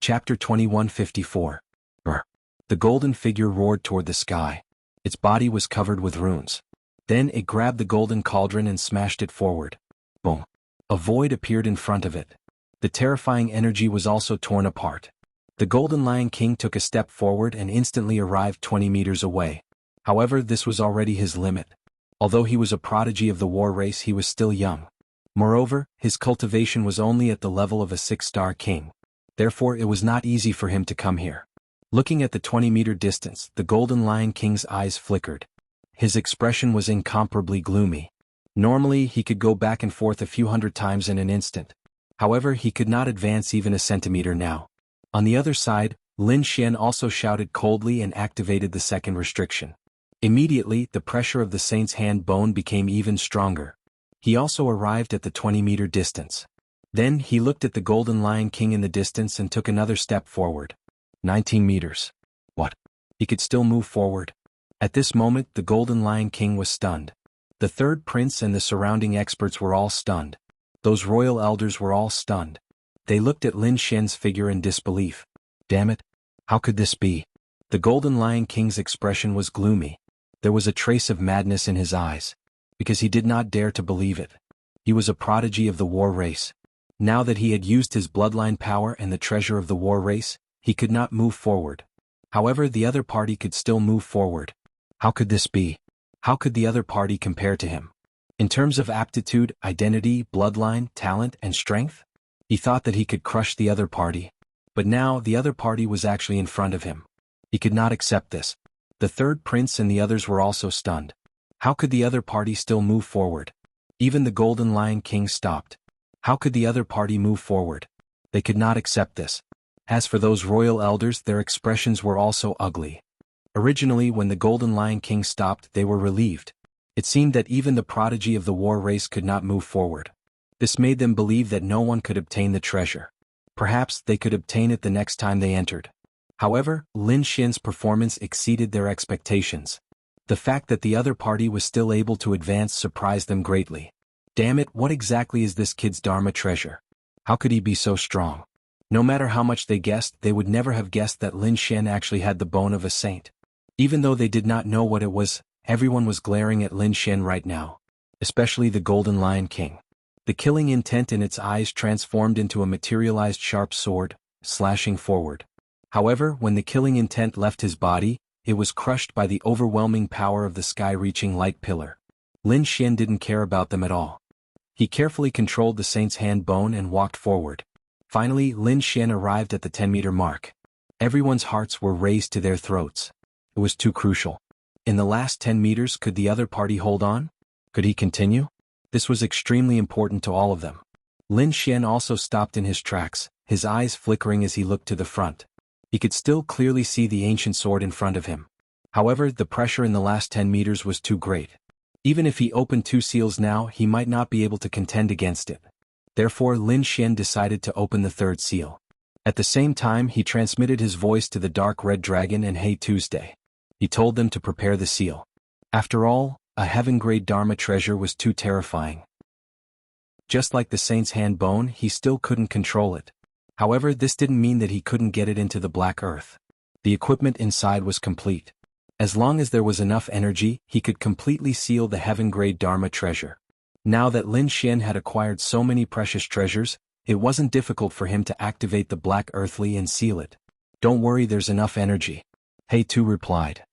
Chapter 2154. The golden figure roared toward the sky. Its body was covered with runes. Then it grabbed the golden cauldron and smashed it forward. Boom. A void appeared in front of it. The terrifying energy was also torn apart. The Golden Lion King took a step forward and instantly arrived 20 meters away. However, this was already his limit. Although he was a prodigy of the war race, he was still young. Moreover, his cultivation was only at the level of a 6-star king. Therefore, it was not easy for him to come here. Looking at the 20-meter distance, the Golden Lion King's eyes flickered. His expression was incomparably gloomy. Normally, he could go back and forth a few hundred times in an instant. However, he could not advance even a centimeter now. On the other side, Lin Xian also shouted coldly and activated the second restriction. Immediately, the pressure of the saint's hand bone became even stronger. He also arrived at the 20-meter distance. Then he looked at the Golden Lion King in the distance and took another step forward. 19 meters. What? He could still move forward. At this moment, the Golden Lion King was stunned. The third prince and the surrounding experts were all stunned. Those royal elders were all stunned. They looked at Lin Xian's figure in disbelief. Damn it! How could this be? The Golden Lion King's expression was gloomy. There was a trace of madness in his eyes. Because he did not dare to believe it. He was a prodigy of the war race. Now that he had used his bloodline power and the treasure of the war race, he could not move forward. However, the other party could still move forward. How could this be? How could the other party compare to him? In terms of aptitude, identity, bloodline, talent, and strength? He thought that he could crush the other party. But now, the other party was actually in front of him. He could not accept this. The third prince and the others were also stunned. How could the other party still move forward? Even the Golden Lion King stopped. How could the other party move forward? They could not accept this. As for those royal elders, their expressions were also ugly. Originally, when the Golden Lion King stopped, they were relieved. It seemed that even the prodigy of the war race could not move forward. This made them believe that no one could obtain the treasure. Perhaps they could obtain it the next time they entered. However, Lin Xian's performance exceeded their expectations. The fact that the other party was still able to advance surprised them greatly. Damn it, what exactly is this kid's Dharma treasure? How could he be so strong? No matter how much they guessed, they would never have guessed that Lin Xian actually had the bone of a saint. Even though they did not know what it was, everyone was glaring at Lin Xian right now. Especially the Golden Lion King. The killing intent in its eyes transformed into a materialized sharp sword, slashing forward. However, when the killing intent left his body, it was crushed by the overwhelming power of the sky-reaching light pillar. Lin Xian didn't care about them at all. He carefully controlled the saint's hand bone and walked forward. Finally, Lin Xian arrived at the 10-meter mark. Everyone's hearts were raised to their throats. It was too crucial. In the last 10 meters, could the other party hold on? Could he continue? This was extremely important to all of them. Lin Xian also stopped in his tracks, his eyes flickering as he looked to the front. He could still clearly see the ancient sword in front of him. However, the pressure in the last 10 meters was too great. Even if he opened 2 seals now, he might not be able to contend against it. Therefore, Lin Xian decided to open the 3rd seal. At the same time, he transmitted his voice to the Dark Red Dragon and Hey Tuesday. He told them to prepare the seal. After all, a heaven-grade Dharma treasure was too terrifying. Just like the saint's hand bone, he still couldn't control it. However, this didn't mean that he couldn't get it into the black earth. The equipment inside was complete. As long as there was enough energy, he could completely seal the heaven-grade Dharma treasure. Now that Lin Xian had acquired so many precious treasures, it wasn't difficult for him to activate the black earthly and seal it. Don't worry, there's enough energy. Hey Tu replied.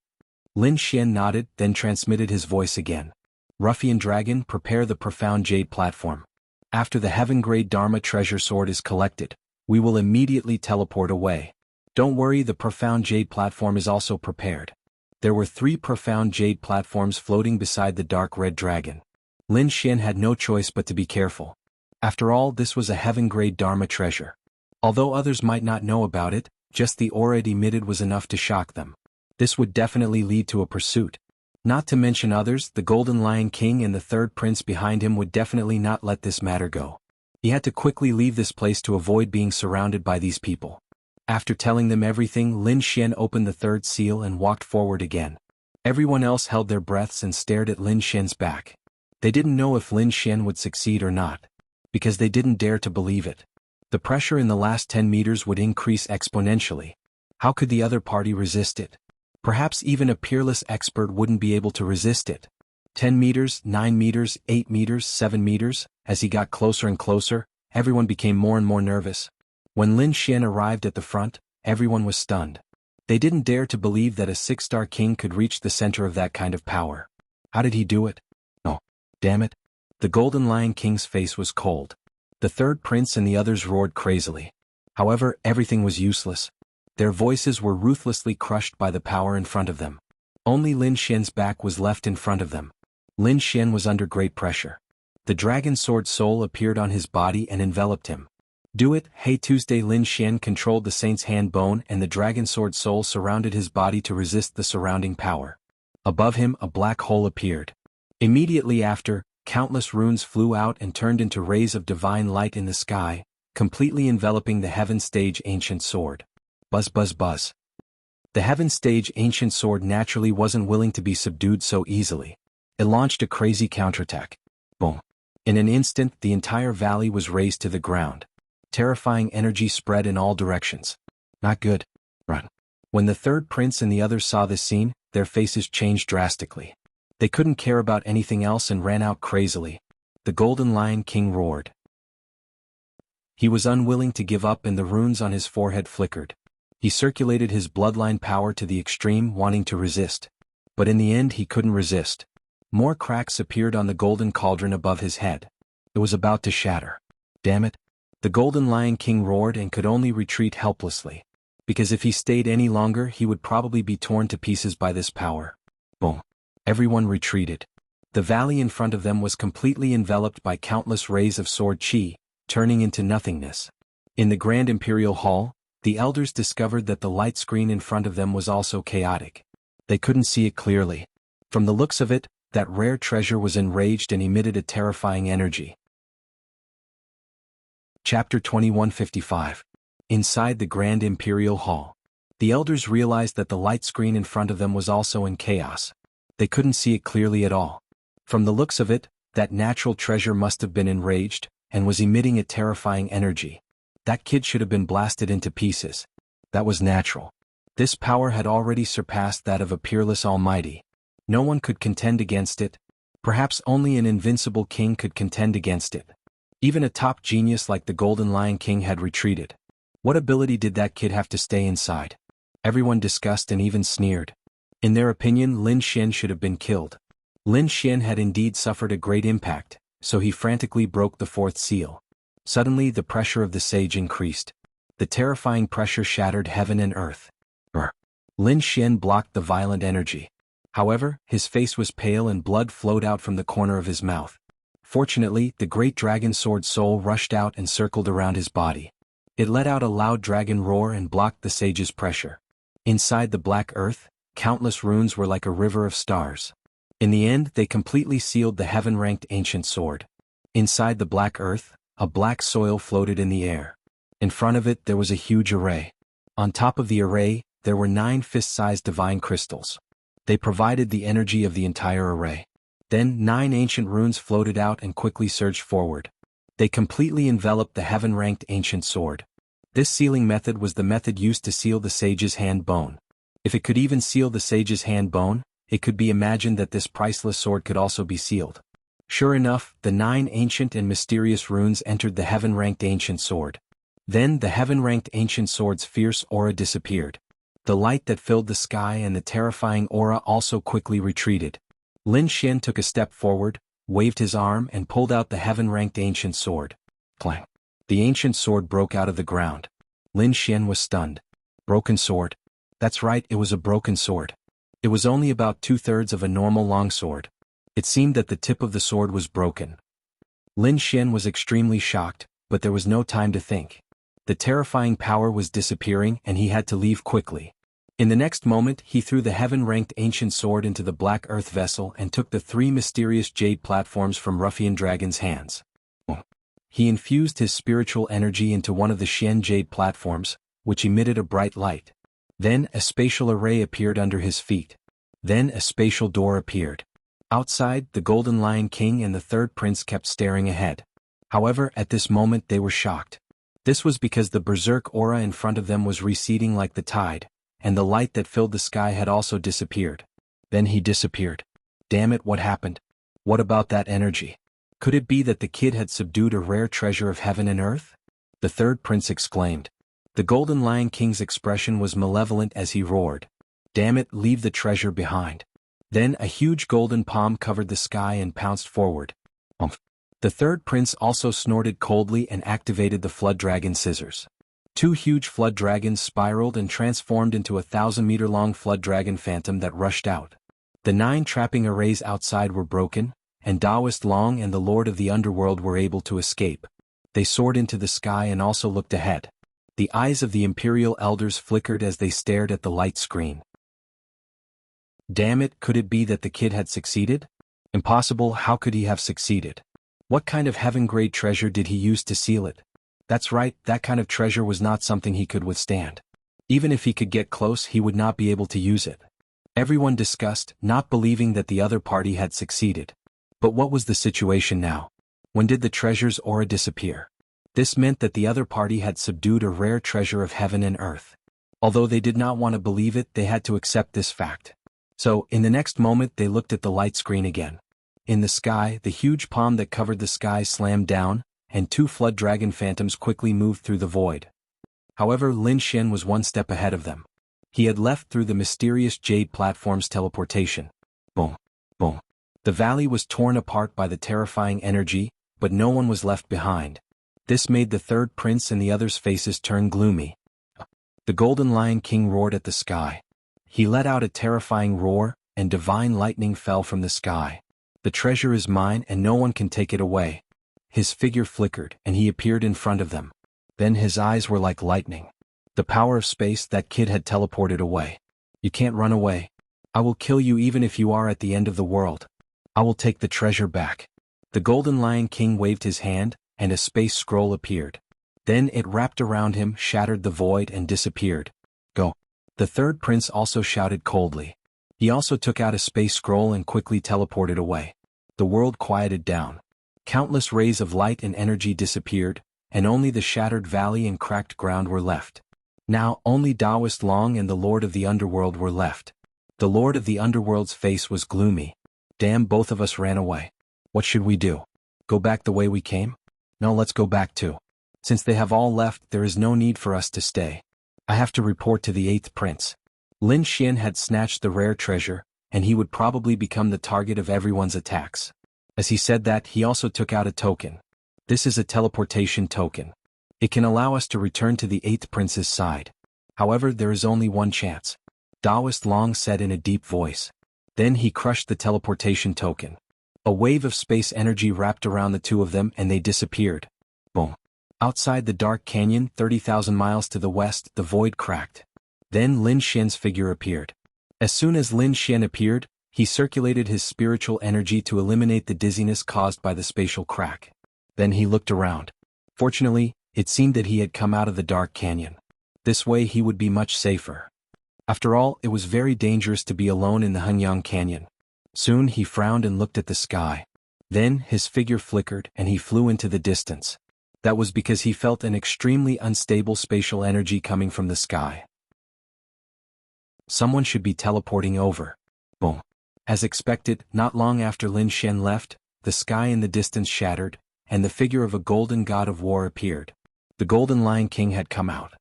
Lin Xian nodded, then transmitted his voice again. Ruffian Dragon, prepare the profound jade platform. After the heaven-grade Dharma treasure sword is collected, we will immediately teleport away. Don't worry, the profound jade platform is also prepared. There were 3 profound jade platforms floating beside the dark red dragon. Lin Xian had no choice but to be careful. After all, this was a heaven-grade Dharma treasure. Although others might not know about it, just the aura it emitted was enough to shock them. This would definitely lead to a pursuit. Not to mention others, the Golden Lion King and the 3rd prince behind him would definitely not let this matter go. He had to quickly leave this place to avoid being surrounded by these people. After telling them everything, Lin Xian opened the 3rd seal and walked forward again. Everyone else held their breaths and stared at Lin Xian's back. They didn't know if Lin Xian would succeed or not. Because they didn't dare to believe it. The pressure in the last 10 meters would increase exponentially. How could the other party resist it? Perhaps even a peerless expert wouldn't be able to resist it. 10 meters, 9 meters, 8 meters, 7 meters, as he got closer and closer, everyone became more and more nervous. When Lin Xian arrived at the front, everyone was stunned. They didn't dare to believe that a 6-star king could reach the center of that kind of power. How did he do it? Oh, damn it. The Golden Lion King's face was cold. The third prince and the others roared crazily. However, everything was useless. Their voices were ruthlessly crushed by the power in front of them. Only Lin Xian's back was left in front of them. Lin Xian was under great pressure. The dragon sword soul appeared on his body and enveloped him. Do it, hey Tuesday. Lin Xian controlled the saint's hand bone and the dragon sword soul surrounded his body to resist the surrounding power. Above him a black hole appeared. Immediately after, countless runes flew out and turned into rays of divine light in the sky, completely enveloping the Heaven Stage Ancient Sword. Buzz buzz buzz. The Heaven Stage Ancient Sword naturally wasn't willing to be subdued so easily. It launched a crazy counterattack. Boom. In an instant the entire valley was razed to the ground. Terrifying energy spread in all directions. Not good. Run. When the third prince and the others saw this scene, their faces changed drastically. They couldn't care about anything else and ran out crazily. The Golden Lion King roared. He was unwilling to give up and the runes on his forehead flickered. He circulated his bloodline power to the extreme, wanting to resist. But in the end he couldn't resist. More cracks appeared on the golden cauldron above his head. It was about to shatter. Damn it. The Golden Lion King roared and could only retreat helplessly. Because if he stayed any longer he would probably be torn to pieces by this power. Boom. Everyone retreated. The valley in front of them was completely enveloped by countless rays of sword chi, turning into nothingness. In the Grand Imperial Hall, the elders discovered that the light screen in front of them was also chaotic. They couldn't see it clearly. From the looks of it, that rare treasure was enraged and emitted a terrifying energy. Chapter 2155. Inside the Grand Imperial Hall. The elders realized that the light screen in front of them was also in chaos. They couldn't see it clearly at all. From the looks of it, that natural treasure must have been enraged, and was emitting a terrifying energy. That kid should have been blasted into pieces. That was natural. This power had already surpassed that of a peerless almighty. No one could contend against it. Perhaps only an invincible king could contend against it. Even a top genius like the Golden Lion King had retreated. What ability did that kid have to stay inside? Everyone discussed and even sneered. In their opinion, Lin Xian should have been killed. Lin Xian had indeed suffered a great impact, so he frantically broke the fourth seal. Suddenly the pressure of the sage increased. The terrifying pressure shattered heaven and earth. Lin Xian blocked the violent energy. However, his face was pale and blood flowed out from the corner of his mouth. Fortunately, the great dragon sword soul rushed out and circled around his body. It let out a loud dragon roar and blocked the sage's pressure. Inside the black earth, countless runes were like a river of stars. In the end, they completely sealed the heaven-ranked ancient sword. Inside the black earth, a black soil floated in the air. In front of it there was a huge array. On top of the array, there were 9 fist-sized divine crystals. They provided the energy of the entire array. Then 9 ancient runes floated out and quickly surged forward. They completely enveloped the heaven-ranked ancient sword. This sealing method was the method used to seal the sage's hand bone. If it could even seal the sage's hand bone, it could be imagined that this priceless sword could also be sealed. Sure enough, the 9 ancient and mysterious runes entered the heaven-ranked ancient sword. Then the heaven-ranked ancient sword's fierce aura disappeared. The light that filled the sky and the terrifying aura also quickly retreated. Lin Xian took a step forward, waved his arm and pulled out the heaven-ranked ancient sword. Clang! The ancient sword broke out of the ground. Lin Xian was stunned. Broken sword? That's right, it was a broken sword. It was only about 2/3 of a normal longsword. It seemed that the tip of the sword was broken. Lin Xian was extremely shocked, but there was no time to think. The terrifying power was disappearing and he had to leave quickly. In the next moment he threw the heaven-ranked ancient sword into the black earth vessel and took the 3 mysterious jade platforms from Ruffian Dragon's hands. He infused his spiritual energy into one of the Xian jade platforms, which emitted a bright light. Then a spatial array appeared under his feet. Then a spatial door appeared. Outside, the Golden Lion King and the third prince kept staring ahead. However, at this moment they were shocked. This was because the berserk aura in front of them was receding like the tide, and the light that filled the sky had also disappeared. Then he disappeared. Damn it, what happened? What about that energy? Could it be that the kid had subdued a rare treasure of heaven and earth? The third prince exclaimed. The Golden Lion King's expression was malevolent as he roared. Damn it, leave the treasure behind. Then a huge golden palm covered the sky and pounced forward. Umph. The third prince also snorted coldly and activated the flood dragon scissors. 2 huge flood dragons spiraled and transformed into a 1,000-meter-long flood dragon phantom that rushed out. The 9 trapping arrays outside were broken, and Taoist Long and the Lord of the Underworld were able to escape. They soared into the sky and also looked ahead. The eyes of the Imperial Elders flickered as they stared at the light screen. Damn it, could it be that the kid had succeeded? Impossible, how could he have succeeded? What kind of heaven-grade treasure did he use to seal it? That's right, that kind of treasure was not something he could withstand. Even if he could get close, he would not be able to use it. Everyone discussed, not believing that the other party had succeeded. But what was the situation now? When did the treasure's aura disappear? This meant that the other party had subdued a rare treasure of heaven and earth. Although they did not want to believe it, they had to accept this fact. So, in the next moment they looked at the light screen again. In the sky, the huge palm that covered the sky slammed down, and 2 flood dragon phantoms quickly moved through the void. However, Lin Xian was 1 step ahead of them. He had left through the mysterious jade platform's teleportation. Boom. Boom. The valley was torn apart by the terrifying energy, but no one was left behind. This made the third prince and the others' faces turn gloomy. The Golden Lion King roared at the sky. He let out a terrifying roar, and divine lightning fell from the sky. The treasure is mine and no one can take it away. His figure flickered and he appeared in front of them. Then his eyes were like lightning. The power of space, that kid had teleported away. You can't run away. I will kill you even if you are at the end of the world. I will take the treasure back. The Golden Lion King waved his hand, and a space scroll appeared. Then it wrapped around him, shattered the void and disappeared. Go. The third prince also shouted coldly. He also took out a space scroll and quickly teleported away. The world quieted down. Countless rays of light and energy disappeared, and only the shattered valley and cracked ground were left. Now only Taoist Long and the Lord of the Underworld were left. The Lord of the Underworld's face was gloomy. Damn, both of us ran away. What should we do? Go back the way we came? No, let's go back too. Since they have all left, there is no need for us to stay. I have to report to the 8th prince. Lin Xian had snatched the rare treasure, and he would probably become the target of everyone's attacks. As he said that, he also took out a token. This is a teleportation token. It can allow us to return to the 8th prince's side. However, there is only one chance. Taoist Long said in a deep voice. Then he crushed the teleportation token. A wave of space energy wrapped around the 2 of them and they disappeared. Boom. Outside the dark canyon, 30,000 miles to the west, the void cracked. Then Lin Xian's figure appeared. As soon as Lin Xian appeared, he circulated his spiritual energy to eliminate the dizziness caused by the spatial crack. Then he looked around. Fortunately, it seemed that he had come out of the dark canyon. This way he would be much safer. After all, it was very dangerous to be alone in the Hunyang Canyon. Soon he frowned and looked at the sky. Then his figure flickered and he flew into the distance. That was because he felt an extremely unstable spatial energy coming from the sky. Someone should be teleporting over. Boom. As expected, not long after Lin Xian left, the sky in the distance shattered, and the figure of a golden god of war appeared. The Golden Lion King had come out.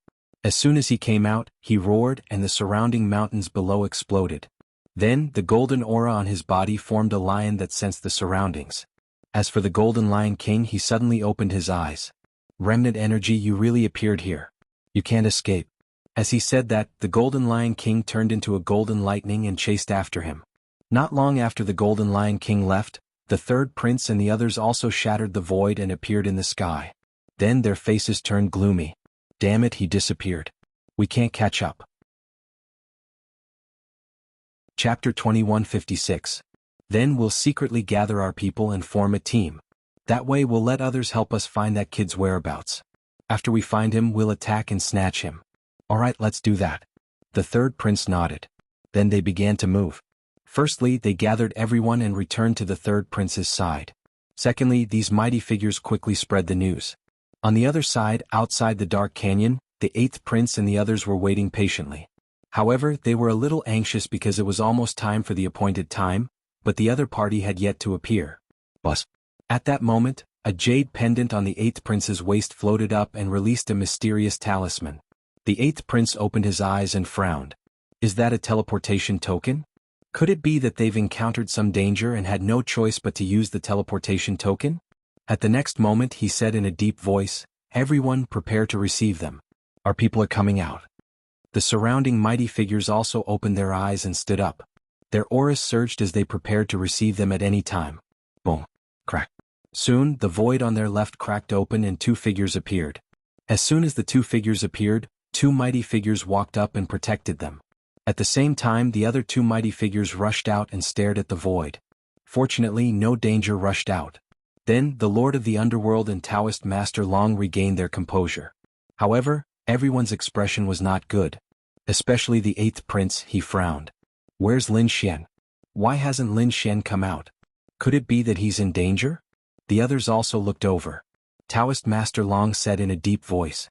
As soon as he came out, he roared and the surrounding mountains below exploded. Then, the golden aura on his body formed a lion that sensed the surroundings. As for the Golden Lion King, he suddenly opened his eyes. Remnant energy, you really appeared here. You can't escape. As he said that, the Golden Lion King turned into a golden lightning and chased after him. Not long after the Golden Lion King left, the third prince and the others also shattered the void and appeared in the sky. Then their faces turned gloomy. Damn it, he disappeared. We can't catch up. Chapter 2156. Then we'll secretly gather our people and form a team. That way we'll let others help us find that kid's whereabouts. After we find him, we'll attack and snatch him. Alright, let's do that. The third prince nodded. Then they began to move. Firstly, they gathered everyone and returned to the third prince's side. Secondly, these mighty figures quickly spread the news. On the other side, outside the dark canyon, the eighth prince and the others were waiting patiently. However, they were a little anxious because it was almost time for the appointed time, but the other party had yet to appear. Buzz. At that moment, a jade pendant on the eighth prince's waist floated up and released a mysterious talisman. The eighth prince opened his eyes and frowned. Is that a teleportation token? Could it be that they've encountered some danger and had no choice but to use the teleportation token? At the next moment he said in a deep voice, "Everyone prepare to receive them. Our people are coming out." The surrounding mighty figures also opened their eyes and stood up. Their auras surged as they prepared to receive them at any time. Boom. Crack. Soon, the void on their left cracked open and two figures appeared. As soon as the two figures appeared, two mighty figures walked up and protected them. At the same time, the other two mighty figures rushed out and stared at the void. Fortunately, no danger rushed out. Then, the Lord of the Underworld and Taoist Master Long regained their composure. However, everyone's expression was not good. Especially the eighth prince, he frowned. Where's Lin Xian? Why hasn't Lin Xian come out? Could it be that he's in danger? The others also looked over. Taoist Master Long said in a deep voice.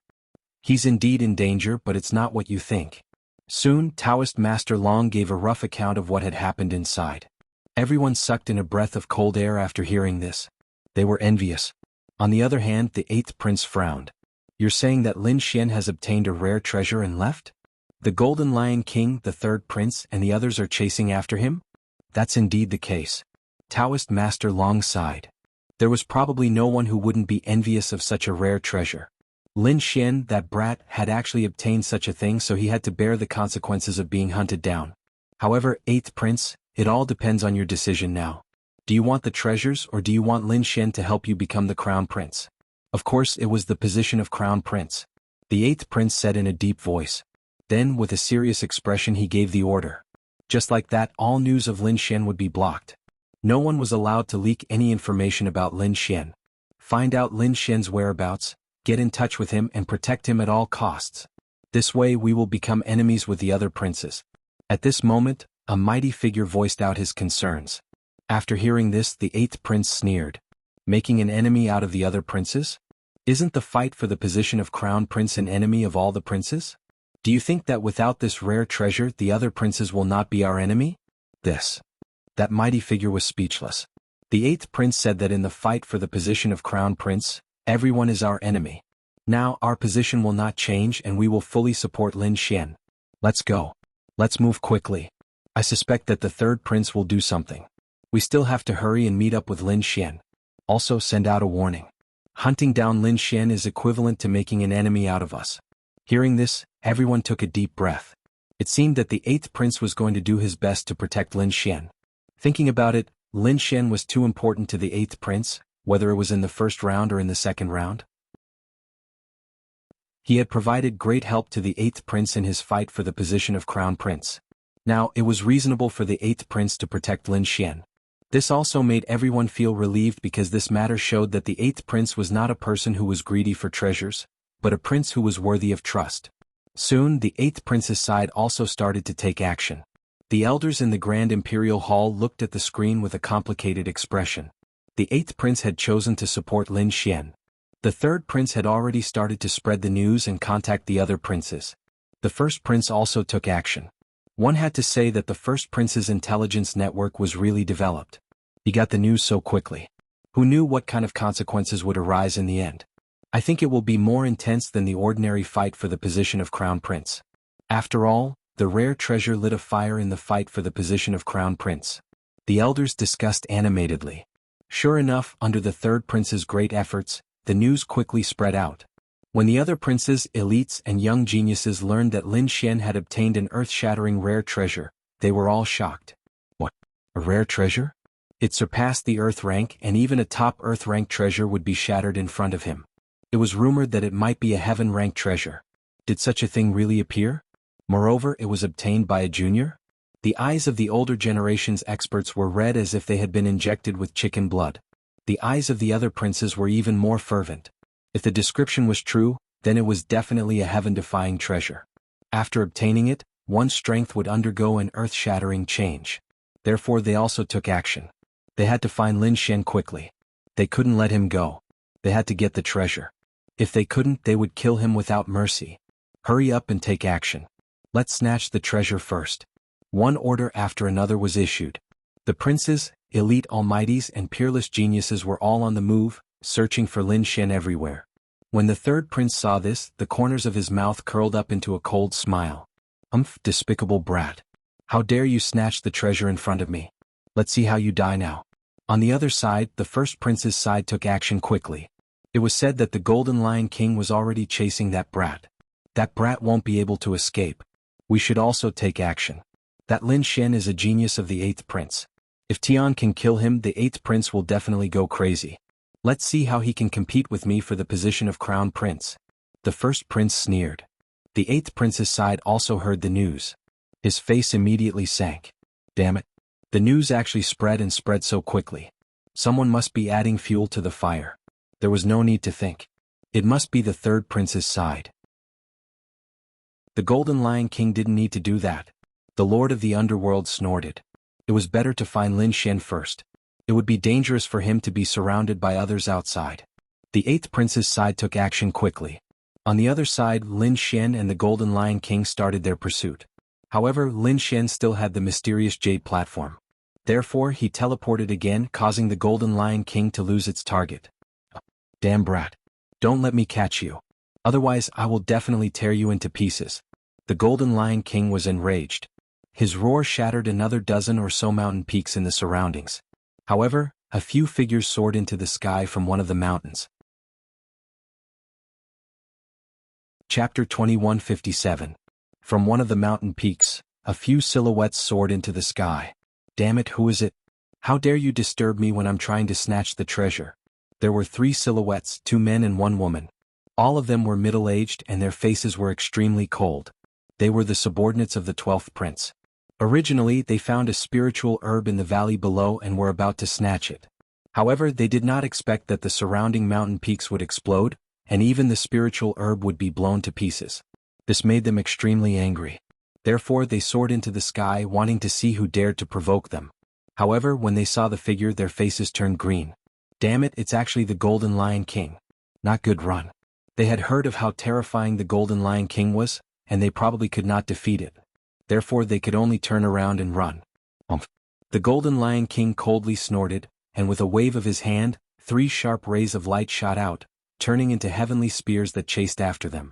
He's indeed in danger, but it's not what you think. Soon, Taoist Master Long gave a rough account of what had happened inside. Everyone sucked in a breath of cold air after hearing this. They were envious. On the other hand, the eighth prince frowned. You're saying that Lin Xian has obtained a rare treasure and left? The Golden Lion King, the third prince, and the others are chasing after him? That's indeed the case. Taoist Master Long sighed. There was probably no one who wouldn't be envious of such a rare treasure. Lin Xian, that brat, had actually obtained such a thing, so he had to bear the consequences of being hunted down. However, eighth prince, it all depends on your decision now. Do you want the treasures or do you want Lin Xian to help you become the crown prince? Of course, it was the position of crown prince. The eighth prince said in a deep voice. Then, with a serious expression, he gave the order. Just like that, all news of Lin Xian would be blocked. No one was allowed to leak any information about Lin Xian. Find out Lin Xian's whereabouts, get in touch with him and protect him at all costs. This way we will become enemies with the other princes. At this moment, a mighty figure voiced out his concerns. After hearing this, the eighth prince sneered. Making an enemy out of the other princes? Isn't the fight for the position of crown prince an enemy of all the princes? Do you think that without this rare treasure the other princes will not be our enemy? That mighty figure was speechless. The eighth prince said that in the fight for the position of crown prince, everyone is our enemy. Now our position will not change and we will fully support Lin Xian. Let's go. Let's move quickly. I suspect that the third prince will do something. We still have to hurry and meet up with Lin Xian. Also send out a warning. Hunting down Lin Xian is equivalent to making an enemy out of us. Hearing this, everyone took a deep breath. It seemed that the eighth prince was going to do his best to protect Lin Xian. Thinking about it, Lin Xian was too important to the eighth prince, whether it was in the first round or in the second round. He had provided great help to the eighth prince in his fight for the position of crown prince. Now, it was reasonable for the eighth prince to protect Lin Xian. This also made everyone feel relieved because this matter showed that the eighth prince was not a person who was greedy for treasures, but a prince who was worthy of trust. Soon, the eighth prince's side also started to take action. The elders in the Grand Imperial Hall looked at the screen with a complicated expression. The eighth prince had chosen to support Lin Xian. The third prince had already started to spread the news and contact the other princes. The first prince also took action. One had to say that the first prince's intelligence network was really developed. He got the news so quickly. Who knew what kind of consequences would arise in the end? I think it will be more intense than the ordinary fight for the position of crown prince. After all, the rare treasure lit a fire in the fight for the position of crown prince. The elders discussed animatedly. Sure enough, under the third prince's great efforts, the news quickly spread out. When the other princes, elites, and young geniuses learned that Lin Xian had obtained an earth-shattering rare treasure, they were all shocked. What? A rare treasure? It surpassed the earth rank, and even a top earth rank treasure would be shattered in front of him. It was rumored that it might be a heaven rank treasure. Did such a thing really appear? Moreover, it was obtained by a junior? The eyes of the older generation's experts were red as if they had been injected with chicken blood. The eyes of the other princes were even more fervent. If the description was true, then it was definitely a heaven-defying treasure. After obtaining it, one's strength would undergo an earth-shattering change. Therefore they also took action. They had to find Lin Xian quickly. They couldn't let him go. They had to get the treasure. If they couldn't, they would kill him without mercy. Hurry up and take action. Let's snatch the treasure first. One order after another was issued. The princes, elite almighties and peerless geniuses were all on the move, searching for Lin Xian everywhere. When the third prince saw this, the corners of his mouth curled up into a cold smile. Despicable brat. How dare you snatch the treasure in front of me? Let's see how you die now. On the other side, the first prince's side took action quickly. It was said that the Golden Lion King was already chasing that brat. That brat won't be able to escape. We should also take action. That Lin Xian is a genius of the 8th prince. If Tian can kill him, the 8th prince will definitely go crazy. Let's see how he can compete with me for the position of crown prince. The first prince sneered. The 8th prince's side also heard the news. His face immediately sank. Damn it. The news actually spread and spread so quickly. Someone must be adding fuel to the fire. There was no need to think. It must be the third prince's side. The Golden Lion King didn't need to do that. The Lord of the Underworld snorted. It was better to find Lin Xian first. It would be dangerous for him to be surrounded by others outside. The 8th prince's side took action quickly. On the other side, Lin Xian and the Golden Lion King started their pursuit. However, Lin Xian still had the mysterious jade platform. Therefore, he teleported again, causing the Golden Lion King to lose its target. Damn brat. Don't let me catch you. Otherwise, I will definitely tear you into pieces. The Golden Lion King was enraged. His roar shattered another dozen or so mountain peaks in the surroundings. However, a few figures soared into the sky from one of the mountains. Chapter 2157. From one of the mountain peaks, a few silhouettes soared into the sky. Damn it, who is it? How dare you disturb me when I'm trying to snatch the treasure? There were 3 silhouettes, 2 men and 1 woman. All of them were middle-aged and their faces were extremely cold. They were the subordinates of the 12th prince. Originally, they found a spiritual herb in the valley below and were about to snatch it. However, they did not expect that the surrounding mountain peaks would explode, and even the spiritual herb would be blown to pieces. This made them extremely angry. Therefore, they soared into the sky, wanting to see who dared to provoke them. However, when they saw the figure, their faces turned green. Damn it, it's actually the Golden Lion King. Not good run. They had heard of how terrifying the Golden Lion King was, and they probably could not defeat it. Therefore, they could only turn around and run. The Golden Lion King coldly snorted, and with a wave of his hand, 3 sharp rays of light shot out, turning into heavenly spears that chased after them.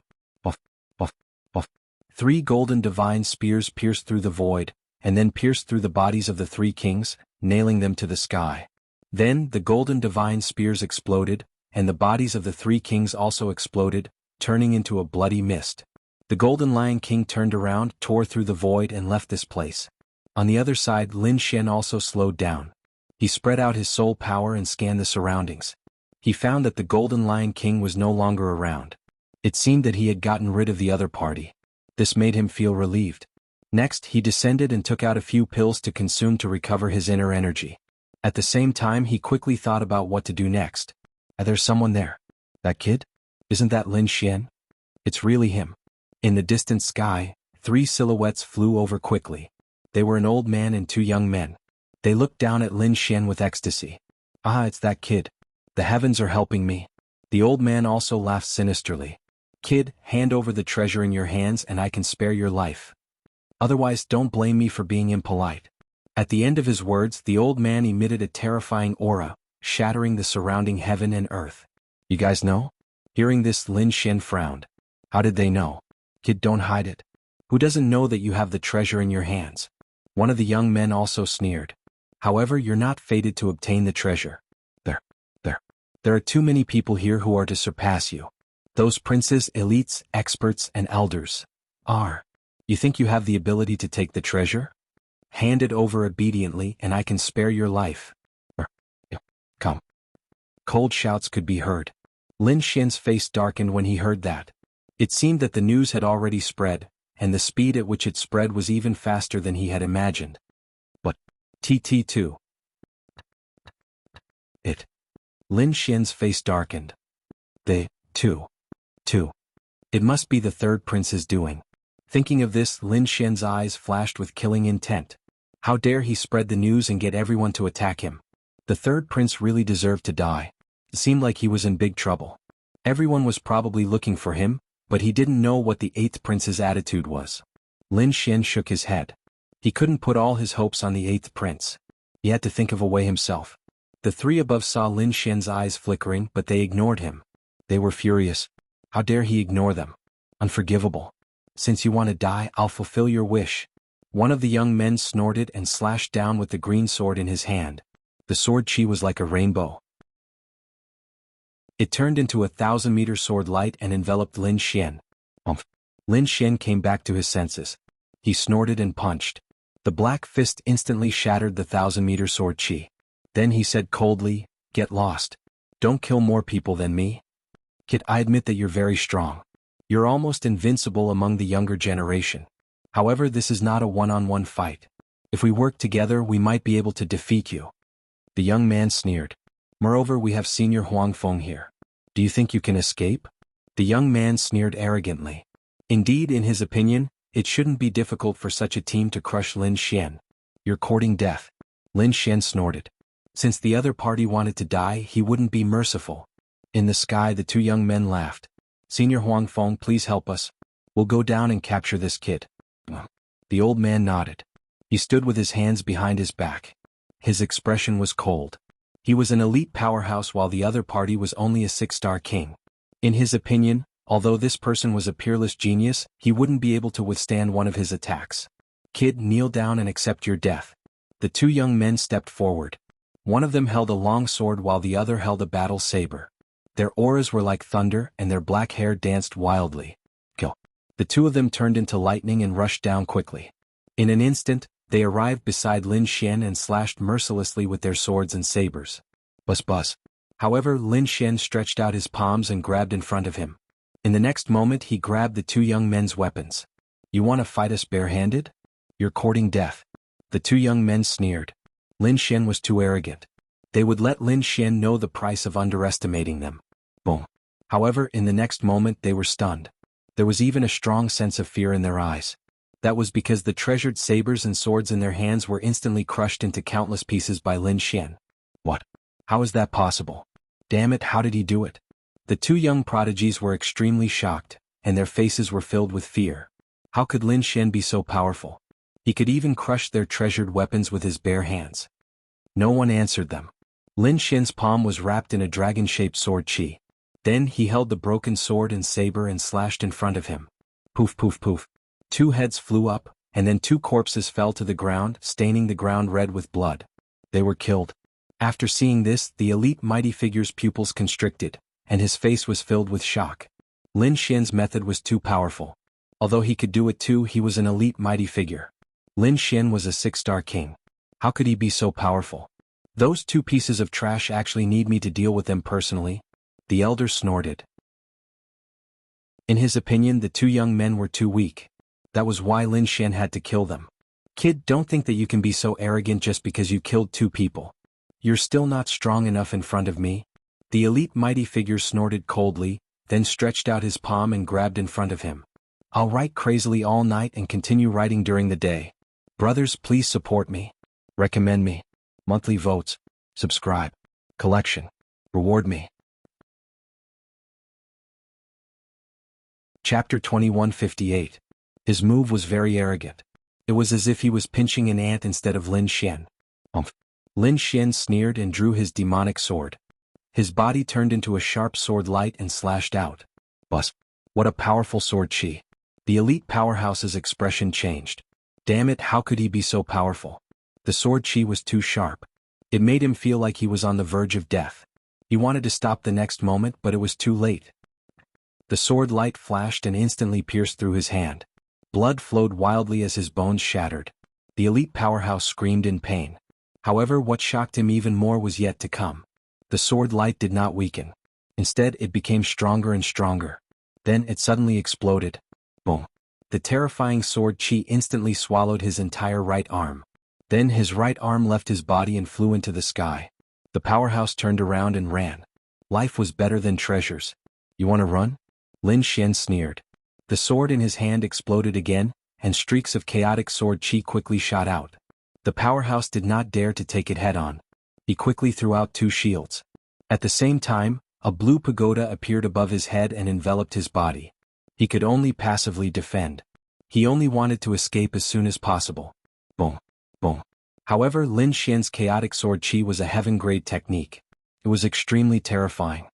3 golden divine spears pierced through the void, and then pierced through the bodies of the 3 kings, nailing them to the sky. Then the golden divine spears exploded, and the bodies of the 3 kings also exploded, turning into a bloody mist. The Golden Lion King turned around, tore through the void and left this place. On the other side, Lin Xian also slowed down. He spread out his soul power and scanned the surroundings. He found that the Golden Lion King was no longer around. It seemed that he had gotten rid of the other party. This made him feel relieved. Next, he descended and took out a few pills to consume to recover his inner energy. At the same time, he quickly thought about what to do next. There's someone there. That kid? Isn't that Lin Xian? It's really him. In the distant sky, 3 silhouettes flew over quickly. They were an old man and 2 young men. They looked down at Lin Xian with ecstasy. Ah, it's that kid. The heavens are helping me. The old man also laughed sinisterly. Kid, hand over the treasure in your hands and I can spare your life. Otherwise, don't blame me for being impolite. At the end of his words, the old man emitted a terrifying aura, shattering the surrounding heaven and earth. You guys know? Hearing this, Lin Xian frowned. How did they know? Kid, don't hide it. Who doesn't know that you have the treasure in your hands? One of the young men also sneered. However, you're not fated to obtain the treasure. There are too many people here who are to surpass you. Those princes, elites, experts, and elders. You think you have the ability to take the treasure? Hand it over obediently and I can spare your life. Come. Cold shouts could be heard. Lin Xian's face darkened when he heard that. It seemed that the news had already spread, and the speed at which it spread was even faster than he had imagined. But, TT2. Lin Xian's face darkened. They, too. It must be the third prince's doing. Thinking of this, Lin Xian's eyes flashed with killing intent. How dare he spread the news and get everyone to attack him? The third prince really deserved to die. It seemed like he was in big trouble. Everyone was probably looking for him, but he didn't know what the 8th prince's attitude was. Lin Xian shook his head. He couldn't put all his hopes on the 8th prince. He had to think of a way himself. The three above saw Lin Xian's eyes flickering, but they ignored him. They were furious. How dare he ignore them? Unforgivable. Since you want to die, I'll fulfill your wish. One of the young men snorted and slashed down with the green sword in his hand. The sword chi was like a rainbow. It turned into a 1,000-meter sword light and enveloped Lin Xian. Lin Xian came back to his senses. He snorted and punched. The black fist instantly shattered the 1,000-meter sword chi. Then he said coldly, "Get lost. Don't kill more people than me. Kid, I admit that you're very strong. You're almost invincible among the younger generation. However, this is not a one-on-one fight. If we work together, we might be able to defeat you." The young man sneered. "Moreover, we have Senior Huangfeng here. Do you think you can escape?" The young man sneered arrogantly. Indeed, in his opinion, it shouldn't be difficult for such a team to crush Lin Xian. "You're courting death." Lin Xian snorted. Since the other party wanted to die, he wouldn't be merciful. In the sky, the two young men laughed. "Senior Huangfeng, please help us. We'll go down and capture this kid." The old man nodded. He stood with his hands behind his back. His expression was cold. He was an elite powerhouse while the other party was only a 6-star king. In his opinion, although this person was a peerless genius, he wouldn't be able to withstand one of his attacks. "Kid, kneel down and accept your death." The two young men stepped forward. One of them held a long sword while the other held a battle saber. Their auras were like thunder and their black hair danced wildly. Go. The two of them turned into lightning and rushed down quickly. In an instant, they arrived beside Lin Xian and slashed mercilessly with their swords and sabers. Buzz buzz. However, Lin Xian stretched out his palms and grabbed in front of him. In the next moment he grabbed the two young men's weapons. "You want to fight us barehanded? You're courting death." The two young men sneered. Lin Xian was too arrogant. They would let Lin Xian know the price of underestimating them. Boom. However, in the next moment they were stunned. There was even a strong sense of fear in their eyes. That was because the treasured sabers and swords in their hands were instantly crushed into countless pieces by Lin Xian. What? How is that possible? Damn it, how did he do it? The two young prodigies were extremely shocked, and their faces were filled with fear. How could Lin Xian be so powerful? He could even crush their treasured weapons with his bare hands. No one answered them. Lin Xian's palm was wrapped in a dragon-shaped sword chi. Then he held the broken sword and saber and slashed in front of him. Poof poof poof. Two heads flew up, and then two corpses fell to the ground, staining the ground red with blood. They were killed. After seeing this, the elite mighty figure's pupils constricted, and his face was filled with shock. Lin Xian's method was too powerful. Although he could do it too, he was an elite mighty figure. Lin Xian was a 6-star king. How could he be so powerful? "Those two pieces of trash actually need me to deal with them personally." The elder snorted. In his opinion, the two young men were too weak. That was why Lin Xian had to kill them. "Kid, don't think that you can be so arrogant just because you killed two people. You're still not strong enough in front of me." The elite mighty figure snorted coldly, then stretched out his palm and grabbed in front of him. "I'll write crazily all night and continue writing during the day. Brothers, please support me. Recommend me. Monthly votes. Subscribe. Collection. Reward me." Chapter 2158. His move was very arrogant. It was as if he was pinching an ant instead of Lin Xian. Lin Xian sneered and drew his demonic sword. His body turned into a sharp sword light and slashed out. Buzz. What a powerful sword chi. The elite powerhouse's expression changed. Damn it, how could he be so powerful? The sword chi was too sharp. It made him feel like he was on the verge of death. He wanted to stop the next moment, but it was too late. The sword light flashed and instantly pierced through his hand. Blood flowed wildly as his bones shattered. The elite powerhouse screamed in pain. However, what shocked him even more was yet to come. The sword light did not weaken. Instead, it became stronger and stronger. Then it suddenly exploded. Boom. The terrifying sword chi instantly swallowed his entire right arm. Then his right arm left his body and flew into the sky. The powerhouse turned around and ran. Life was better than treasures. "You want to run?" Lin Xian sneered. The sword in his hand exploded again, and streaks of chaotic sword chi quickly shot out. The powerhouse did not dare to take it head-on. He quickly threw out two shields. At the same time, A blue pagoda appeared above his head and enveloped his body. He could only passively defend. He only wanted to escape as soon as possible. Boom. Boom. However, Lin Xian's chaotic sword chi was a heaven-grade technique. It was extremely terrifying.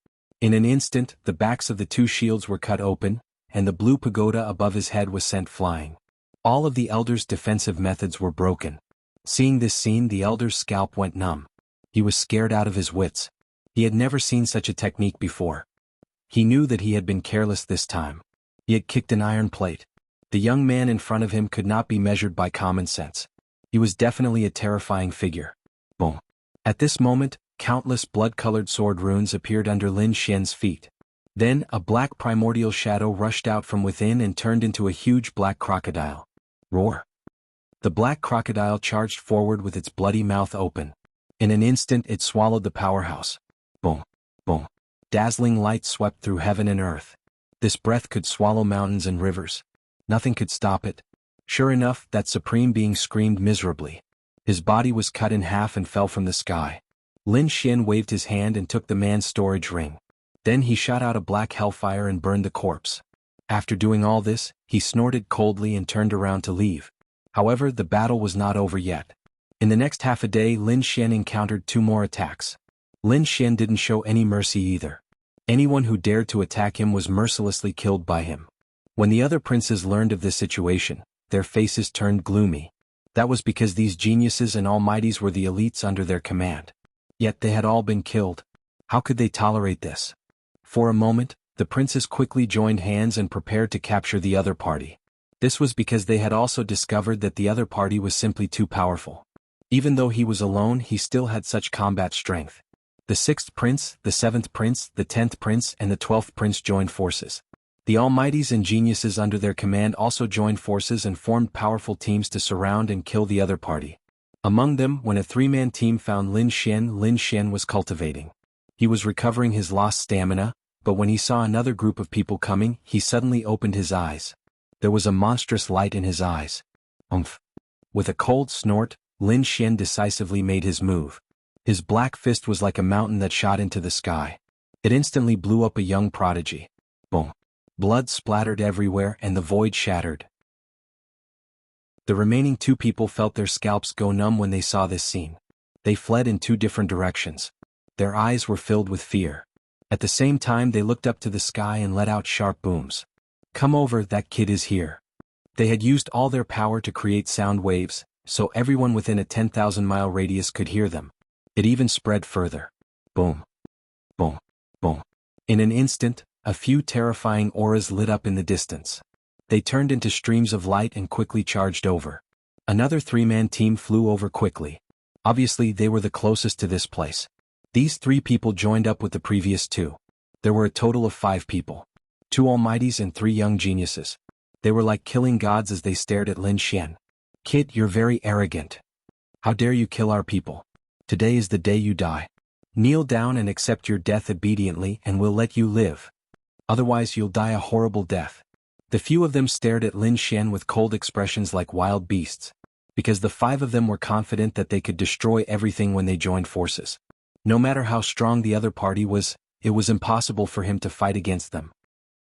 In an instant, the backs of the two shields were cut open, and the blue pagoda above his head was sent flying. All of the elder's defensive methods were broken. Seeing this scene, the elder's scalp went numb. He was scared out of his wits. He had never seen such a technique before. He knew that he had been careless this time. He had kicked an iron plate. The young man in front of him could not be measured by common sense. He was definitely a terrifying figure. Boom. At this moment, countless blood-colored sword runes appeared under Lin Xian's feet. Then, a black primordial shadow rushed out from within and turned into a huge black crocodile. Roar. The black crocodile charged forward with its bloody mouth open. In an instant it swallowed the powerhouse. Boom. Boom. Dazzling light swept through heaven and earth. This breath could swallow mountains and rivers. Nothing could stop it. Sure enough, that supreme being screamed miserably. His body was cut in half and fell from the sky. Lin Xian waved his hand and took the man's storage ring. Then he shot out a black hellfire and burned the corpse. After doing all this, he snorted coldly and turned around to leave. However, the battle was not over yet. In the next half a day, Lin Xian encountered 2 more attacks. Lin Xian didn't show any mercy either. Anyone who dared to attack him was mercilessly killed by him. When the other princes learned of this situation, their faces turned gloomy. That was because these geniuses and almighties were the elites under their command. Yet they had all been killed. How could they tolerate this? For a moment, the princes quickly joined hands and prepared to capture the other party. This was because they had also discovered that the other party was simply too powerful. Even though he was alone, he still had such combat strength. The 6th prince, the 7th prince, the 10th prince, and the 12th prince joined forces. The almighties and geniuses under their command also joined forces and formed powerful teams to surround and kill the other party. Among them, when a 3-man team found Lin Xian was cultivating. He was recovering his lost stamina, but when he saw another group of people coming, he suddenly opened his eyes. There was a monstrous light in his eyes. Umph. With a cold snort, Lin Xian decisively made his move. His black fist was like a mountain that shot into the sky. It instantly blew up a young prodigy. Boom. Blood splattered everywhere and the void shattered. The remaining 2 people felt their scalps go numb when they saw this scene. They fled in 2 different directions. Their eyes were filled with fear. At the same time they looked up to the sky and let out sharp booms. Come over, that kid is here. They had used all their power to create sound waves, so everyone within a 10,000-mile radius could hear them. It even spread further. Boom. Boom. Boom. In an instant, a few terrifying auras lit up in the distance. They turned into streams of light and quickly charged over. Another 3-man team flew over quickly. Obviously, they were the closest to this place. These 3 people joined up with the previous 2. There were a total of 5 people. 2 almighties and 3 young geniuses. They were like killing gods as they stared at Lin Xian. Kid, you're very arrogant. How dare you kill our people? Today is the day you die. Kneel down and accept your death obediently and we'll let you live. Otherwise you'll die a horrible death. The few of them stared at Lin Xian with cold expressions like wild beasts. Because the 5 of them were confident that they could destroy everything when they joined forces. No matter how strong the other party was, it was impossible for him to fight against them.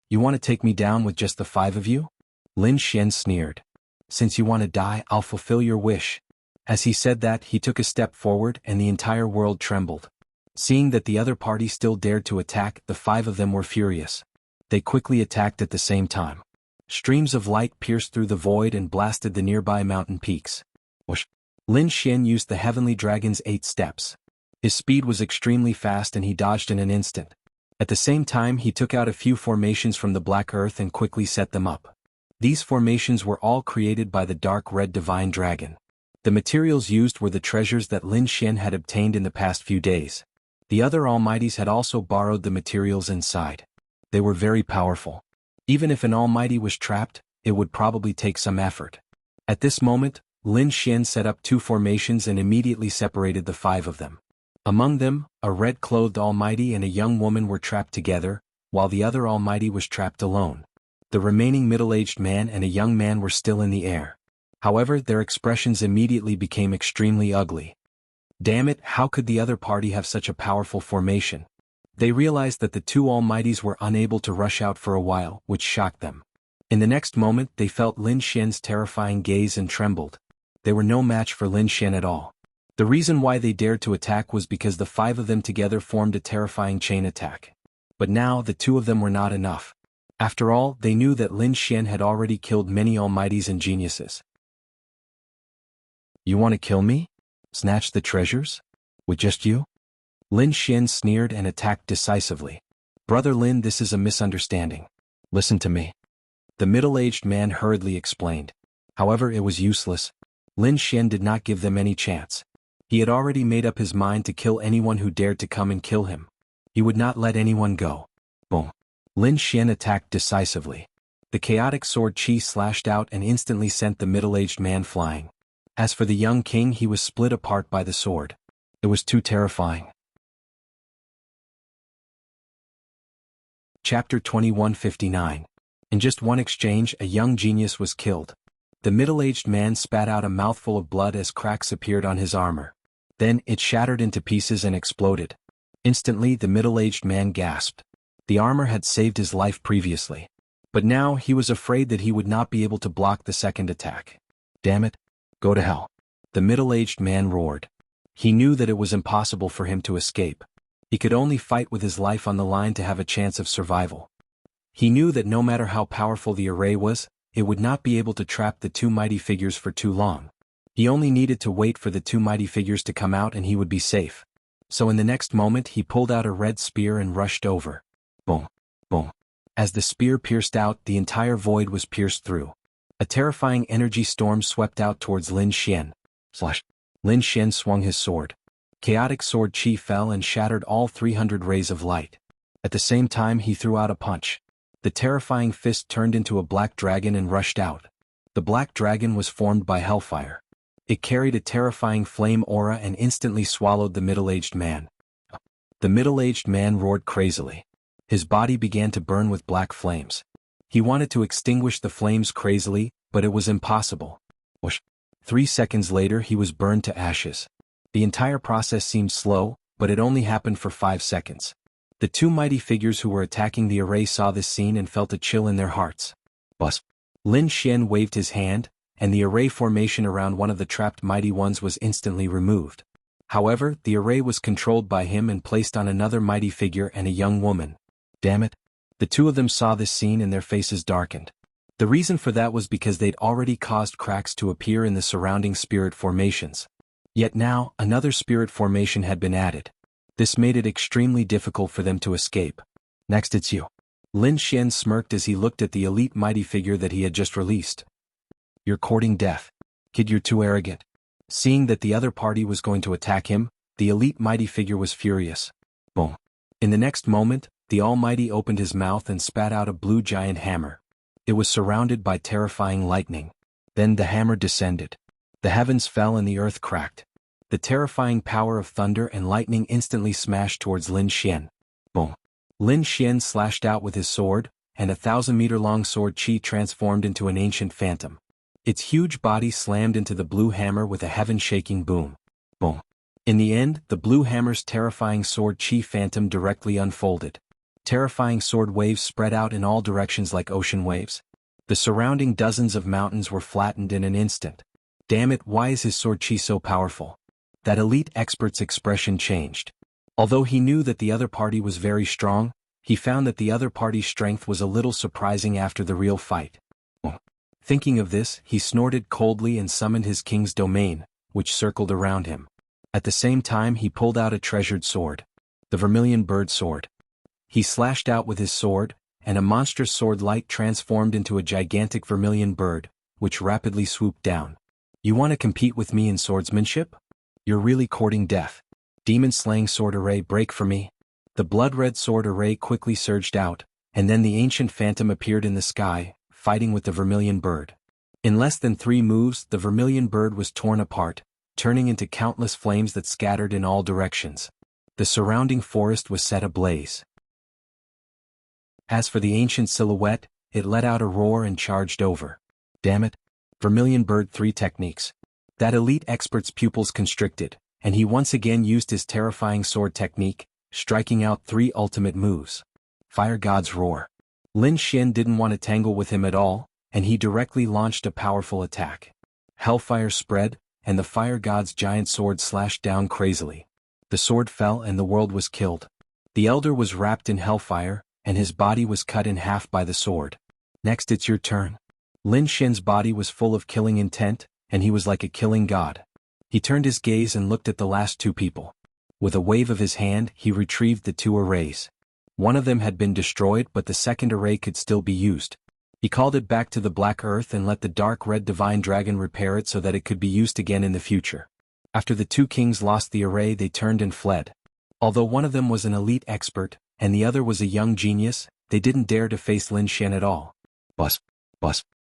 You want to take me down with just the 5 of you? Lin Xian sneered. Since you want to die, I'll fulfill your wish. As he said that, he took a step forward and the entire world trembled. Seeing that the other party still dared to attack, the 5 of them were furious. They quickly attacked at the same time. Streams of light pierced through the void and blasted the nearby mountain peaks. Whoosh. Lin Xian used the Heavenly Dragon's 8 steps. His speed was extremely fast and he dodged in an instant. At the same time he took out a few formations from the black earth and quickly set them up. These formations were all created by the dark red divine dragon. The materials used were the treasures that Lin Xian had obtained in the past few days. The other almighties had also borrowed the materials inside. They were very powerful. Even if an almighty was trapped, it would probably take some effort. At this moment, Lin Xian set up 2 formations and immediately separated the 5 of them. Among them, a red-clothed almighty and a young woman were trapped together, while the other almighty was trapped alone. The remaining middle-aged man and a young man were still in the air. However, their expressions immediately became extremely ugly. Damn it, how could the other party have such a powerful formation? They realized that the two almighties were unable to rush out for a while, which shocked them. In the next moment they felt Lin Xian's terrifying gaze and trembled. They were no match for Lin Xian at all. The reason why they dared to attack was because the five of them together formed a terrifying chain attack. But now the two of them were not enough. After all, they knew that Lin Xian had already killed many almighties and geniuses. "You want to kill me? Snatch the treasures? With just you?" Lin Xian sneered and attacked decisively. "Brother Lin, this is a misunderstanding. Listen to me." The middle-aged man hurriedly explained. However, it was useless. Lin Xian did not give them any chance. He had already made up his mind to kill anyone who dared to come and kill him. He would not let anyone go. Boom. Lin Xian attacked decisively. The chaotic sword chi slashed out and instantly sent the middle-aged man flying. As for the young king, he was split apart by the sword. It was too terrifying. Chapter 2159. In just one exchange, a young genius was killed. The middle-aged man spat out a mouthful of blood as cracks appeared on his armor. Then, it shattered into pieces and exploded. Instantly, the middle-aged man gasped. The armor had saved his life previously. But now, he was afraid that he would not be able to block the second attack. "Damn it! Go to hell!" The middle-aged man roared. He knew that it was impossible for him to escape. He could only fight with his life on the line to have a chance of survival. He knew that no matter how powerful the array was, it would not be able to trap the two mighty figures for too long. He only needed to wait for the two mighty figures to come out and he would be safe. So in the next moment he pulled out a red spear and rushed over. Boom, boom. As the spear pierced out, the entire void was pierced through. A terrifying energy storm swept out towards Lin Xian. Lin Xian swung his sword. Chaotic sword chi fell and shattered all 300 rays of light. At the same time he threw out a punch. The terrifying fist turned into a black dragon and rushed out. The black dragon was formed by hellfire. It carried a terrifying flame aura and instantly swallowed the middle-aged man. The middle-aged man roared crazily. His body began to burn with black flames. He wanted to extinguish the flames crazily, but it was impossible. 3 seconds later he was burned to ashes. The entire process seemed slow, but it only happened for 5 seconds. The two mighty figures who were attacking the array saw this scene and felt a chill in their hearts. Bus. Lin Xian waved his hand, and the array formation around one of the trapped mighty ones was instantly removed. However, the array was controlled by him and placed on another mighty figure and a young woman. Damn it. The two of them saw this scene and their faces darkened. The reason for that was because they'd already caused cracks to appear in the surrounding spirit formations. Yet now, another spirit formation had been added. This made it extremely difficult for them to escape. Next it's you. Lin Xian smirked as he looked at the elite mighty figure that he had just released. You're courting death. Kid, you're too arrogant. Seeing that the other party was going to attack him, the elite mighty figure was furious. Boom. In the next moment, the Almighty opened his mouth and spat out a blue giant hammer. It was surrounded by terrifying lightning. Then the hammer descended. The heavens fell and the earth cracked. The terrifying power of thunder and lightning instantly smashed towards Lin Xian. Boom. Lin Xian slashed out with his sword, and a 1,000-meter-long sword chi transformed into an ancient phantom. Its huge body slammed into the blue hammer with a heaven-shaking boom. Boom. In the end, the blue hammer's terrifying sword chi phantom directly unfolded. Terrifying sword waves spread out in all directions like ocean waves. The surrounding dozens of mountains were flattened in an instant. Damn it, why is his sword chi so powerful? That elite expert's expression changed. Although he knew that the other party was very strong, he found that the other party's strength was a little surprising after the real fight. Thinking of this, he snorted coldly and summoned his king's domain, which circled around him. At the same time he pulled out a treasured sword. The vermilion bird sword. He slashed out with his sword, and a monstrous sword light transformed into a gigantic vermilion bird, which rapidly swooped down. You want to compete with me in swordsmanship? You're really courting death. Demon-slaying sword array, break for me. The blood-red sword array quickly surged out, and then the ancient phantom appeared in the sky, fighting with the vermilion bird. In less than 3 moves, the vermilion bird was torn apart, turning into countless flames that scattered in all directions. The surrounding forest was set ablaze. As for the ancient silhouette, it let out a roar and charged over. Damn it. Vermilion bird 3 techniques. That elite expert's pupils constricted, and he once again used his terrifying sword technique, striking out 3 ultimate moves. Fire God's Roar. Lin Xian didn't want to tangle with him at all, and he directly launched a powerful attack. Hellfire spread, and the Fire God's giant sword slashed down crazily. The sword fell and the world was killed. The elder was wrapped in hellfire, and his body was cut in half by the sword. Next it's your turn. Lin Xian's body was full of killing intent, and he was like a killing god. He turned his gaze and looked at the last 2 people. With a wave of his hand, he retrieved the 2 arrays. One of them had been destroyed, but the second array could still be used. He called it back to the black earth and let the dark red divine dragon repair it so that it could be used again in the future. After the 2 kings lost the array, they turned and fled. Although one of them was an elite expert, and the other was a young genius, they didn't dare to face Lin Xian at all. Bus.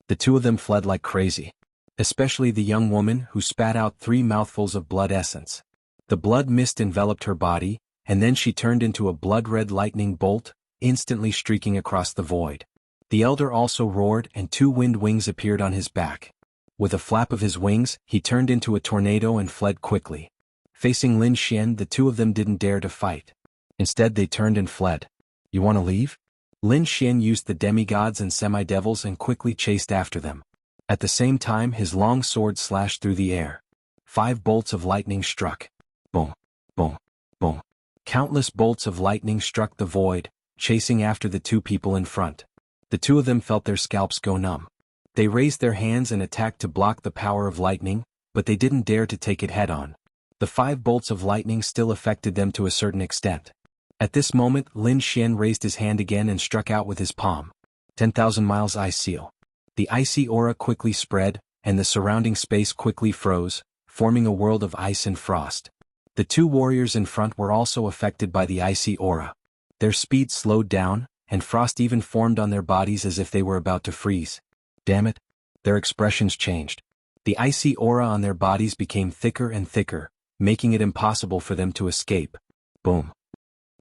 The 2 of them fled like crazy. Especially the young woman who spat out 3 mouthfuls of blood essence. The blood mist enveloped her body, and then she turned into a blood-red lightning bolt, instantly streaking across the void. The elder also roared and 2 wind wings appeared on his back. With a flap of his wings, he turned into a tornado and fled quickly. Facing Lin Xian, the 2 of them didn't dare to fight. Instead they turned and fled. You want to leave? Lin Xian used the demigods and semi-devils and quickly chased after them. At the same time his long sword slashed through the air. 5 bolts of lightning struck. Boom, boom, boom. Countless bolts of lightning struck the void, chasing after the 2 people in front. The 2 of them felt their scalps go numb. They raised their hands and attacked to block the power of lightning, but they didn't dare to take it head-on. The 5 bolts of lightning still affected them to a certain extent. At this moment, Lin Xian raised his hand again and struck out with his palm. 10,000 miles ice seal. The icy aura quickly spread, and the surrounding space quickly froze, forming a world of ice and frost. The 2 warriors in front were also affected by the icy aura. Their speed slowed down, and frost even formed on their bodies as if they were about to freeze. Damn it! Their expressions changed. The icy aura on their bodies became thicker and thicker, making it impossible for them to escape. Boom.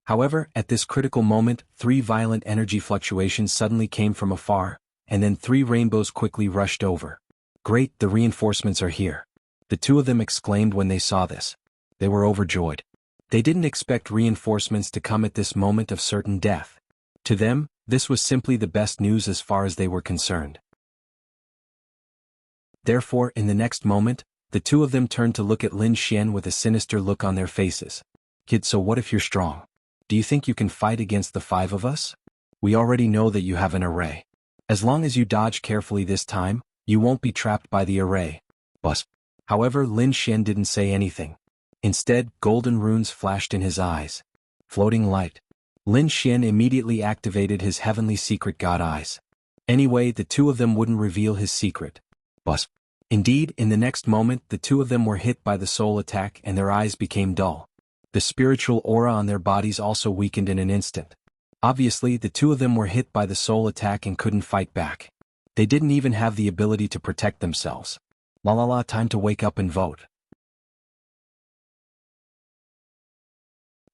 However, at this critical moment, 3 violent energy fluctuations suddenly came from afar, and then 3 rainbows quickly rushed over. Great, the reinforcements are here. The 2 of them exclaimed when they saw this. They were overjoyed. They didn't expect reinforcements to come at this moment of certain death. To them, this was simply the best news as far as they were concerned. Therefore, in the next moment, the 2 of them turned to look at Lin Xian with a sinister look on their faces. Kid, so what if you're strong? Do you think you can fight against the 5 of us? We already know that you have an array. As long as you dodge carefully this time, you won't be trapped by the array. Bus. However, Lin Xian didn't say anything. Instead, golden runes flashed in his eyes. Floating light. Lin Xian immediately activated his heavenly secret god eyes. Anyway, the 2 of them wouldn't reveal his secret. Bus. Indeed, in the next moment, the 2 of them were hit by the soul attack and their eyes became dull. The spiritual aura on their bodies also weakened in an instant. Obviously, the 2 of them were hit by the soul attack and couldn't fight back. They didn't even have the ability to protect themselves. Time to wake up and vote.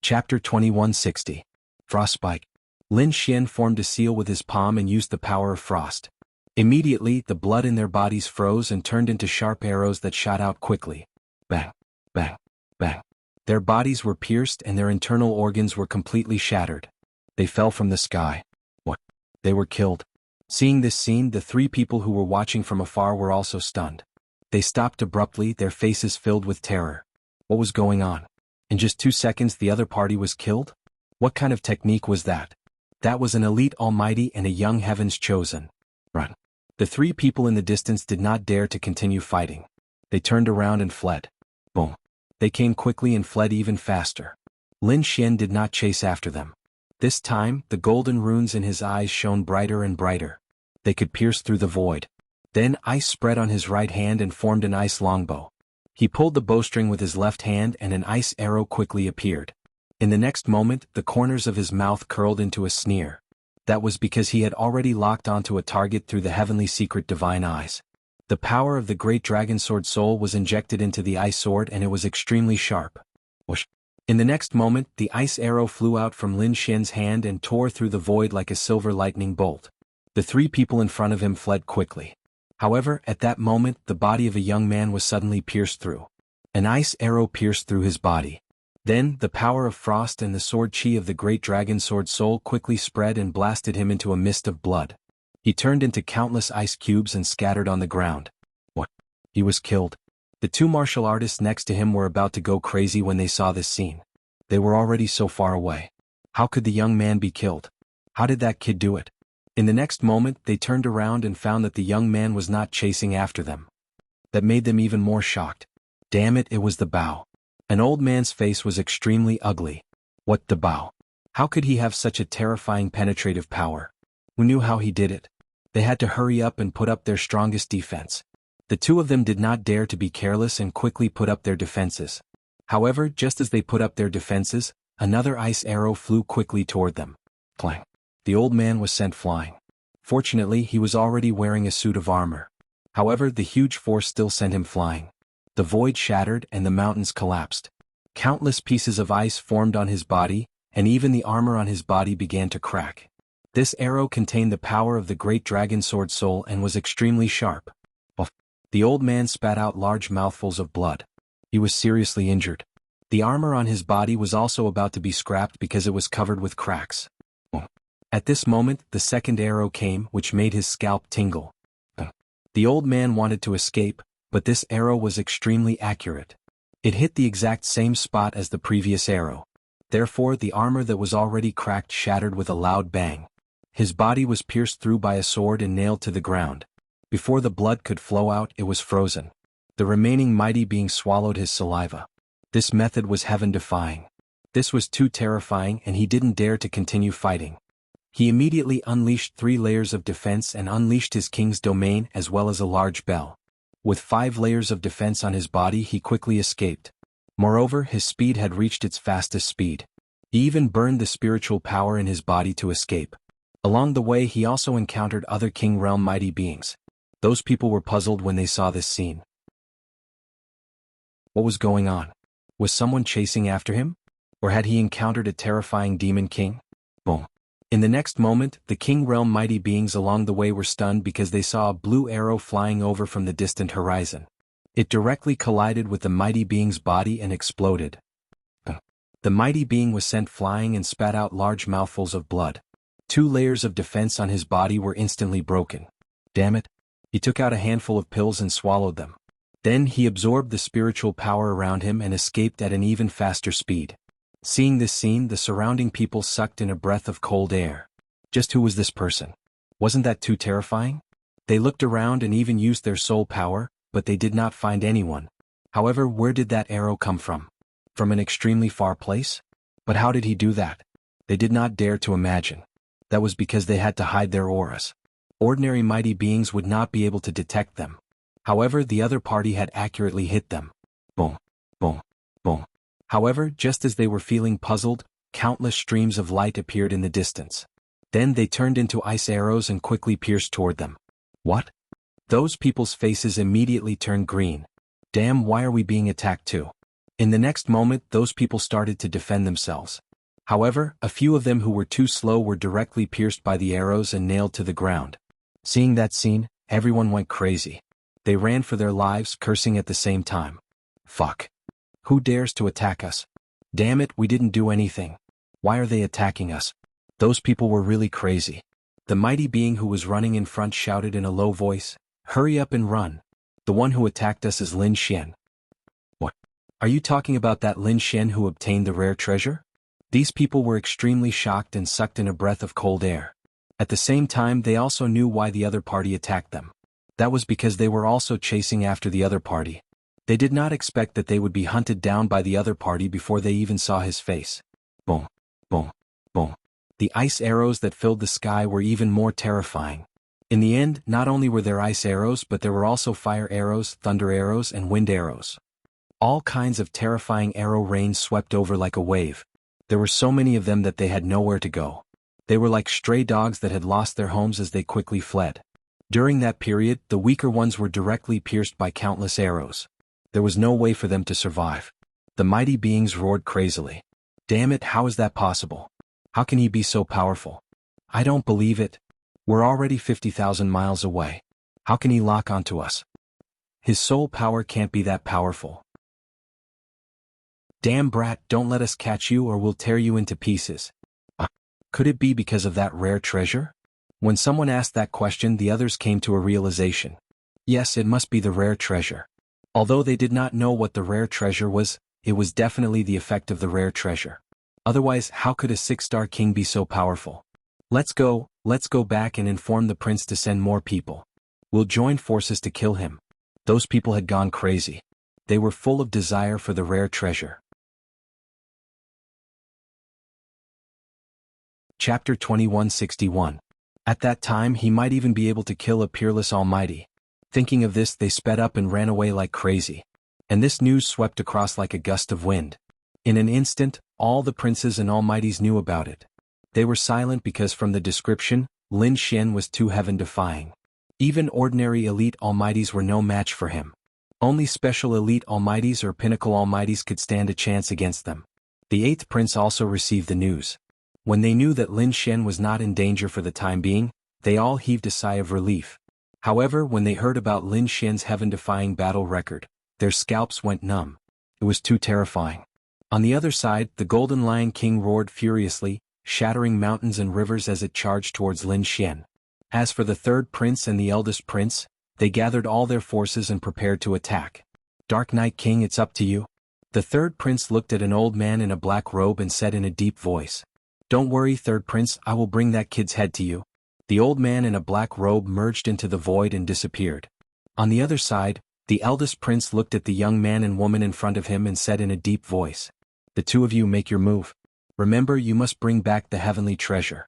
Chapter 2160. Frostbite. Lin Xian formed a seal with his palm and used the power of frost. Immediately, the blood in their bodies froze and turned into sharp arrows that shot out quickly. Bang, bang, bang. Their bodies were pierced and their internal organs were completely shattered. They fell from the sky. What? They were killed. Seeing this scene, the 3 people who were watching from afar were also stunned. They stopped abruptly, their faces filled with terror. What was going on? In just 2 seconds the other party was killed? What kind of technique was that? That was an elite almighty and a young heaven's chosen. Run. The 3 people in the distance did not dare to continue fighting. They turned around and fled. Boom. They came quickly and fled even faster. Lin Xian did not chase after them. This time, the golden runes in his eyes shone brighter and brighter. They could pierce through the void. Then ice spread on his right hand and formed an ice longbow. He pulled the bowstring with his left hand and an ice arrow quickly appeared. In the next moment, the corners of his mouth curled into a sneer. That was because he had already locked onto a target through the heavenly secret divine eyes. The power of the great dragon sword soul was injected into the ice sword and it was extremely sharp. Whoosh. In the next moment, the ice arrow flew out from Lin Xian's hand and tore through the void like a silver lightning bolt. The 3 people in front of him fled quickly. However, at that moment, the body of a young man was suddenly pierced through. An ice arrow pierced through his body. Then, the power of frost and the sword chi of the great dragon sword soul quickly spread and blasted him into a mist of blood. He turned into countless ice cubes and scattered on the ground. What? He was killed. The two martial artists next to him were about to go crazy when they saw this scene. They were already so far away. How could the young man be killed? How did that kid do it? In the next moment, they turned around and found that the young man was not chasing after them. That made them even more shocked. Damn it, it was the Bao. An old man's face was extremely ugly. What the Bao? How could he have such a terrifying penetrative power? Who knew how he did it? They had to hurry up and put up their strongest defense. The two of them did not dare to be careless and quickly put up their defenses. However, just as they put up their defenses, another ice arrow flew quickly toward them. Clang. The old man was sent flying. Fortunately, he was already wearing a suit of armor. However, the huge force still sent him flying. The void shattered and the mountains collapsed. Countless pieces of ice formed on his body, and even the armor on his body began to crack. This arrow contained the power of the great dragon sword soul and was extremely sharp. The old man spat out large mouthfuls of blood. He was seriously injured. The armor on his body was also about to be scrapped because it was covered with cracks. At this moment, the second arrow came, which made his scalp tingle. The old man wanted to escape, but this arrow was extremely accurate. It hit the exact same spot as the previous arrow. Therefore, the armor that was already cracked shattered with a loud bang. His body was pierced through by a sword and nailed to the ground. Before the blood could flow out, it was frozen. The remaining mighty being swallowed his saliva. This method was heaven-defying. This was too terrifying and he didn't dare to continue fighting. He immediately unleashed 3 layers of defense and unleashed his king's domain as well as a large bell. With 5 layers of defense on his body, he quickly escaped. Moreover, his speed had reached its fastest speed. He even burned the spiritual power in his body to escape. Along the way, he also encountered other King Realm mighty beings. Those people were puzzled when they saw this scene. What was going on? Was someone chasing after him? Or had he encountered a terrifying demon king? Boom. In the next moment, the King Realm mighty beings along the way were stunned because they saw a blue arrow flying over from the distant horizon. It directly collided with the mighty being's body and exploded. The mighty being was sent flying and spat out large mouthfuls of blood. 2 layers of defense on his body were instantly broken. Damn it. He took out a handful of pills and swallowed them. Then he absorbed the spiritual power around him and escaped at an even faster speed. Seeing this scene, the surrounding people sucked in a breath of cold air. Just who was this person? Wasn't that too terrifying? They looked around and even used their soul power, but they did not find anyone. However, where did that arrow come from? From an extremely far place? But how did he do that? They did not dare to imagine. That was because they had to hide their auras. Ordinary mighty beings would not be able to detect them. However, the other party had accurately hit them. Boom, boom, boom. However, just as they were feeling puzzled, countless streams of light appeared in the distance. Then they turned into ice arrows and quickly pierced toward them. What? Those people's faces immediately turned green. Damn, why are we being attacked too? In the next moment, those people started to defend themselves. However, a few of them who were too slow were directly pierced by the arrows and nailed to the ground. Seeing that scene, everyone went crazy. They ran for their lives, cursing at the same time. Fuck. Who dares to attack us? Damn it, we didn't do anything. Why are they attacking us? Those people were really crazy. The mighty being who was running in front shouted in a low voice, "Hurry up and run. The one who attacked us is Lin Xian." What? Are you talking about that Lin Xian who obtained the rare treasure? These people were extremely shocked and sucked in a breath of cold air. At the same time, they also knew why the other party attacked them. That was because they were also chasing after the other party. They did not expect that they would be hunted down by the other party before they even saw his face. Boom, boom, boom. The ice arrows that filled the sky were even more terrifying. In the end, not only were there ice arrows, but there were also fire arrows, thunder arrows, and wind arrows. All kinds of terrifying arrow rain swept over like a wave. There were so many of them that they had nowhere to go. They were like stray dogs that had lost their homes as they quickly fled. During that period, the weaker ones were directly pierced by countless arrows. There was no way for them to survive. The mighty beings roared crazily. Damn it, how is that possible? How can he be so powerful? I don't believe it. We're already 50,000 miles away. How can he lock onto us? His soul power can't be that powerful. Damn brat, don't let us catch you or we'll tear you into pieces. Could it be because of that rare treasure? When someone asked that question, the others came to a realization. Yes, it must be the rare treasure. Although they did not know what the rare treasure was, it was definitely the effect of the rare treasure. Otherwise, how could a 6-star king be so powerful? Let's go back and inform the prince to send more people. We'll join forces to kill him. Those people had gone crazy. They were full of desire for the rare treasure. Chapter 2161. At that time he might even be able to kill a peerless almighty. Thinking of this, they sped up and ran away like crazy. And this news swept across like a gust of wind. In an instant, all the princes and almighties knew about it. They were silent because from the description, Lin Xian was too heaven-defying. Even ordinary elite almighties were no match for him. Only special elite almighties or pinnacle almighties could stand a chance against them. The 8th prince also received the news. When they knew that Lin Xian was not in danger for the time being, they all heaved a sigh of relief. However, when they heard about Lin Xian's heaven-defying battle record, their scalps went numb. It was too terrifying. On the other side, the Golden Lion King roared furiously, shattering mountains and rivers as it charged towards Lin Xian. As for the 3rd prince and the eldest prince, they gathered all their forces and prepared to attack. Dark Night King, it's up to you. The 3rd prince looked at an old man in a black robe and said in a deep voice. Don't worry, 3rd prince, I will bring that kid's head to you. The old man in a black robe merged into the void and disappeared. On the other side, the eldest prince looked at the young man and woman in front of him and said in a deep voice. The two of you make your move. Remember, you must bring back the heavenly treasure.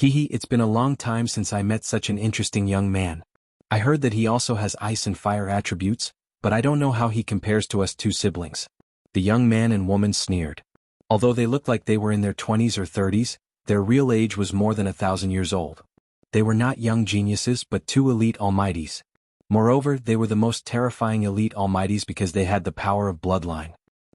It's been a long time since I met such an interesting young man. I heard that he also has ice and fire attributes, but I don't know how he compares to us 2 siblings. The young man and woman sneered. Although they looked like they were in their 20s or 30s, their real age was more than 1,000 years old. They were not young geniuses but 2 elite almighties. Moreover, they were the most terrifying elite almighties because they had the power of bloodline.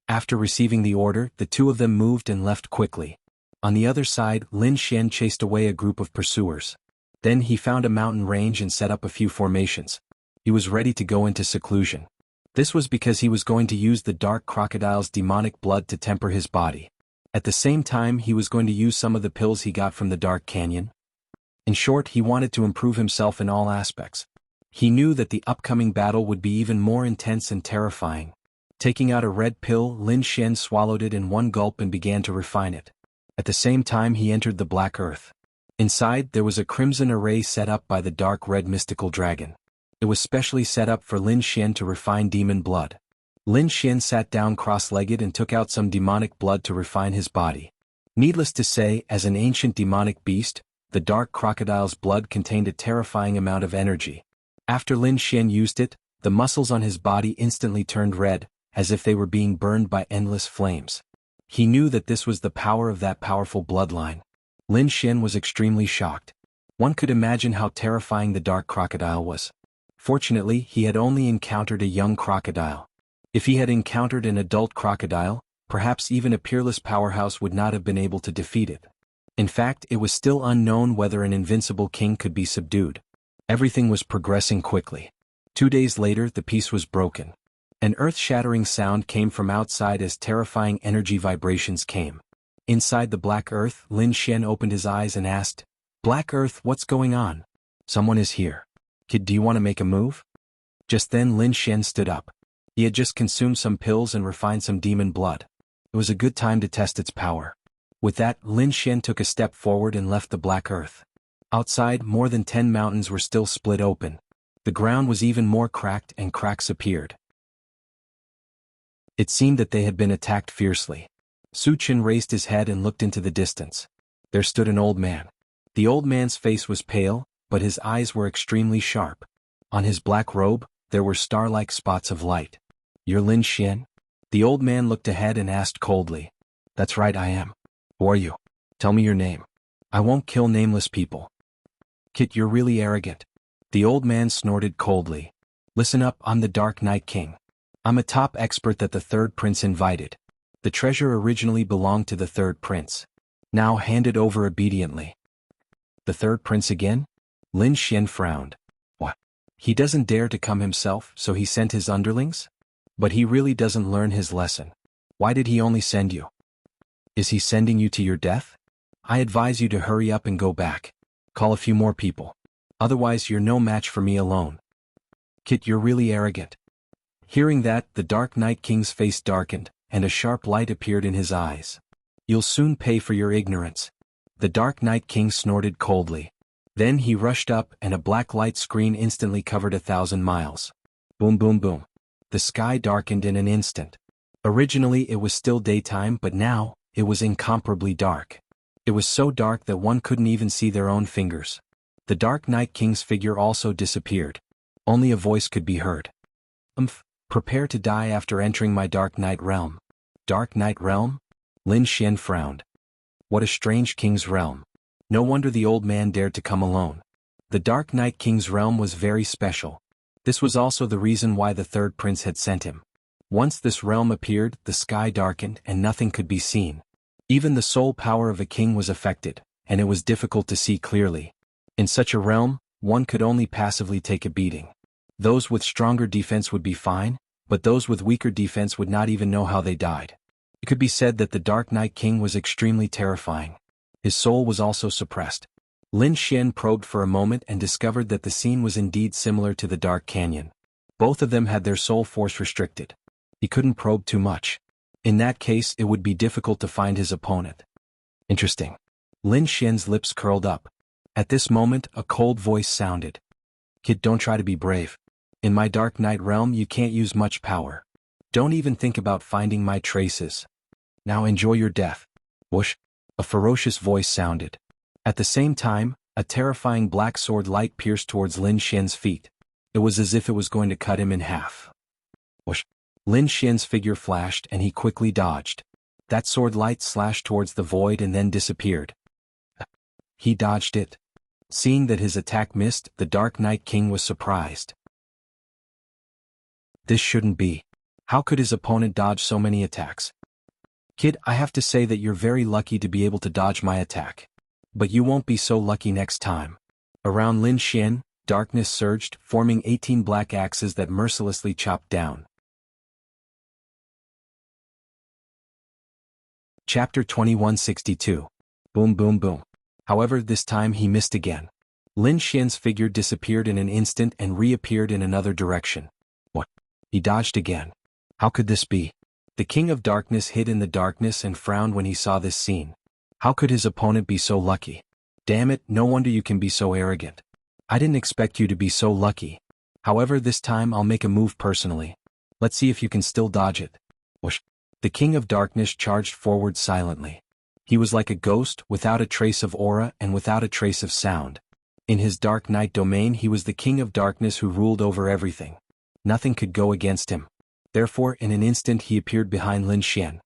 After receiving the order, the 2 of them moved and left quickly. On the other side, Lin Xian chased away a group of pursuers. Then he found a mountain range and set up a few formations. He was ready to go into seclusion. This was because he was going to use the dark crocodile's demonic blood to temper his body. At the same time, he was going to use some of the pills he got from the dark canyon. In short, he wanted to improve himself in all aspects. He knew that the upcoming battle would be even more intense and terrifying. Taking out a red pill, Lin Xian swallowed it in one gulp and began to refine it. At the same time he entered the black earth. Inside, there was a crimson array set up by the dark red mystical dragon. It was specially set up for Lin Xian to refine demon blood. Lin Xian sat down cross-legged and took out some demonic blood to refine his body. Needless to say, as an ancient demonic beast, the dark crocodile's blood contained a terrifying amount of energy. After Lin Xian used it, the muscles on his body instantly turned red, as if they were being burned by endless flames. He knew that this was the power of that powerful bloodline. Lin Xian was extremely shocked. One could imagine how terrifying the dark crocodile was. Fortunately, he had only encountered a young crocodile. If he had encountered an adult crocodile, perhaps even a peerless powerhouse would not have been able to defeat it. In fact, it was still unknown whether an invincible king could be subdued. Everything was progressing quickly. 2 days later, the peace was broken. An earth-shattering sound came from outside as terrifying energy vibrations came. Inside the black earth, Lin Xian opened his eyes and asked, "Black Earth, what's going on?" "Someone is here. Kid, do you want to make a move?" Just then Lin Xian stood up. He had just consumed some pills and refined some demon blood. It was a good time to test its power. With that, Lin Xian took a step forward and left the black earth. Outside, more than 10 mountains were still split open. The ground was even more cracked and cracks appeared. It seemed that they had been attacked fiercely. Su Chen raised his head and looked into the distance. There stood an old man. The old man's face was pale, but his eyes were extremely sharp. On his black robe, there were star-like spots of light. "You're Lin Xian?" The old man looked ahead and asked coldly. "That's right, I am. Who are you? Tell me your name. I won't kill nameless people." "Kit, you're really arrogant." The old man snorted coldly. "Listen up, I'm the Dark Night King. I'm a top expert that the 3rd prince invited. The treasure originally belonged to the 3rd prince. Now hand it over obediently." "The 3rd prince again?" Lin Xian frowned. "What? He doesn't dare to come himself, so he sent his underlings? But he really doesn't learn his lesson. Why did he only send you? Is he sending you to your death? I advise you to hurry up and go back. Call a few more people. Otherwise you're no match for me alone. Kit, you're really arrogant. Hearing that, the Dark Night King's face darkened, and a sharp light appeared in his eyes. You'll soon pay for your ignorance. The Dark Night King snorted coldly. Then he rushed up and a black light screen instantly covered 1,000 miles. Boom boom boom. The sky darkened in an instant. Originally it was still daytime, but now, it was incomparably dark. It was so dark that one couldn't even see their own fingers. The Dark Night King's figure also disappeared. Only a voice could be heard. Prepare to die after entering my Dark Night realm. Dark Night realm? Lin Xian frowned. What a strange king's realm. No wonder the old man dared to come alone. The Dark Night King's realm was very special. This was also the reason why the third prince had sent him. Once this realm appeared, the sky darkened and nothing could be seen. Even the soul power of a king was affected, and it was difficult to see clearly. In such a realm, one could only passively take a beating. Those with stronger defense would be fine, but those with weaker defense would not even know how they died. It could be said that the Dark Night King was extremely terrifying. His soul was also suppressed. Lin Xian probed for a moment and discovered that the scene was indeed similar to the Dark Canyon. Both of them had their soul force restricted. He couldn't probe too much. In that case, it would be difficult to find his opponent. Interesting. Lin Xian's lips curled up. At this moment, a cold voice sounded. Kid, don't try to be brave. In my Dark Night realm you can't use much power. Don't even think about finding my traces. Now enjoy your death. Whoosh! A ferocious voice sounded. At the same time, a terrifying black sword light pierced towards Lin Xian's feet. It was as if it was going to cut him in half. Whoosh! Lin Xian's figure flashed and he quickly dodged. That sword light slashed towards the void and then disappeared. He dodged it. Seeing that his attack missed, the Dark Night King was surprised. This shouldn't be. How could his opponent dodge so many attacks? Kid, I have to say that you're very lucky to be able to dodge my attack. But you won't be so lucky next time. Around Lin Xian, darkness surged, forming 18 black axes that mercilessly chopped down. Chapter 2162. Boom boom boom. However, this time he missed again. Lin Xian's figure disappeared in an instant and reappeared in another direction. What? He dodged again. How could this be? The King of Darkness hid in the darkness and frowned when he saw this scene. How could his opponent be so lucky? Damn it, no wonder you can be so arrogant. I didn't expect you to be so lucky. However, this time I'll make a move personally. Let's see if you can still dodge it. Whoosh! The King of Darkness charged forward silently. He was like a ghost, without a trace of aura and without a trace of sound. In his Dark Night domain he was the King of Darkness who ruled over everything. Nothing could go against him. Therefore, in an instant he appeared behind Lin Xian.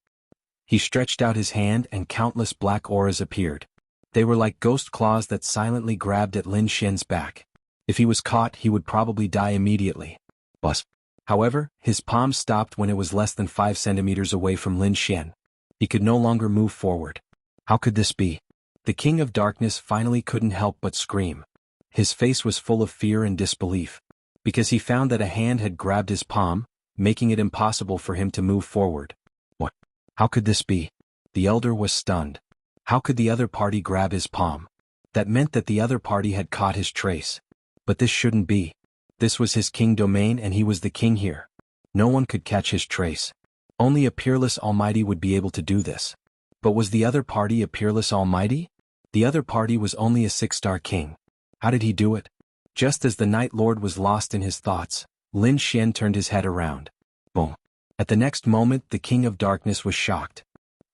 He stretched out his hand and countless black auras appeared. They were like ghost claws that silently grabbed at Lin Xian's back. If he was caught, he would probably die immediately. Buzz. However, his palm stopped when it was less than 5 centimeters away from Lin Xian. He could no longer move forward. How could this be? The King of Darkness finally couldn't help but scream. His face was full of fear and disbelief. Because he found that a hand had grabbed his palm, making it impossible for him to move forward. What? How could this be? The elder was stunned. How could the other party grab his palm? That meant that the other party had caught his trace. But this shouldn't be. This was his king domain and he was the king here. No one could catch his trace. Only a peerless almighty would be able to do this. But was the other party a peerless almighty? The other party was only a 6-star king. How did he do it? Just as the Night Lord was lost in his thoughts, Lin Xian turned his head around. Boom. At the next moment the King of Darkness was shocked.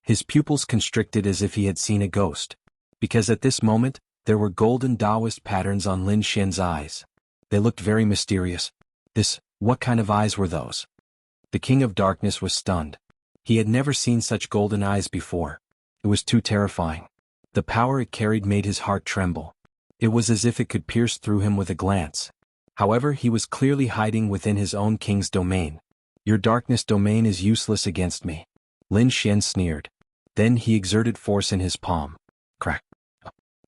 His pupils constricted as if he had seen a ghost. Because at this moment, there were golden Taoist patterns on Lin Xian's eyes. They looked very mysterious. What kind of eyes were those? The King of Darkness was stunned. He had never seen such golden eyes before. It was too terrifying. The power it carried made his heart tremble. It was as if it could pierce through him with a glance. However, he was clearly hiding within his own king's domain. Your darkness domain is useless against me. Lin Xian sneered. Then he exerted force in his palm. Crack.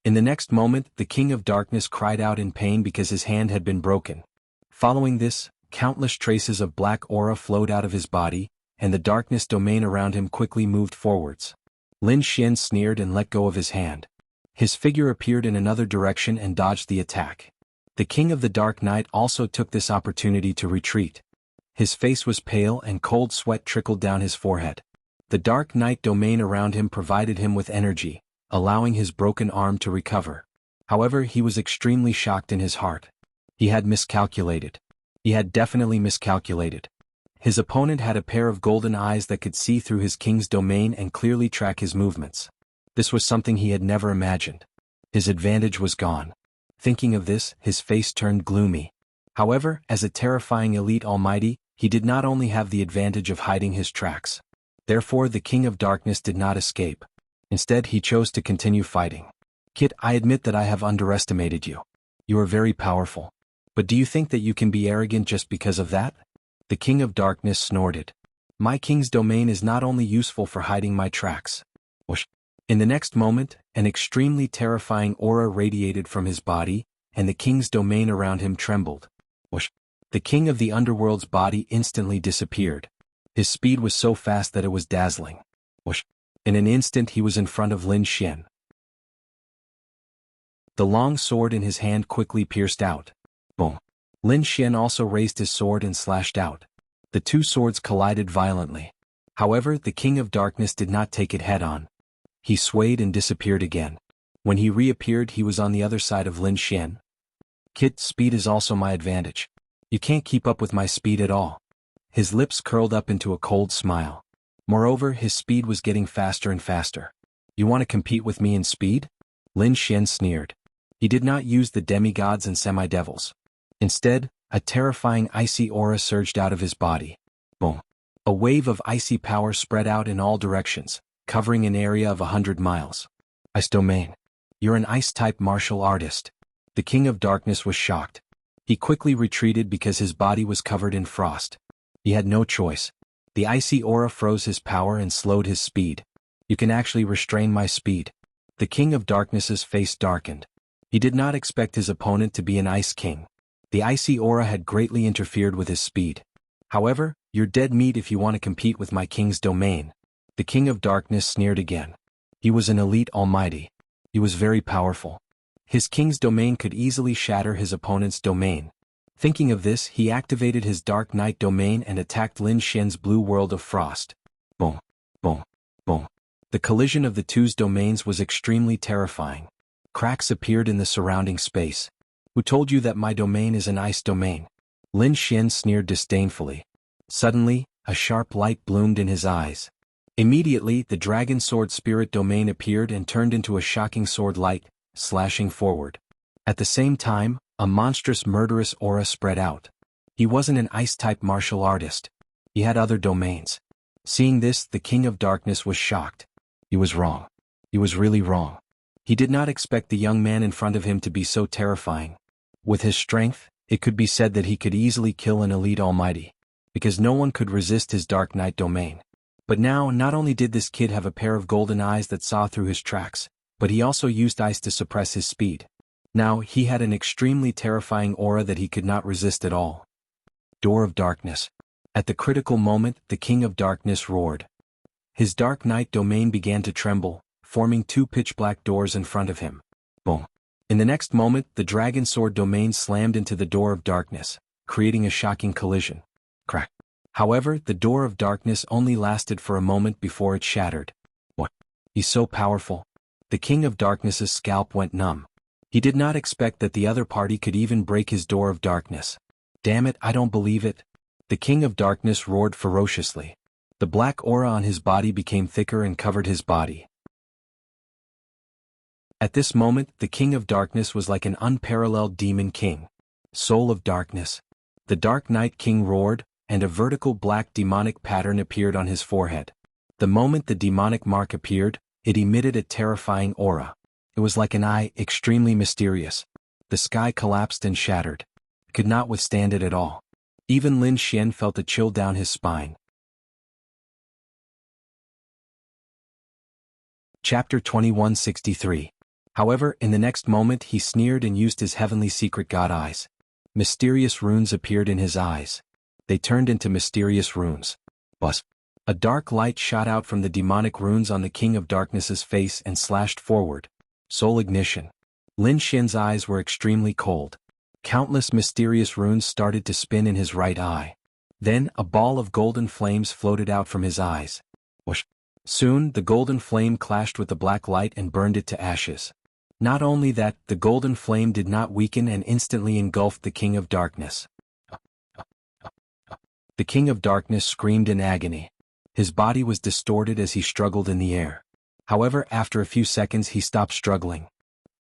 In the next moment, the King of Darkness cried out in pain because his hand had been broken. Following this, countless traces of black aura flowed out of his body, and the darkness domain around him quickly moved forwards. Lin Xian sneered and let go of his hand. His figure appeared in another direction and dodged the attack. The king of the Dark Knight also took this opportunity to retreat. His face was pale and cold sweat trickled down his forehead. The Dark Knight domain around him provided him with energy, allowing his broken arm to recover. However, he was extremely shocked in his heart. He had miscalculated. He had definitely miscalculated. His opponent had a pair of golden eyes that could see through his king's domain and clearly track his movements. This was something he had never imagined. His advantage was gone. Thinking of this, his face turned gloomy. However, as a terrifying elite almighty, he did not only have the advantage of hiding his tracks. Therefore, the King of Darkness did not escape. Instead, he chose to continue fighting. Kid, I admit that I have underestimated you. You are very powerful. But do you think that you can be arrogant just because of that? The King of Darkness snorted. My king's domain is not only useful for hiding my tracks. Whoosh. In the next moment, an extremely terrifying aura radiated from his body, and the king's domain around him trembled. Whoosh. The king of the underworld's body instantly disappeared. His speed was so fast that it was dazzling. Whoosh. In an instant he was in front of Lin Xian. The long sword in his hand quickly pierced out. Boom. Lin Xian also raised his sword and slashed out. The two swords collided violently. However, the King of Darkness did not take it head-on. He swayed and disappeared again. When he reappeared, he was on the other side of Lin Xian. Kid, speed is also my advantage. You can't keep up with my speed at all. His lips curled up into a cold smile. Moreover, his speed was getting faster and faster. You want to compete with me in speed? Lin Xian sneered. He did not use the demigods and semi-devils. Instead, a terrifying icy aura surged out of his body. Boom. A wave of icy power spread out in all directions, covering an area of 100 miles. Ice domain. You're an ice-type martial artist. The King of Darkness was shocked. He quickly retreated because his body was covered in frost. He had no choice. The icy aura froze his power and slowed his speed. You can actually restrain my speed. The King of Darkness's face darkened. He did not expect his opponent to be an ice king. The icy aura had greatly interfered with his speed. However, you're dead meat if you want to compete with my king's domain. The King of Darkness sneered again. He was an elite almighty. He was very powerful. His king's domain could easily shatter his opponent's domain. Thinking of this, he activated his Dark Knight domain and attacked Lin Xian's blue world of frost. Boom, boom, boom. The collision of the two's domains was extremely terrifying. Cracks appeared in the surrounding space. Who told you that my domain is an ice domain? Lin Xian sneered disdainfully. Suddenly, a sharp light bloomed in his eyes. Immediately, the dragon sword spirit domain appeared and turned into a shocking sword light, slashing forward. At the same time, a monstrous murderous aura spread out. He wasn't an ice-type martial artist. He had other domains. Seeing this, the King of Darkness was shocked. He was wrong. He was really wrong. He did not expect the young man in front of him to be so terrifying. With his strength, it could be said that he could easily kill an elite almighty, because no one could resist his Dark Knight domain. But now, not only did this kid have a pair of golden eyes that saw through his tracks, but he also used ice to suppress his speed. Now, he had an extremely terrifying aura that he could not resist at all. Door of Darkness. At the critical moment, the King of Darkness roared. His Dark Knight domain began to tremble, forming two pitch-black doors in front of him. Boom. In the next moment, the Dragon Sword domain slammed into the Door of Darkness, creating a shocking collision. Crack. However, the Door of Darkness only lasted for a moment before it shattered. What? He's so powerful. The King of Darkness's scalp went numb. He did not expect that the other party could even break his Door of Darkness. Damn it, I don't believe it. The King of Darkness roared ferociously. The black aura on his body became thicker and covered his body. At this moment, the King of Darkness was like an unparalleled demon king. Soul of Darkness. The Dark Knight King roared, and a vertical black demonic pattern appeared on his forehead. The moment the demonic mark appeared, it emitted a terrifying aura. It was like an eye, extremely mysterious. The sky collapsed and shattered. It could not withstand it at all. Even Lin Xian felt a chill down his spine. Chapter 2163. However, in the next moment he sneered and used his heavenly secret god eyes. Mysterious runes appeared in his eyes. They turned into mysterious runes. Buzz. A dark light shot out from the demonic runes on the King of Darkness's face and slashed forward. Soul ignition. Lin Xian's eyes were extremely cold. Countless mysterious runes started to spin in his right eye. Then, a ball of golden flames floated out from his eyes. Whoosh. Soon, the golden flame clashed with the black light and burned it to ashes. Not only that, the golden flame did not weaken and instantly engulfed the King of Darkness. The King of Darkness screamed in agony. His body was distorted as he struggled in the air. However, after a few seconds he stopped struggling.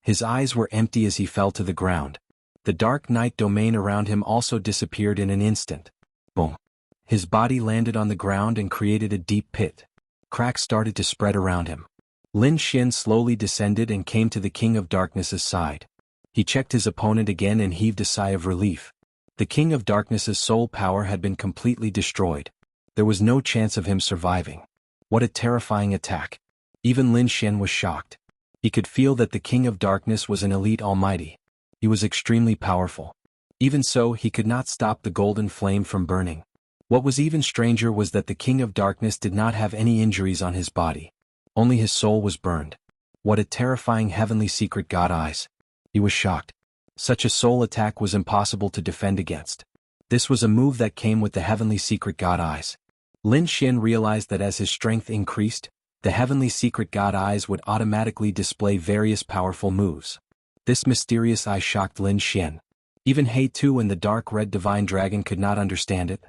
His eyes were empty as he fell to the ground. The dark night domain around him also disappeared in an instant. Boom. His body landed on the ground and created a deep pit. Cracks started to spread around him. Lin Xian slowly descended and came to the King of Darkness's side. He checked his opponent again and heaved a sigh of relief. The King of Darkness's soul power had been completely destroyed. There was no chance of him surviving. What a terrifying attack. Even Lin Xian was shocked. He could feel that the King of Darkness was an elite almighty. He was extremely powerful. Even so, he could not stop the golden flame from burning. What was even stranger was that the King of Darkness did not have any injuries on his body. Only his soul was burned. What a terrifying heavenly secret god eyes. He was shocked. Such a soul attack was impossible to defend against. This was a move that came with the heavenly secret god eyes. Lin Xian realized that as his strength increased, the heavenly secret god eyes would automatically display various powerful moves. This mysterious eye shocked Lin Xian. Even He Tu and the dark red divine dragon could not understand it.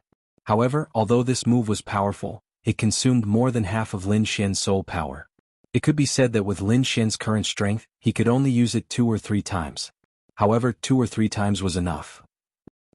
However, although this move was powerful, it consumed more than half of Lin Xian's soul power. It could be said that with Lin Xian's current strength, he could only use it 2 or 3 times. However, 2 or 3 times was enough.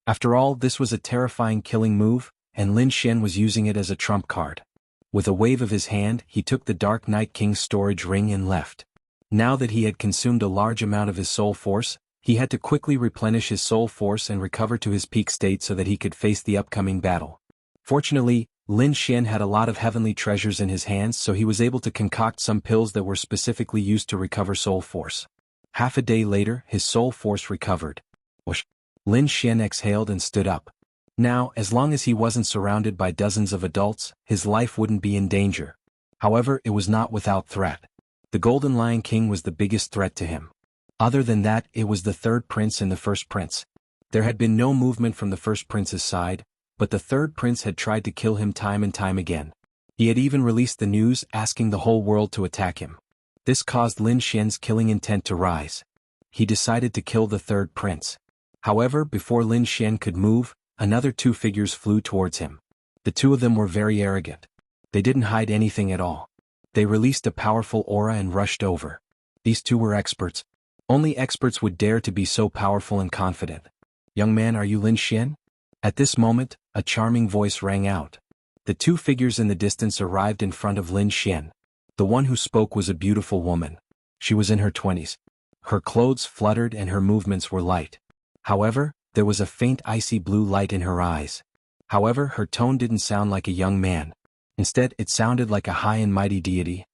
After all, this was a terrifying killing move, and Lin Xian was using it as a trump card. With a wave of his hand, he took the Dark Night King's storage ring and left. Now that he had consumed a large amount of his soul force, he had to quickly replenish his soul force and recover to his peak state so that he could face the upcoming battle. Fortunately, Lin Xian had a lot of heavenly treasures in his hands, so he was able to concoct some pills that were specifically used to recover soul force. Half a day later, his soul force recovered. Whoosh. Lin Xian exhaled and stood up. Now, as long as he wasn't surrounded by dozens of adults, his life wouldn't be in danger. However, it was not without threat. The Golden Lion King was the biggest threat to him. Other than that, it was the third prince and the first prince. There had been no movement from the first prince's side, but the third prince had tried to kill him time and time again. He had even released the news asking the whole world to attack him. This caused Lin Xian's killing intent to rise. He decided to kill the third prince. However, before Lin Xian could move, another 2 figures flew towards him. The 2 of them were very arrogant. They didn't hide anything at all. They released a powerful aura and rushed over. These 2 were experts. Only experts would dare to be so powerful and confident. "Young man, are you Lin Xian?" At this moment, a charming voice rang out. The 2 figures in the distance arrived in front of Lin Xian. The one who spoke was a beautiful woman. She was in her 20s. Her clothes fluttered and her movements were light. However, there was a faint icy blue light in her eyes. However, her tone didn't sound like a young man. Instead, it sounded like a high and mighty deity.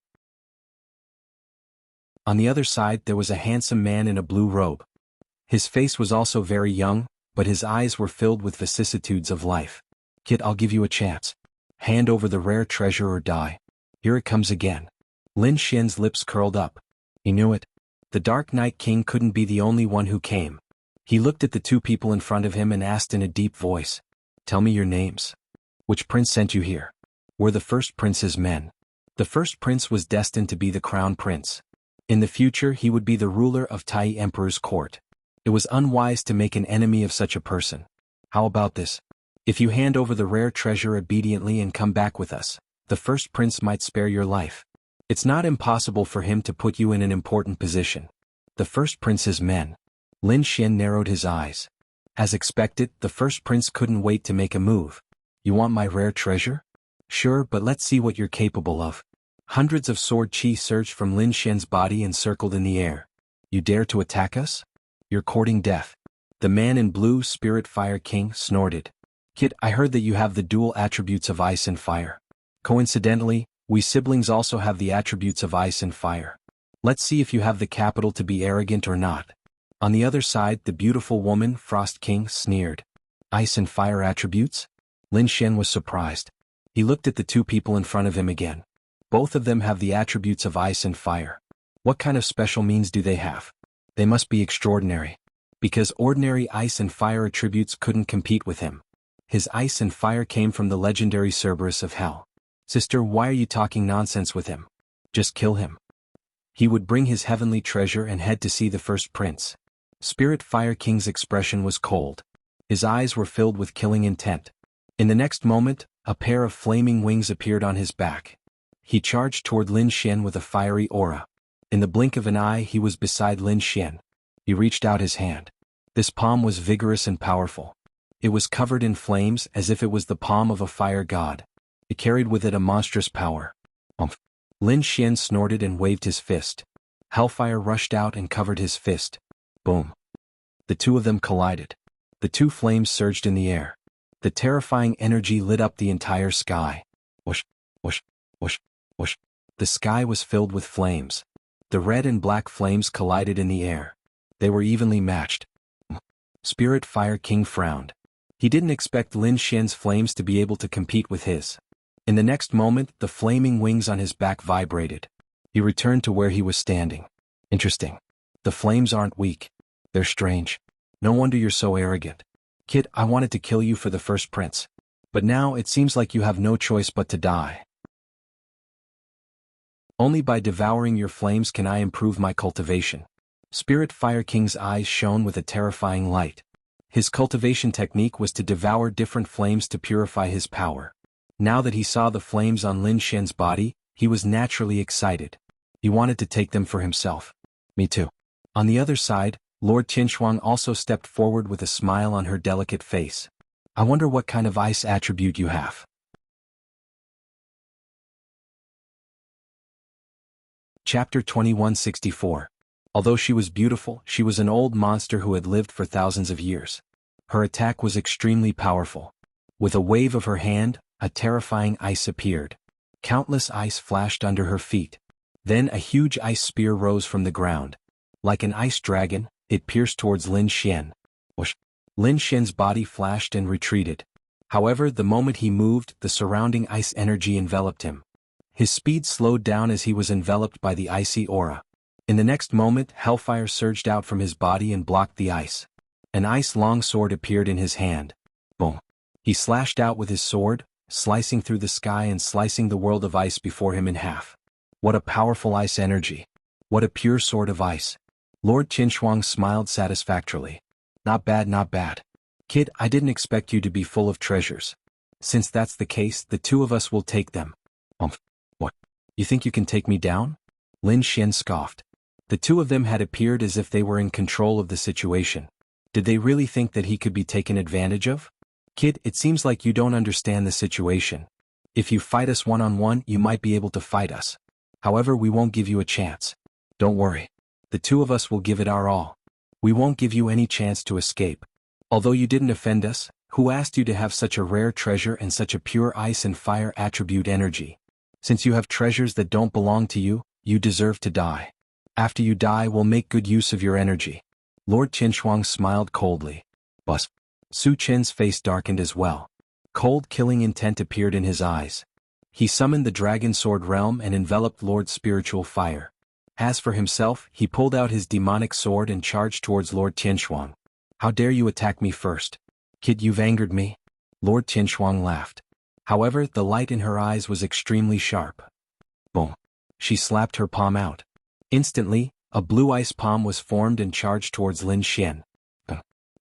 On the other side, there was a handsome man in a blue robe. His face was also very young, but his eyes were filled with vicissitudes of life. "Kid, I'll give you a chance. Hand over the rare treasure or die. Here it comes again." Lin Xian's lips curled up. He knew it. The Dark Night King couldn't be the only one who came. He looked at the 2 people in front of him and asked in a deep voice, "Tell me your names. Which prince sent you here?" Were the first prince's men. The first prince was destined to be the crown prince. In the future he would be the ruler of Tai Emperor's court. It was unwise to make an enemy of such a person. "How about this? If you hand over the rare treasure obediently and come back with us, the first prince might spare your life. It's not impossible for him to put you in an important position." The first prince's men. Lin Xian narrowed his eyes. As expected, the first prince couldn't wait to make a move. "You want my rare treasure? Sure, but let's see what you're capable of." Hundreds of sword chi surged from Lin Xian's body and circled in the air. "You dare to attack us? You're courting death." The man in blue, Spirit Fire King, snorted. "Kid, I heard that you have the dual attributes of ice and fire. Coincidentally, we siblings also have the attributes of ice and fire. Let's see if you have the capital to be arrogant or not." On the other side, the beautiful woman, Frost King, sneered. "Ice and fire attributes?" Lin Xian was surprised. He looked at the two people in front of him again. Both of them have the attributes of ice and fire. What kind of special means do they have? They must be extraordinary. Because ordinary ice and fire attributes couldn't compete with him. His ice and fire came from the legendary Cerberus of Hell. Sister, why are you talking nonsense with him? Just kill him. He would bring his heavenly treasure and head to see the first prince. Spirit Fire King's expression was cold. His eyes were filled with killing intent. In the next moment, a pair of flaming wings appeared on his back. He charged toward Lin Xian with a fiery aura. In the blink of an eye he was beside Lin Xian. He reached out his hand. This palm was vigorous and powerful. It was covered in flames as if it was the palm of a fire god. It carried with it a monstrous power. Lin Xian snorted and waved his fist. Hellfire rushed out and covered his fist. Boom. The two of them collided. The two flames surged in the air. The terrifying energy lit up the entire sky. Whoosh, whoosh, whoosh, whoosh. The sky was filled with flames. The red and black flames collided in the air. They were evenly matched. Spirit Fire King frowned. He didn't expect Lin Xian's flames to be able to compete with his. In the next moment, the flaming wings on his back vibrated. He returned to where he was standing. Interesting. The flames aren't weak. They're strange. No wonder you're so arrogant. Kid, I wanted to kill you for the first prince. But now it seems like you have no choice but to die. Only by devouring your flames can I improve my cultivation. Spirit Fire King's eyes shone with a terrifying light. His cultivation technique was to devour different flames to purify his power. Now that he saw the flames on Lin Xian's body, he was naturally excited. He wanted to take them for himself. Me too. On the other side, Lord Qinshuang also stepped forward with a smile on her delicate face. I wonder what kind of ice attribute you have. Chapter 2164. Although she was beautiful, she was an old monster who had lived for thousands of years. Her attack was extremely powerful. With a wave of her hand, a terrifying ice appeared. Countless ice flashed under her feet. Then a huge ice spear rose from the ground. Like an ice dragon, it pierced towards Lin Xian. Whoosh! Lin Xian's body flashed and retreated. However, the moment he moved, the surrounding ice energy enveloped him. His speed slowed down as he was enveloped by the icy aura. In the next moment, hellfire surged out from his body and blocked the ice. An ice longsword appeared in his hand. Boom! He slashed out with his sword, slicing through the sky and slicing the world of ice before him in half. What a powerful ice energy! What a pure sword of ice! Lord Qinshuang smiled satisfactorily. Not bad, not bad. Kid, I didn't expect you to be full of treasures. Since that's the case, the two of us will take them. What? You think you can take me down? Lin Xian scoffed. The two of them had appeared as if they were in control of the situation. Did they really think that he could be taken advantage of? Kid, it seems like you don't understand the situation. If you fight us one-on-one, you might be able to fight us. However, we won't give you a chance. Don't worry. The two of us will give it our all. We won't give you any chance to escape. Although you didn't offend us, who asked you to have such a rare treasure and such a pure ice and fire attribute energy? Since you have treasures that don't belong to you, you deserve to die. After you die, we'll make good use of your energy. Lord Qinshuang smiled coldly. Bus. Su Chen's face darkened as well. Cold killing intent appeared in his eyes. He summoned the Dragon Sword Realm and enveloped Lord's spiritual fire. As for himself, he pulled out his demonic sword and charged towards Lord Qinshuang. How dare you attack me first? Kid, you've angered me. Lord Qinshuang laughed. However, the light in her eyes was extremely sharp. Boom. She slapped her palm out. Instantly, a blue ice palm was formed and charged towards Lin Xian.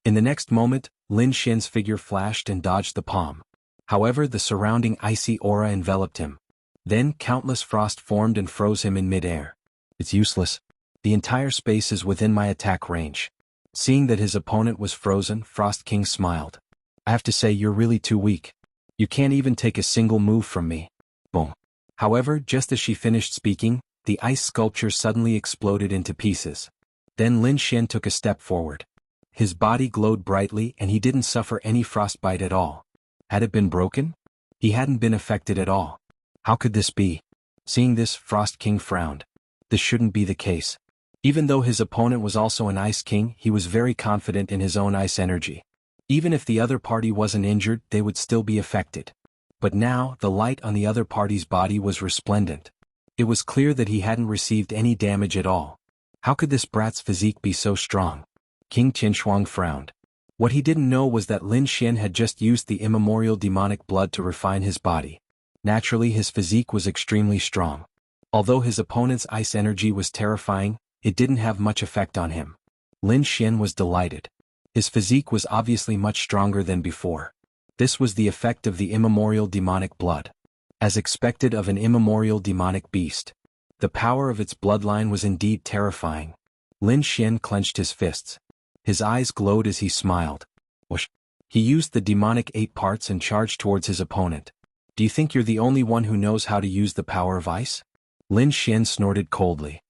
In the next moment, Lin Xian's figure flashed and dodged the palm. However, the surrounding icy aura enveloped him. Then countless frost formed and froze him in mid-air. It's useless. The entire space is within my attack range. Seeing that his opponent was frozen, Frost King smiled. I have to say, you're really too weak. You can't even take a single move from me. Boom. However, just as she finished speaking, the ice sculpture suddenly exploded into pieces. Then Lin Xian took a step forward. His body glowed brightly and he didn't suffer any frostbite at all. Had it been broken? He hadn't been affected at all. How could this be? Seeing this, Frost King frowned. This shouldn't be the case. Even though his opponent was also an Ice King, he was very confident in his own ice energy. Even if the other party wasn't injured, they would still be affected. But now, the light on the other party's body was resplendent. It was clear that he hadn't received any damage at all. How could this brat's physique be so strong? King Qinshuang frowned. What he didn't know was that Lin Xian had just used the immemorial demonic blood to refine his body. Naturally, his physique was extremely strong. Although his opponent's ice energy was terrifying, it didn't have much effect on him. Lin Xian was delighted. His physique was obviously much stronger than before. This was the effect of the immemorial demonic blood. As expected of an immemorial demonic beast. The power of its bloodline was indeed terrifying. Lin Xian clenched his fists. His eyes glowed as he smiled. Whoosh. He used the demonic 8 parts and charged towards his opponent. Do you think you're the only one who knows how to use the power of ice? Lin Xian snorted coldly.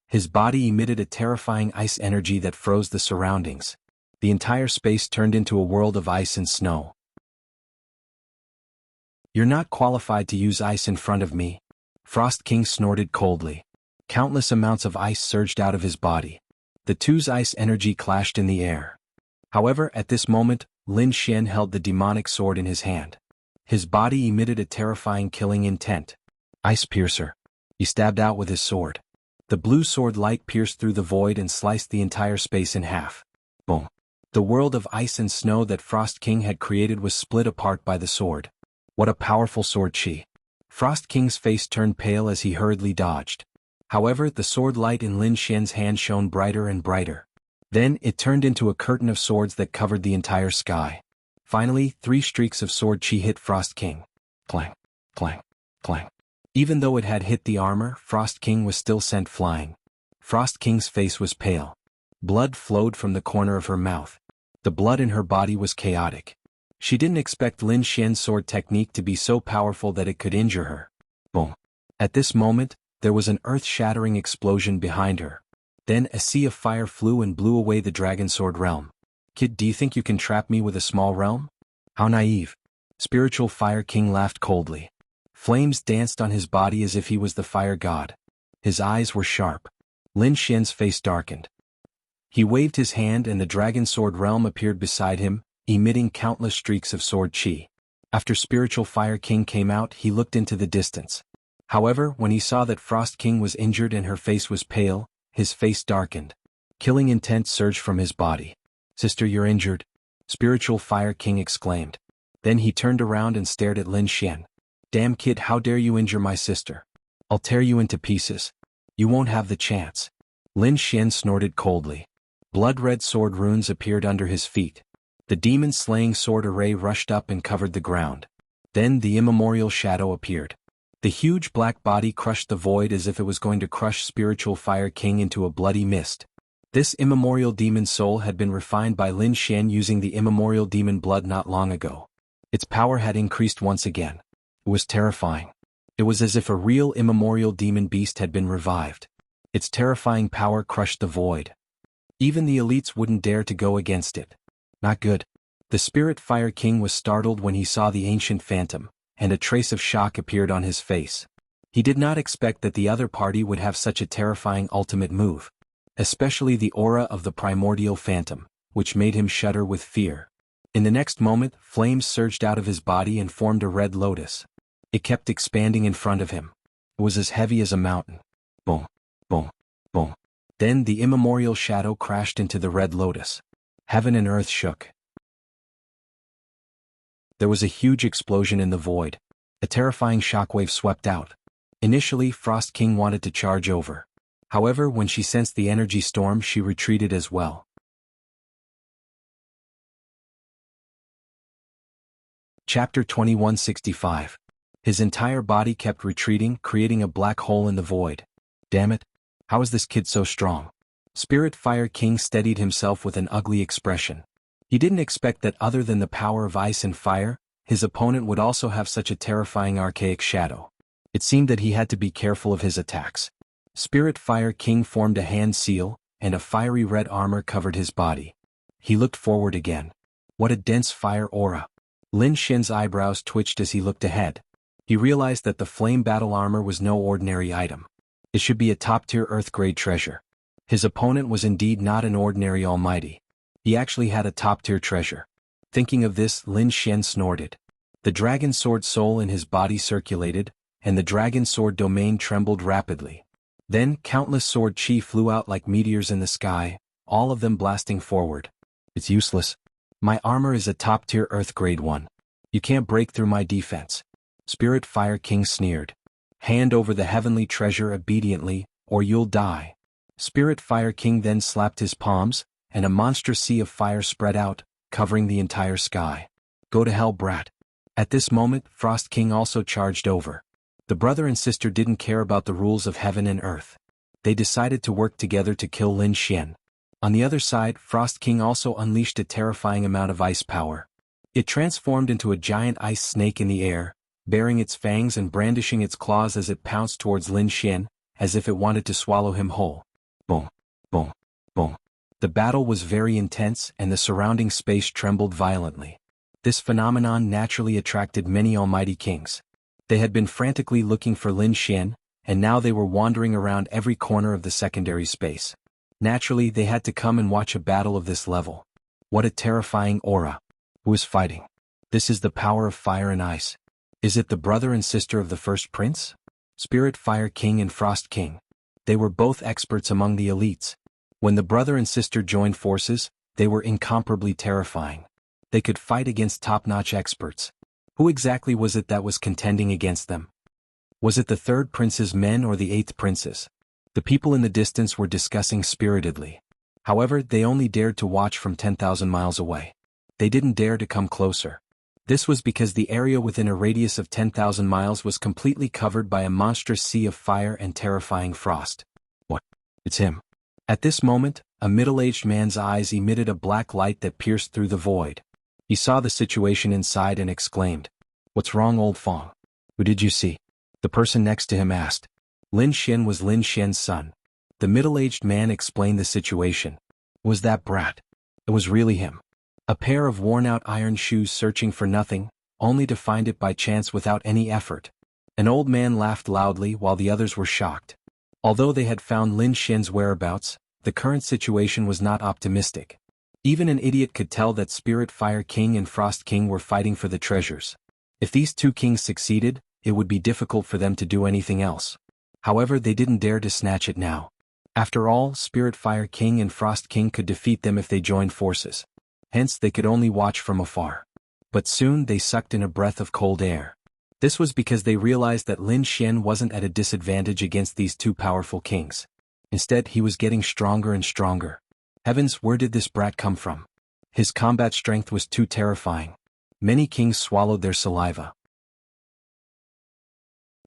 His body emitted a terrifying ice energy that froze the surroundings. The entire space turned into a world of ice and snow. You're not qualified to use ice in front of me. Frost King snorted coldly. Countless amounts of ice surged out of his body. The two's ice energy clashed in the air. However, at this moment, Lin Xian held the demonic sword in his hand. His body emitted a terrifying killing intent. Ice Piercer. He stabbed out with his sword. The blue sword light pierced through the void and sliced the entire space in half. Boom. The world of ice and snow that Frost King had created was split apart by the sword. What a powerful sword chi. Frost King's face turned pale as he hurriedly dodged. However, the sword light in Lin Xian's hand shone brighter and brighter. Then, it turned into a curtain of swords that covered the entire sky. Finally, 3 streaks of sword chi hit Frost King. Clang, clang, clang. Even though it had hit the armor, Frost King was still sent flying. Frost King's face was pale. Blood flowed from the corner of her mouth. The blood in her body was chaotic. She didn't expect Lin Xian's sword technique to be so powerful that it could injure her. Boom. At this moment, there was an earth-shattering explosion behind her. Then a sea of fire flew and blew away the dragon sword realm. Kid, do you think you can trap me with a small realm? How naive. Spiritual Fire King laughed coldly. Flames danced on his body as if he was the fire god. His eyes were sharp. Lin Xian's face darkened. He waved his hand and the dragon sword realm appeared beside him, emitting countless streaks of sword chi. After Spiritual Fire King came out, he looked into the distance. However, when he saw that Frost King was injured and her face was pale, his face darkened. Killing intent surged from his body. Sister, you're injured. Spiritual Fire King exclaimed. Then he turned around and stared at Lin Xian. Damn kid, how dare you injure my sister? I'll tear you into pieces. You won't have the chance. Lin Xian snorted coldly. Blood-red sword runes appeared under his feet. The demon-slaying sword array rushed up and covered the ground. Then the immemorial shadow appeared. The huge black body crushed the void as if it was going to crush Spiritual Fire King into a bloody mist. This immemorial demon soul had been refined by Lin Xian using the immemorial demon blood not long ago. Its power had increased once again. It was terrifying. It was as if a real immemorial demon beast had been revived. Its terrifying power crushed the void. Even the elites wouldn't dare to go against it. Not good. The Spirit Fire King was startled when he saw the ancient phantom, and a trace of shock appeared on his face. He did not expect that the other party would have such a terrifying ultimate move. Especially the aura of the primordial phantom, which made him shudder with fear. In the next moment, flames surged out of his body and formed a red lotus. It kept expanding in front of him. It was as heavy as a mountain. Boom, boom, boom. Then the immemorial shadow crashed into the red lotus. Heaven and earth shook. There was a huge explosion in the void. A terrifying shockwave swept out. Initially, Frost King wanted to charge over. However, when she sensed the energy storm, she retreated as well. Chapter 2165. His entire body kept retreating, creating a black hole in the void. Damn it! How is this kid so strong? Spirit Fire King steadied himself with an ugly expression. He didn't expect that other than the power of ice and fire, his opponent would also have such a terrifying archaic shadow. It seemed that he had to be careful of his attacks. Spirit Fire King formed a hand seal, and a fiery red armor covered his body. He looked forward again. What a dense fire aura. Lin Xian's eyebrows twitched as he looked ahead. He realized that the flame battle armor was no ordinary item. It should be a top-tier Earth-grade treasure. His opponent was indeed not an ordinary almighty. He actually had a top-tier treasure. Thinking of this, Lin Xian snorted. The dragon sword soul in his body circulated, and the dragon sword domain trembled rapidly. Then countless sword chi flew out like meteors in the sky, all of them blasting forward. It's useless. My armor is a top-tier Earth Grade 1. You can't break through my defense. Spirit Fire King sneered. Hand over the heavenly treasure obediently, or you'll die. Spirit Fire King then slapped his palms, and a monstrous sea of fire spread out, covering the entire sky. Go to hell, brat. At this moment, Frost King also charged over. The brother and sister didn't care about the rules of heaven and earth. They decided to work together to kill Lin Xian. On the other side, Frost King also unleashed a terrifying amount of ice power. It transformed into a giant ice snake in the air, baring its fangs and brandishing its claws as it pounced towards Lin Xian, as if it wanted to swallow him whole. Boom, boom, boom. The battle was very intense and the surrounding space trembled violently. This phenomenon naturally attracted many almighty kings. They had been frantically looking for Lin Xian, and now they were wandering around every corner of the secondary space. Naturally, they had to come and watch a battle of this level. What a terrifying aura. Who is fighting? This is the power of fire and ice. Is it the brother and sister of the first prince? Spirit Fire King and Frost King. They were both experts among the elites. When the brother and sister joined forces, they were incomparably terrifying. They could fight against top-notch experts. Who exactly was it that was contending against them? Was it the third prince's men or the eighth prince's? The people in the distance were discussing spiritedly. However, they only dared to watch from 10,000 miles away. They didn't dare to come closer. This was because the area within a radius of 10,000 miles was completely covered by a monstrous sea of fire and terrifying frost. What? It's him. At this moment, a middle-aged man's eyes emitted a black light that pierced through the void. He saw the situation inside and exclaimed, "What's wrong, old Fong? Who did you see?" The person next to him asked. Lin Xian was Lin Xian's son. The middle-aged man explained the situation. It was that brat. It was really him. A pair of worn-out iron shoes searching for nothing, only to find it by chance without any effort. An old man laughed loudly while the others were shocked. Although they had found Lin Xian's whereabouts, the current situation was not optimistic. Even an idiot could tell that Spirit Fire King and Frost King were fighting for the treasures. If these two kings succeeded, it would be difficult for them to do anything else. However, they didn't dare to snatch it now. After all, Spirit Fire King and Frost King could defeat them if they joined forces. Hence, they could only watch from afar. But soon they sucked in a breath of cold air. This was because they realized that Lin Xian wasn't at a disadvantage against these two powerful kings. Instead, he was getting stronger and stronger. Heavens, where did this brat come from? His combat strength was too terrifying. Many kings swallowed their saliva.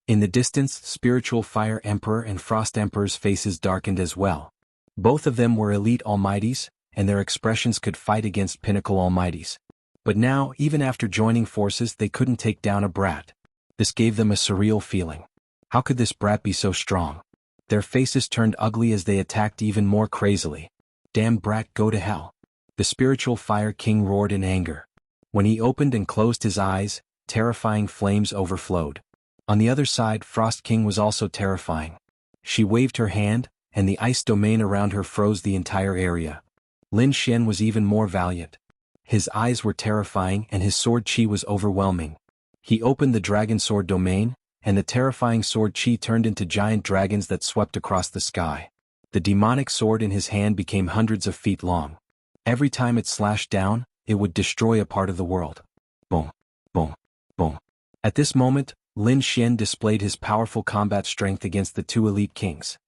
In the distance, Spiritual Fire Emperor and Frost Emperor's faces darkened as well. Both of them were elite almighties, and their expressions could fight against pinnacle almighties. But now, even after joining forces, they couldn't take down a brat. This gave them a surreal feeling. How could this brat be so strong? Their faces turned ugly as they attacked even more crazily. Damn brat, go to hell. The Spiritual Fire King roared in anger. When he opened and closed his eyes, terrifying flames overflowed. On the other side, Frost King was also terrifying. She waved her hand, and the ice domain around her froze the entire area. Lin Xian was even more valiant. His eyes were terrifying and his sword chi was overwhelming. He opened the dragon sword domain, and the terrifying sword chi turned into giant dragons that swept across the sky. The demonic sword in his hand became hundreds of feet long. Every time it slashed down, it would destroy a part of the world. Boom, boom, boom. At this moment, Lin Xian displayed his powerful combat strength against the two elite kings.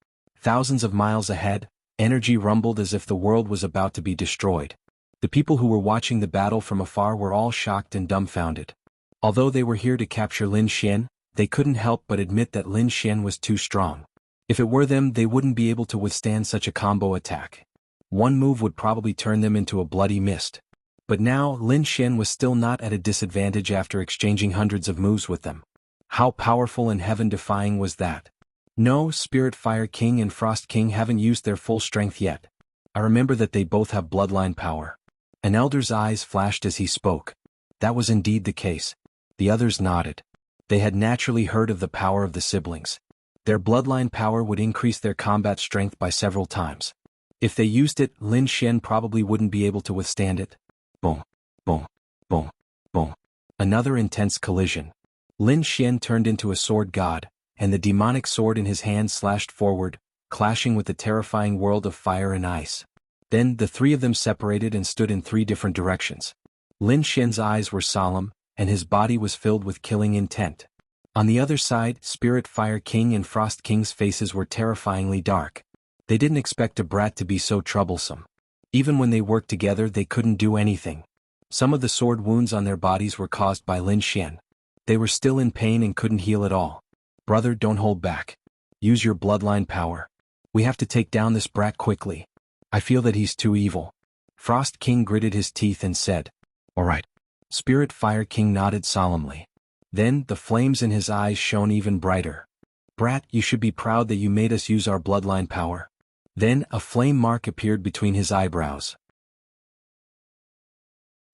Thousands of miles ahead, energy rumbled as if the world was about to be destroyed. The people who were watching the battle from afar were all shocked and dumbfounded. Although they were here to capture Lin Xian, they couldn't help but admit that Lin Xian was too strong. If it were them, they wouldn't be able to withstand such a combo attack. One move would probably turn them into a bloody mist. But now, Lin Xian was still not at a disadvantage after exchanging hundreds of moves with them. How powerful and heaven-defying was that? No, Spirit Fire King and Frost King haven't used their full strength yet. I remember that they both have bloodline power. An elder's eyes flashed as he spoke. That was indeed the case. The others nodded. They had naturally heard of the power of the siblings. Their bloodline power would increase their combat strength by several times. If they used it, Lin Xian probably wouldn't be able to withstand it. Boom, boom, boom, boom. Another intense collision. Lin Xian turned into a sword god, and the demonic sword in his hand slashed forward, clashing with the terrifying world of fire and ice. Then the three of them separated and stood in three different directions. Lin Xian's eyes were solemn, and his body was filled with killing intent. On the other side, Spirit Fire King and Frost King's faces were terrifyingly dark. They didn't expect a brat to be so troublesome. Even when they worked together, they couldn't do anything. Some of the sword wounds on their bodies were caused by Lin Xian. They were still in pain and couldn't heal at all. Brother, don't hold back. Use your bloodline power. We have to take down this brat quickly. I feel that he's too evil. Frost King gritted his teeth and said, "All right." Spirit Fire King nodded solemnly. Then the flames in his eyes shone even brighter. Brat, you should be proud that you made us use our bloodline power. Then a flame mark appeared between his eyebrows.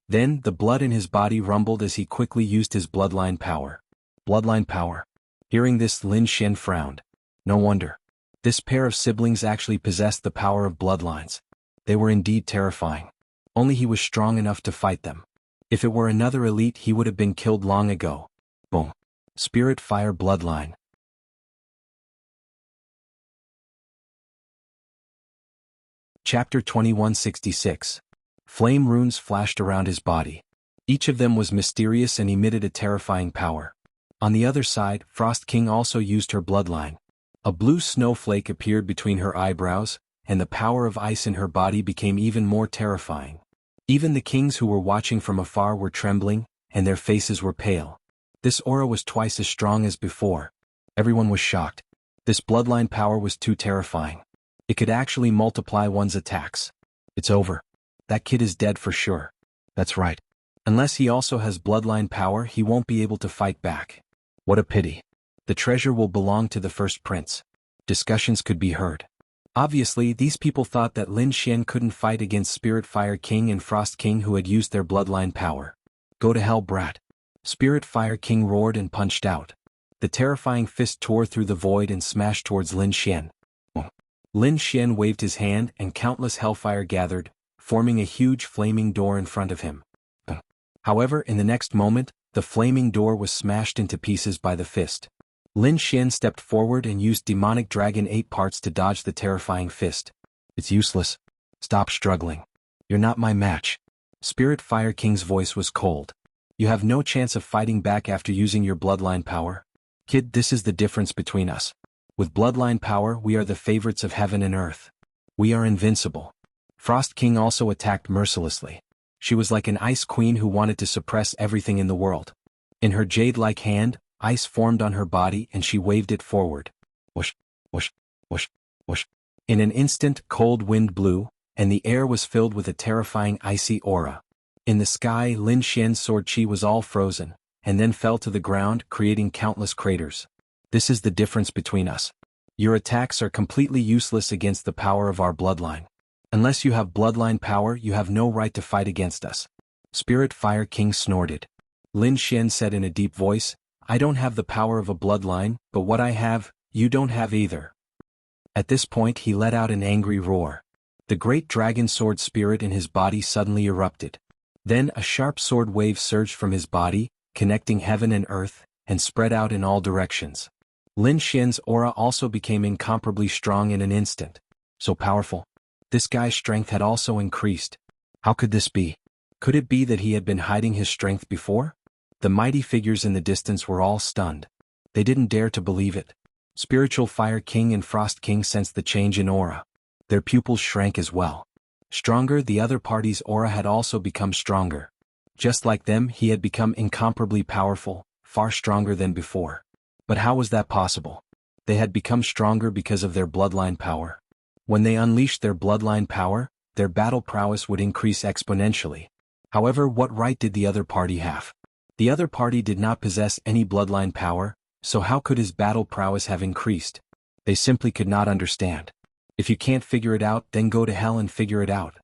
Then the blood in his body rumbled as he quickly used his bloodline power. Bloodline power. Hearing this, Lin Xian frowned. No wonder. This pair of siblings actually possessed the power of bloodlines. They were indeed terrifying. Only he was strong enough to fight them. If it were another elite, he would have been killed long ago. Boom. Spirit Fire Bloodline. Chapter 2166. Flame runes flashed around his body. Each of them was mysterious and emitted a terrifying power. On the other side, Frost King also used her bloodline. A blue snowflake appeared between her eyebrows, and the power of ice in her body became even more terrifying. Even the kings who were watching from afar were trembling, and their faces were pale. This aura was twice as strong as before. Everyone was shocked. This bloodline power was too terrifying. It could actually multiply one's attacks. It's over. That kid is dead for sure. That's right. Unless he also has bloodline power, he won't be able to fight back. What a pity. The treasure will belong to the first prince. Discussions could be heard. Obviously, these people thought that Lin Xian couldn't fight against Spirit Fire King and Frost King who had used their bloodline power. Go to hell, brat. Spirit Fire King roared and punched out. The terrifying fist tore through the void and smashed towards Lin Xian. Lin Xian waved his hand and countless hellfire gathered, forming a huge flaming door in front of him. However, in the next moment, the flaming door was smashed into pieces by the fist. Lin Xian stepped forward and used Demonic Dragon 8 parts to dodge the terrifying fist. It's useless. Stop struggling. You're not my match. Spirit Fire King's voice was cold. You have no chance of fighting back after using your bloodline power. Kid, this is the difference between us. With bloodline power, we are the favorites of heaven and earth. We are invincible. Frost King also attacked mercilessly. She was like an ice queen who wanted to suppress everything in the world. In her jade-like hand, ice formed on her body and she waved it forward. Whoosh, whoosh, whoosh, whoosh. In an instant, cold wind blew, and the air was filled with a terrifying icy aura. In the sky, Lin Xian's sword chi was all frozen, and then fell to the ground, creating countless craters. This is the difference between us. Your attacks are completely useless against the power of our bloodline. Unless you have bloodline power, you have no right to fight against us. Spirit Fire King snorted. Lin Xian said in a deep voice, I don't have the power of a bloodline, but what I have, you don't have either. At this point he let out an angry roar. The great dragon sword spirit in his body suddenly erupted. Then a sharp sword wave surged from his body, connecting heaven and earth, and spread out in all directions. Lin Xian's aura also became incomparably strong in an instant. So powerful. This guy's strength had also increased. How could this be? Could it be that he had been hiding his strength before? The mighty figures in the distance were all stunned. They didn't dare to believe it. Spiritual Fire King and Frost King sensed the change in aura. Their pupils shrank as well. Stronger, the other party's aura had also become stronger. Just like them, he had become incomparably powerful, far stronger than before. But how was that possible? They had become stronger because of their bloodline power. When they unleashed their bloodline power, their battle prowess would increase exponentially. However, what right did the other party have? The other party did not possess any bloodline power, so how could his battle prowess have increased? They simply could not understand. If you can't figure it out, then go to hell and figure it out.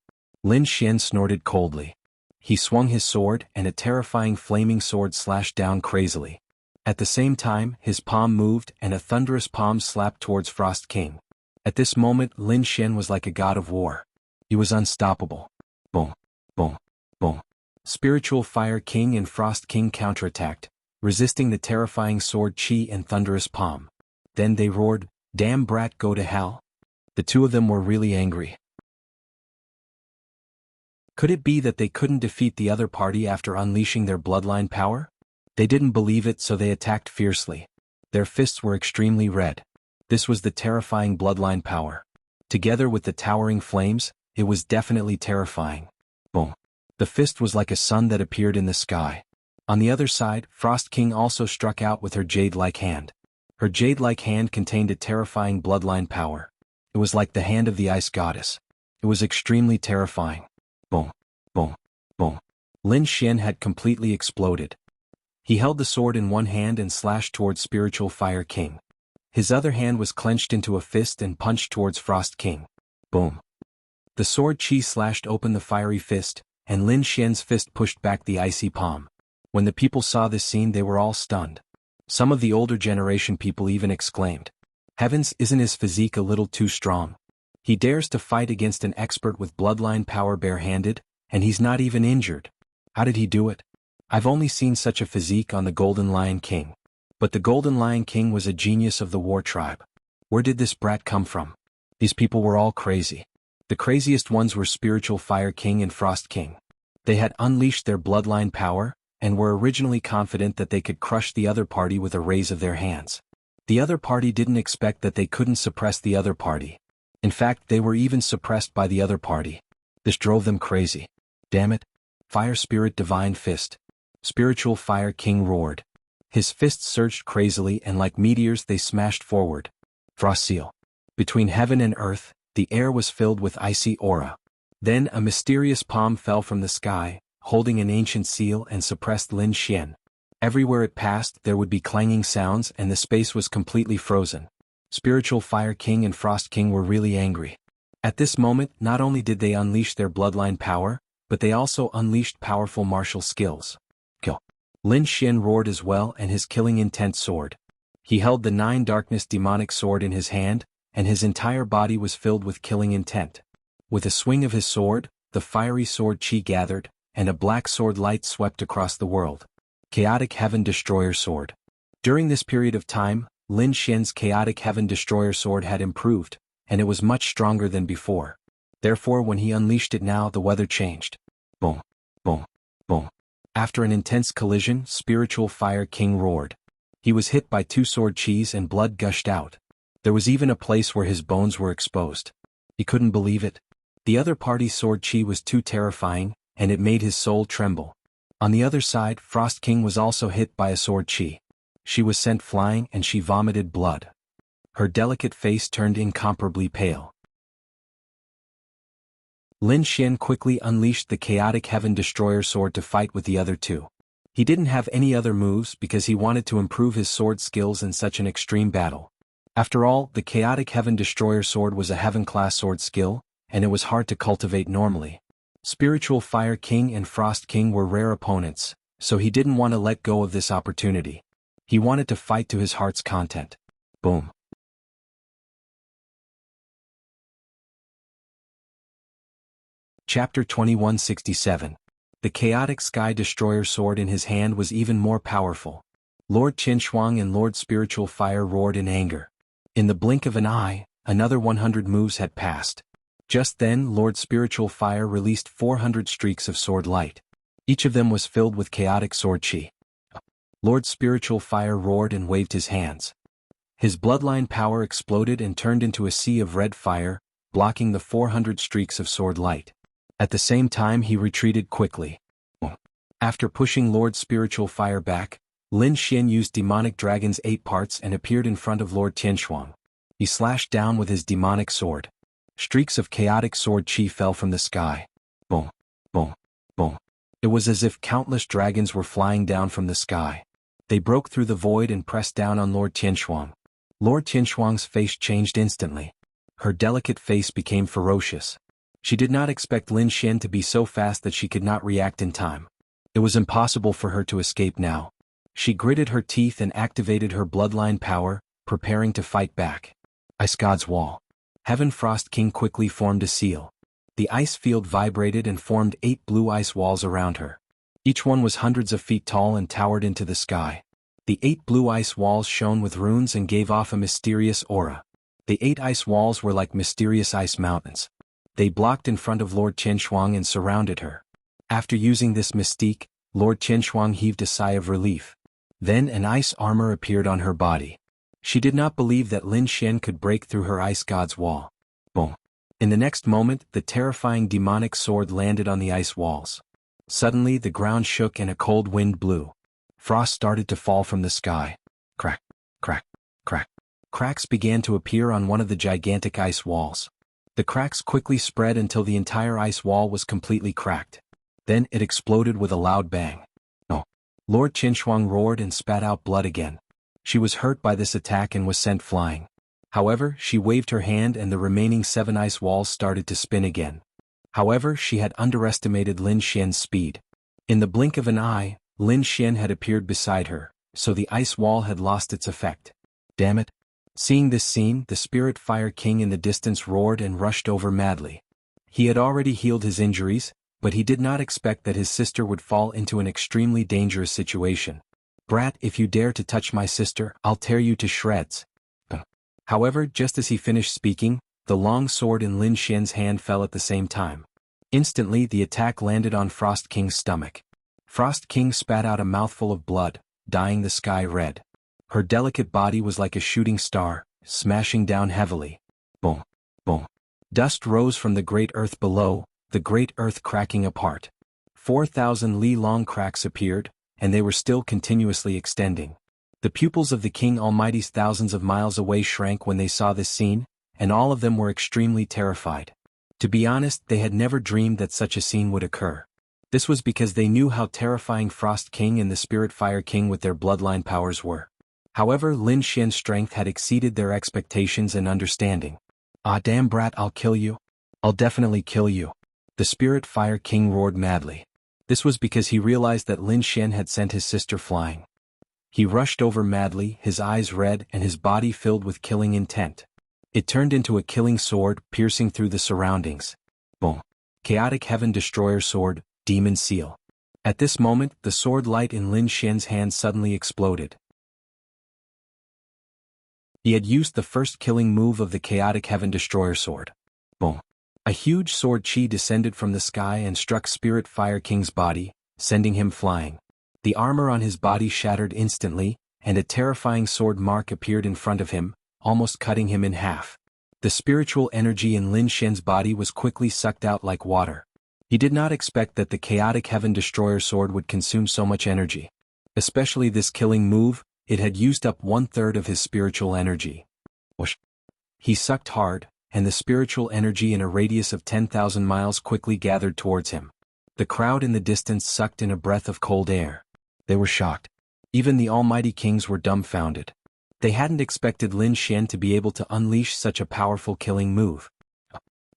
Lin Xian snorted coldly. He swung his sword, and a terrifying flaming sword slashed down crazily. At the same time, his palm moved, and a thunderous palm slapped towards Frost King. At this moment, Lin Xian was like a god of war. He was unstoppable. Boom, boom, boom. Spiritual Fire King and Frost King counterattacked, resisting the terrifying sword chi and thunderous palm. Then they roared, "Damn brat, go to hell!" The two of them were really angry. Could it be that they couldn't defeat the other party after unleashing their bloodline power? They didn't believe it, so they attacked fiercely. Their fists were extremely red. This was the terrifying bloodline power. Together with the towering flames, it was definitely terrifying. Boom. The fist was like a sun that appeared in the sky. On the other side, Frost King also struck out with her jade-like hand. Her jade-like hand contained a terrifying bloodline power. It was like the hand of the ice goddess. It was extremely terrifying. Boom, boom, boom. Lin Xian had completely exploded. He held the sword in one hand and slashed towards Spiritual Fire King. His other hand was clenched into a fist and punched towards Frost King. Boom. The sword chi slashed open the fiery fist, and Lin Xian's fist pushed back the icy palm. When the people saw this scene, they were all stunned. Some of the older generation people even exclaimed, "Heavens, isn't his physique a little too strong? He dares to fight against an expert with bloodline power barehanded, and he's not even injured. How did he do it? I've only seen such a physique on the Golden Lion King." But the Golden Lion King was a genius of the war tribe. Where did this brat come from? These people were all crazy. The craziest ones were Spiritual Fire King and Frost King. They had unleashed their bloodline power, and were originally confident that they could crush the other party with a raise of their hands. The other party didn't expect that they couldn't suppress the other party. In fact, they were even suppressed by the other party. This drove them crazy. Damn it. Fire Spirit Divine Fist. Spiritual Fire King roared. His fists surged crazily, and like meteors they smashed forward. Frost Seal. Between heaven and earth, the air was filled with icy aura. Then a mysterious palm fell from the sky, holding an ancient seal, and suppressed Lin Xian. Everywhere it passed there would be clanging sounds, and the space was completely frozen. Spiritual Fire King and Frost King were really angry. At this moment, not only did they unleash their bloodline power, but they also unleashed powerful martial skills. Kill. Lin Xian roared as well, and his killing intent sword. He held the 9 darkness demonic sword in his hand, and his entire body was filled with killing intent. With a swing of his sword, the fiery sword chi gathered, and a black sword light swept across the world. Chaotic Heaven Destroyer Sword. During this period of time, Lin Xian's Chaotic Heaven Destroyer Sword had improved, and it was much stronger than before. Therefore, when he unleashed it now, the weather changed. Boom, boom, boom. After an intense collision, Spiritual Fire King roared. He was hit by 2 sword chis and blood gushed out. There was even a place where his bones were exposed. He couldn't believe it. The other party's sword chi was too terrifying, and it made his soul tremble. On the other side, Frost King was also hit by a sword chi. She was sent flying, and she vomited blood. Her delicate face turned incomparably pale. Lin Xian quickly unleashed the Chaotic Heaven Destroyer Sword to fight with the other two. He didn't have any other moves because he wanted to improve his sword skills in such an extreme battle. After all, the Chaotic Heaven Destroyer Sword was a Heaven-class sword skill, and it was hard to cultivate normally. Spiritual Fire King and Frost King were rare opponents, so he didn't want to let go of this opportunity. He wanted to fight to his heart's content. Boom. Chapter 2167. The Chaotic Sky Destroyer Sword in his hand was even more powerful. Lord Qinshuang and Lord Spiritual Fire roared in anger. In the blink of an eye, another 100 moves had passed. Just then, Lord Spiritual Fire released 400 streaks of sword light. Each of them was filled with chaotic sword chi. Lord Spiritual Fire roared and waved his hands. His bloodline power exploded and turned into a sea of red fire, blocking the 400 streaks of sword light. At the same time, he retreated quickly. After pushing Lord Spiritual Fire back, Lin Xian used Demonic Dragon's 8 parts and appeared in front of Lord Qinshuang. He slashed down with his demonic sword. Streaks of chaotic sword chi fell from the sky. Boom, boom, boom. It was as if countless dragons were flying down from the sky. They broke through the void and pressed down on Lord Qinshuang. Lord Qinshuang's face changed instantly. Her delicate face became ferocious. She did not expect Lin Xian to be so fast that she could not react in time. It was impossible for her to escape now. She gritted her teeth and activated her bloodline power, preparing to fight back. Ice God's Wall. Heaven Frost King quickly formed a seal. The ice field vibrated and formed 8 blue ice walls around her. Each one was hundreds of feet tall and towered into the sky. The 8 blue ice walls shone with runes and gave off a mysterious aura. The 8 ice walls were like mysterious ice mountains. They blocked in front of Lord Qinshuang and surrounded her. After using this mystique, Lord Qinshuang heaved a sigh of relief. Then an ice armor appeared on her body. She did not believe that Lin Xian could break through her ice god's wall. Boom. In the next moment, the terrifying demonic sword landed on the ice walls. Suddenly the ground shook and a cold wind blew. Frost started to fall from the sky. Crack, crack, crack. Cracks began to appear on one of the gigantic ice walls. The cracks quickly spread until the entire ice wall was completely cracked. Then it exploded with a loud bang. Oh! Lord Qinshuang roared and spat out blood again. She was hurt by this attack and was sent flying. However, she waved her hand and the remaining 7 ice walls started to spin again. However, she had underestimated Lin Xian's speed. In the blink of an eye, Lin Xian had appeared beside her, so the ice wall had lost its effect. Damn it! Seeing this scene, the Spirit Fire King in the distance roared and rushed over madly. He had already healed his injuries, but he did not expect that his sister would fall into an extremely dangerous situation. Brat, if you dare to touch my sister, I'll tear you to shreds. However, just as he finished speaking, the long sword in Lin Xian's hand fell at the same time. Instantly the attack landed on Frost King's stomach. Frost King spat out a mouthful of blood, dyeing the sky red. Her delicate body was like a shooting star, smashing down heavily. Boom, boom. Dust rose from the great earth below, the great earth cracking apart. 4,000 li-long cracks appeared, and they were still continuously extending. The pupils of the King Almighty's thousands of miles away shrank when they saw this scene, and all of them were extremely terrified. To be honest, they had never dreamed that such a scene would occur. This was because they knew how terrifying Frost King and the Spirit Fire King with their bloodline powers were. However, Lin Xian's strength had exceeded their expectations and understanding. Ah, damn brat, I'll kill you. I'll definitely kill you. The Spirit Fire King roared madly. This was because he realized that Lin Xian had sent his sister flying. He rushed over madly, his eyes red and his body filled with killing intent. It turned into a killing sword, piercing through the surroundings. Boom. Chaotic Heaven Destroyer Sword, Demon Seal. At this moment, the sword light in Lin Xian's hand suddenly exploded. He had used the first killing move of the Chaotic Heaven Destroyer Sword. Boom. A huge sword chi descended from the sky and struck Spirit Fire King's body, sending him flying. The armor on his body shattered instantly, and a terrifying sword mark appeared in front of him, almost cutting him in half. The spiritual energy in Lin Xian's body was quickly sucked out like water. He did not expect that the Chaotic Heaven Destroyer Sword would consume so much energy. Especially this killing move, it had used up 1/3 of his spiritual energy. Whoosh. He sucked hard, and the spiritual energy in a radius of 10,000 miles quickly gathered towards him. The crowd in the distance sucked in a breath of cold air. They were shocked. Even the Almighty Kings were dumbfounded. They hadn't expected Lin Xian to be able to unleash such a powerful killing move.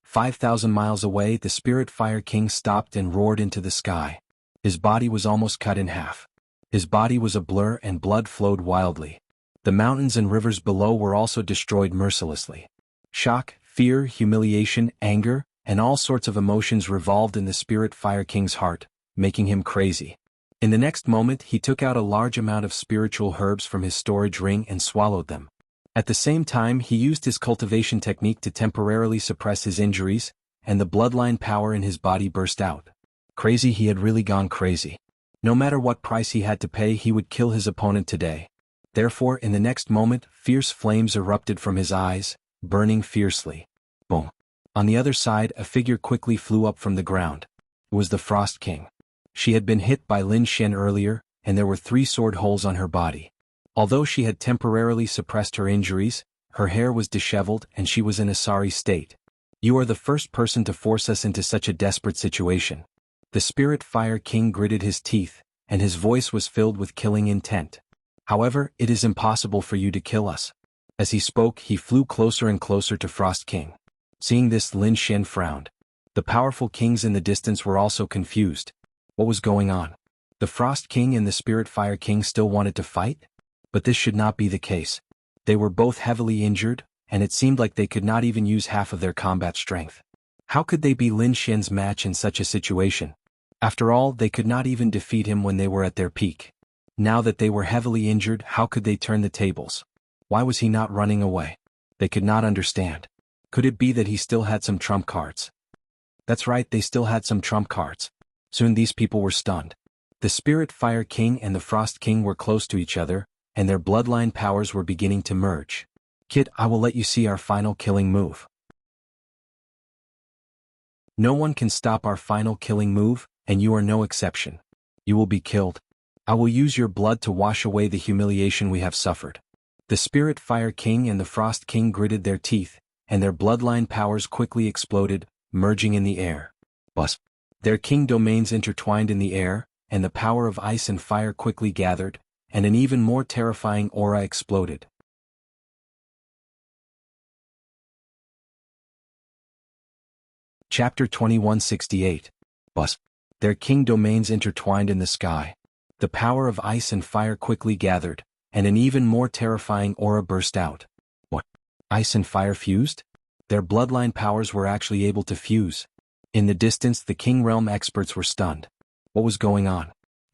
5,000 miles away, the Spirit Fire King stopped and roared into the sky. His body was almost cut in half. His body was a blur and blood flowed wildly. The mountains and rivers below were also destroyed mercilessly. Shock, fear, humiliation, anger, and all sorts of emotions revolved in the Spirit Fire King's heart, making him crazy. In the next moment, he took out a large amount of spiritual herbs from his storage ring and swallowed them. At the same time, he used his cultivation technique to temporarily suppress his injuries, and the bloodline power in his body burst out. Crazy, he had really gone crazy. No matter what price he had to pay, he would kill his opponent today. Therefore, in the next moment, fierce flames erupted from his eyes, burning fiercely. Boom. On the other side, a figure quickly flew up from the ground. It was the Frost King. She had been hit by Lin Xian earlier, and there were 3 sword holes on her body. Although she had temporarily suppressed her injuries, her hair was disheveled and she was in a sorry state. You are the first person to force us into such a desperate situation. The Spirit Fire King gritted his teeth, and his voice was filled with killing intent. However, it is impossible for you to kill us. As he spoke, he flew closer and closer to Frost King. Seeing this, Lin Xian frowned. The powerful kings in the distance were also confused. What was going on? The Frost King and the Spirit Fire King still wanted to fight? But this should not be the case. They were both heavily injured, and it seemed like they could not even use half of their combat strength. How could they be Lin Xian's match in such a situation? After all, they could not even defeat him when they were at their peak. Now that they were heavily injured, how could they turn the tables? Why was he not running away? They could not understand. Could it be that he still had some trump cards? That's right, they still had some trump cards. Soon these people were stunned. The Spirit Fire King and the Frost King were close to each other, and their bloodline powers were beginning to merge. Kid, I will let you see our final killing move. No one can stop our final killing move, and you are no exception. You will be killed. I will use your blood to wash away the humiliation we have suffered. The Spirit Fire King and the Frost King gritted their teeth, and their bloodline powers quickly exploded, merging in the air. Buzz. Their king domains intertwined in the air, and the power of ice and fire quickly gathered, and an even more terrifying aura exploded. Chapter 2168. Buzz. Their king domains intertwined in the sky. The power of ice and fire quickly gathered, and an even more terrifying aura burst out. What? Ice and fire fused? Their bloodline powers were actually able to fuse. In the distance, the King Realm experts were stunned. What was going on?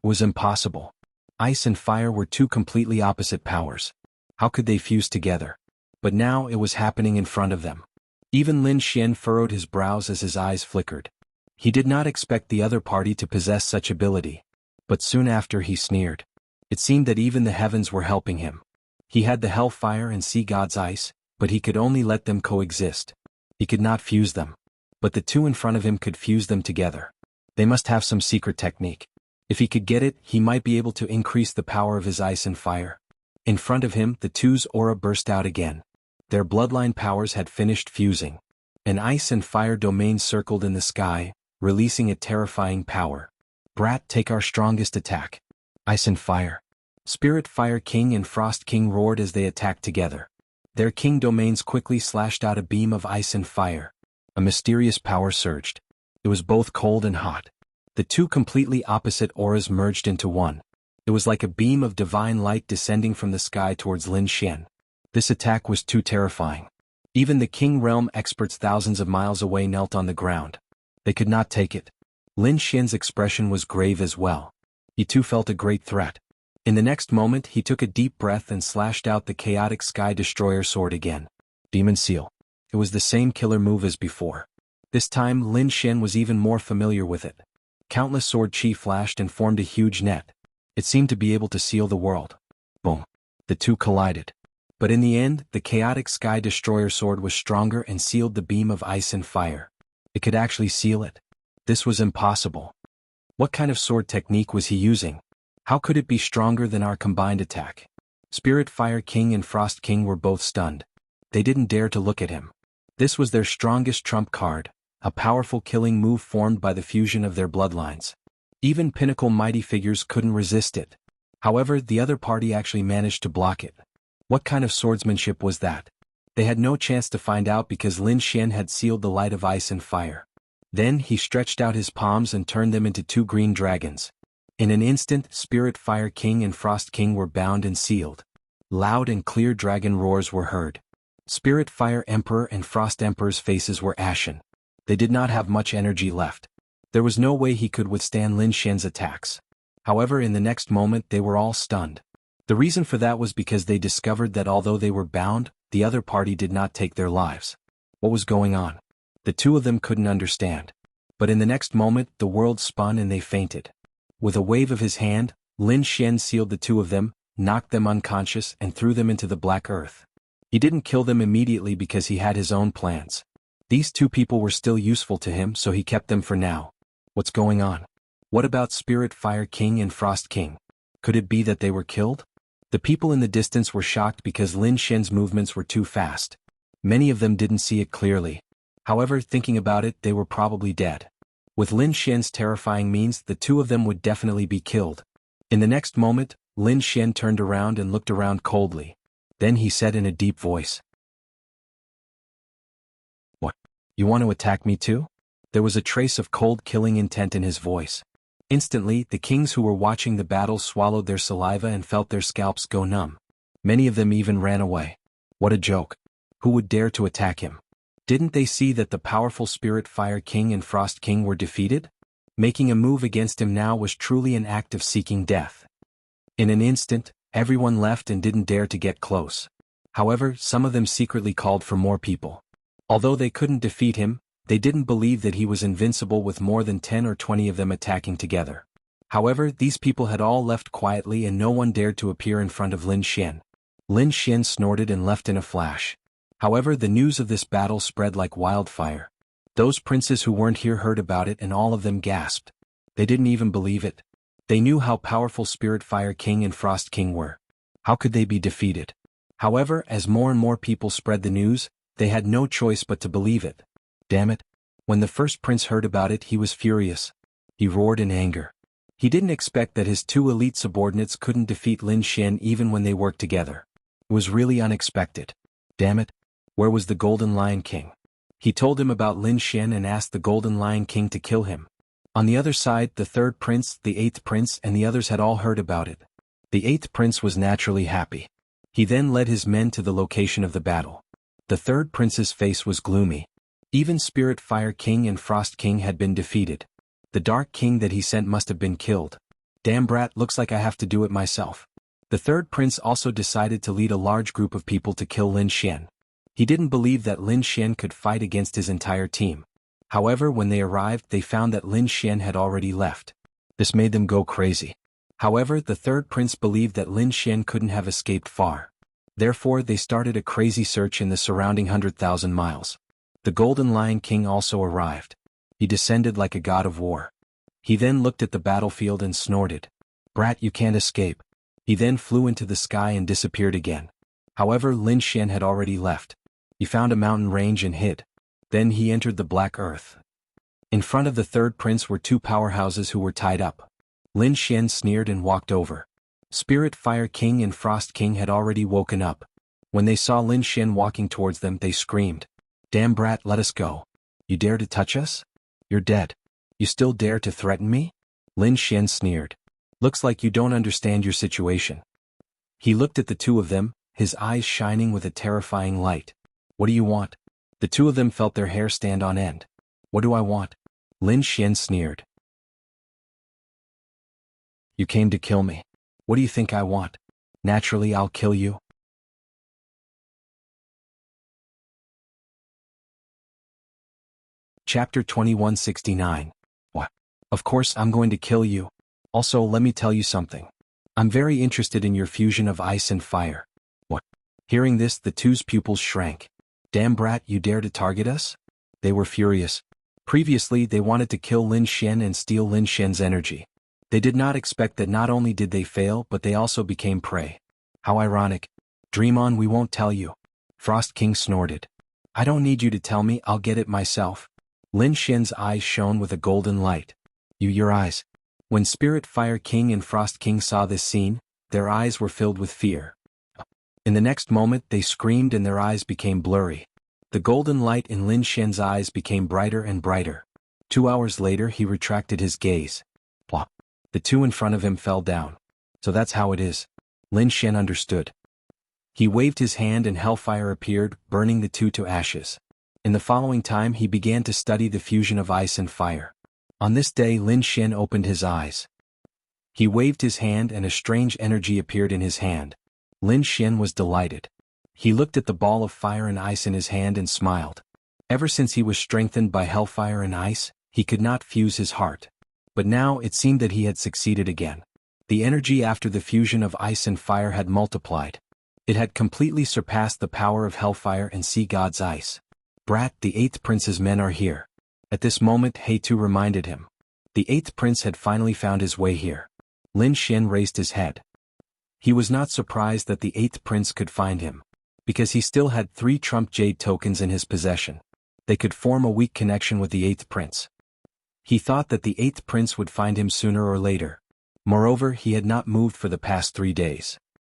It was impossible. Ice and fire were two completely opposite powers. How could they fuse together? But now it was happening in front of them. Even Lin Xian furrowed his brows as his eyes flickered. He did not expect the other party to possess such ability. But soon after he sneered. It seemed that even the heavens were helping him. He had the Hellfire and Sea God's ice, but he could only let them coexist. He could not fuse them. But the two in front of him could fuse them together. They must have some secret technique. If he could get it, he might be able to increase the power of his ice and fire. In front of him, the two's aura burst out again. Their bloodline powers had finished fusing. An ice and fire domain circled in the sky, releasing a terrifying power. Brat, take our strongest attack. Ice and fire. Spirit Fire King and Frost King roared as they attacked together. Their king domains quickly slashed out a beam of ice and fire. A mysterious power surged. It was both cold and hot. The two completely opposite auras merged into one. It was like a beam of divine light descending from the sky towards Lin Xian. This attack was too terrifying. Even the King Realm experts thousands of miles away knelt on the ground. They could not take it. Lin Xian's expression was grave as well. He too felt a great threat. In the next moment, he took a deep breath and slashed out the chaotic Sky Destroyer sword again. Demon Seal. It was the same killer move as before. This time, Lin Xian was even more familiar with it. Countless sword chi flashed and formed a huge net. It seemed to be able to seal the world. Boom. The two collided. But in the end, the chaotic Sky Destroyer sword was stronger and sealed the beam of ice and fire. It could actually seal it. This was impossible. What kind of sword technique was he using? How could it be stronger than our combined attack? Spirit Fire King and Frost King were both stunned. They didn't dare to look at him. This was their strongest trump card, a powerful killing move formed by the fusion of their bloodlines. Even pinnacle mighty figures couldn't resist it. However, the other party actually managed to block it. What kind of swordsmanship was that? They had no chance to find out because Lin Xian had sealed the light of ice and fire. Then he stretched out his palms and turned them into two green dragons. In an instant, Spirit Fire King and Frost King were bound and sealed. Loud and clear dragon roars were heard. Spirit Fire Emperor and Frost Emperor's faces were ashen. They did not have much energy left. There was no way he could withstand Lin Xian's attacks. However, in the next moment they were all stunned. The reason for that was because they discovered that although they were bound, the other party did not take their lives. What was going on? The two of them couldn't understand. But in the next moment, the world spun and they fainted. With a wave of his hand, Lin Xian sealed the two of them, knocked them unconscious and threw them into the black earth. He didn't kill them immediately because he had his own plans. These two people were still useful to him, so he kept them for now. What's going on? What about Spirit Fire King and Frost King? Could it be that they were killed? The people in the distance were shocked because Lin Xian's movements were too fast. Many of them didn't see it clearly. However, thinking about it, they were probably dead. With Lin Xian's terrifying means, the two of them would definitely be killed. In the next moment, Lin Xian turned around and looked around coldly. Then he said in a deep voice, "What? You want to attack me too?" There was a trace of cold killing intent in his voice. Instantly, the kings who were watching the battle swallowed their saliva and felt their scalps go numb. Many of them even ran away. What a joke. Who would dare to attack him? Didn't they see that the powerful Spirit Fire King and Frost King were defeated? Making a move against him now was truly an act of seeking death. In an instant, everyone left and didn't dare to get close. However, some of them secretly called for more people. Although they couldn't defeat him, they didn't believe that he was invincible with more than 10 or 20 of them attacking together. However, these people had all left quietly and no one dared to appear in front of Lin Xian. Lin Xian snorted and left in a flash. However, the news of this battle spread like wildfire. Those princes who weren't here heard about it and all of them gasped. They didn't even believe it. They knew how powerful Spirit Fire King and Frost King were. How could they be defeated? However, as more and more people spread the news, they had no choice but to believe it. Damn it. When the first prince heard about it, he was furious. He roared in anger. He didn't expect that his two elite subordinates couldn't defeat Lin Xian even when they worked together. It was really unexpected. Damn it. Where was the Golden Lion King? He told him about Lin Xian and asked the Golden Lion King to kill him. On the other side, the third prince, the eighth prince, and the others had all heard about it. The eighth prince was naturally happy. He then led his men to the location of the battle. The third prince's face was gloomy. Even Spirit Fire King and Frost King had been defeated. The Dark King that he sent must have been killed. Damn brat, looks like I have to do it myself. The third prince also decided to lead a large group of people to kill Lin Xian. He didn't believe that Lin Xian could fight against his entire team. However, when they arrived, they found that Lin Xian had already left. This made them go crazy. However, the third prince believed that Lin Xian couldn't have escaped far. Therefore, they started a crazy search in the surrounding 100,000 miles. The Golden Lion King also arrived. He descended like a god of war. He then looked at the battlefield and snorted. Brat, you can't escape. He then flew into the sky and disappeared again. However, Lin Xian had already left. He found a mountain range and hid. Then he entered the Black Earth. In front of the third prince were two powerhouses who were tied up. Lin Xian sneered and walked over. Spirit Fire King and Frost King had already woken up. When they saw Lin Xian walking towards them, they screamed. Damn brat, let us go. You dare to touch us? You're dead. You still dare to threaten me? Lin Xian sneered. Looks like you don't understand your situation. He looked at the two of them, his eyes shining with a terrifying light. What do you want? The two of them felt their hair stand on end. What do I want? Lin Xian sneered. You came to kill me. What do you think I want? Naturally, I'll kill you. Chapter 2169. What? Of course I'm going to kill you. Also, let me tell you something. I'm very interested in your fusion of ice and fire. What? Hearing this, the two's pupils shrank. Damn brat, you dare to target us? They were furious. Previously, they wanted to kill Lin Xian and steal Lin Xian's energy. They did not expect that not only did they fail, but they also became prey. How ironic. Dream on, we won't tell you. Frost King snorted. I don't need you to tell me, I'll get it myself. Lin Xian's eyes shone with a golden light. Your eyes. When Spirit Fire King and Frost King saw this scene, their eyes were filled with fear. In the next moment, they screamed and their eyes became blurry. The golden light in Lin Xian's eyes became brighter and brighter. 2 hours later, he retracted his gaze. Plop. The two in front of him fell down. So that's how it is. Lin Xian understood. He waved his hand and hellfire appeared, burning the two to ashes. In the following time, he began to study the fusion of ice and fire. On this day, Lin Xian opened his eyes. He waved his hand and a strange energy appeared in his hand. Lin Xian was delighted. He looked at the ball of fire and ice in his hand and smiled. Ever since he was strengthened by hellfire and ice, he could not fuse his heart. But now it seemed that he had succeeded again. The energy after the fusion of ice and fire had multiplied. It had completely surpassed the power of hellfire and sea god's ice. Brat, the eighth prince's men are here. At this moment, He-Tu reminded him. The eighth prince had finally found his way here. Lin Xian raised his head. He was not surprised that the eighth prince could find him, because he still had 3 Trump Jade tokens in his possession. They could form a weak connection with the eighth prince. He thought that the eighth prince would find him sooner or later. Moreover, he had not moved for the past 3 days.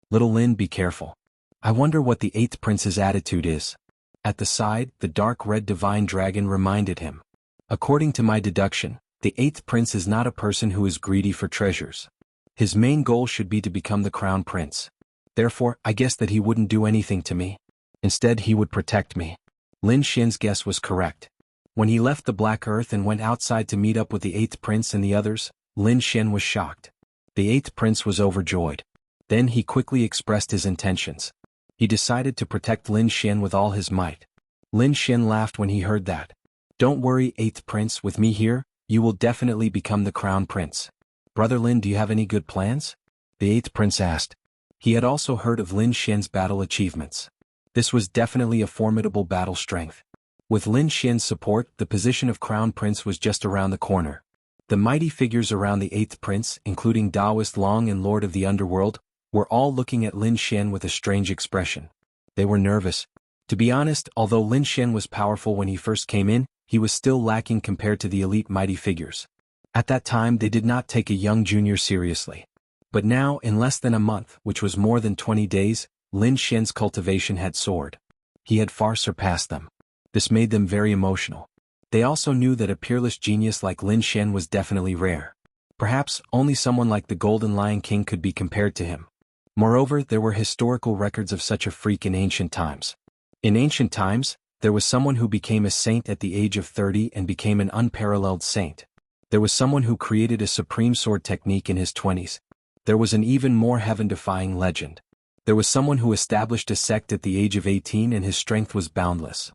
Little Lin, be careful. I wonder what the eighth prince's attitude is. At the side, the dark red divine dragon reminded him. According to my deduction, the eighth prince is not a person who is greedy for treasures. His main goal should be to become the crown prince. Therefore, I guess that he wouldn't do anything to me. Instead, he would protect me. Lin Xian's guess was correct. When he left the Black Earth and went outside to meet up with the 8th prince and the others, Lin Xian was shocked. The 8th prince was overjoyed. Then he quickly expressed his intentions. He decided to protect Lin Xian with all his might. Lin Xian laughed when he heard that. Don't worry, 8th prince, with me here, you will definitely become the crown prince. Brother Lin, do you have any good plans? The 8th prince asked. He had also heard of Lin Xian's battle achievements. This was definitely a formidable battle strength. With Lin Xian's support, the position of crown prince was just around the corner. The mighty figures around the 8th prince, including Taoist Long and Lord of the Underworld, were all looking at Lin Xian with a strange expression. They were nervous. To be honest, although Lin Xian was powerful when he first came in, he was still lacking compared to the elite mighty figures. At that time they did not take a young junior seriously. But now, in less than a month, which was more than 20 days, Lin Xian's cultivation had soared. He had far surpassed them. This made them very emotional. They also knew that a peerless genius like Lin Xian was definitely rare. Perhaps only someone like the Golden Lion King could be compared to him. Moreover, there were historical records of such a freak in ancient times. In ancient times, there was someone who became a saint at the age of 30 and became an unparalleled saint. There was someone who created a supreme sword technique in his 20s. There was an even more heaven-defying legend. There was someone who established a sect at the age of 18 and his strength was boundless.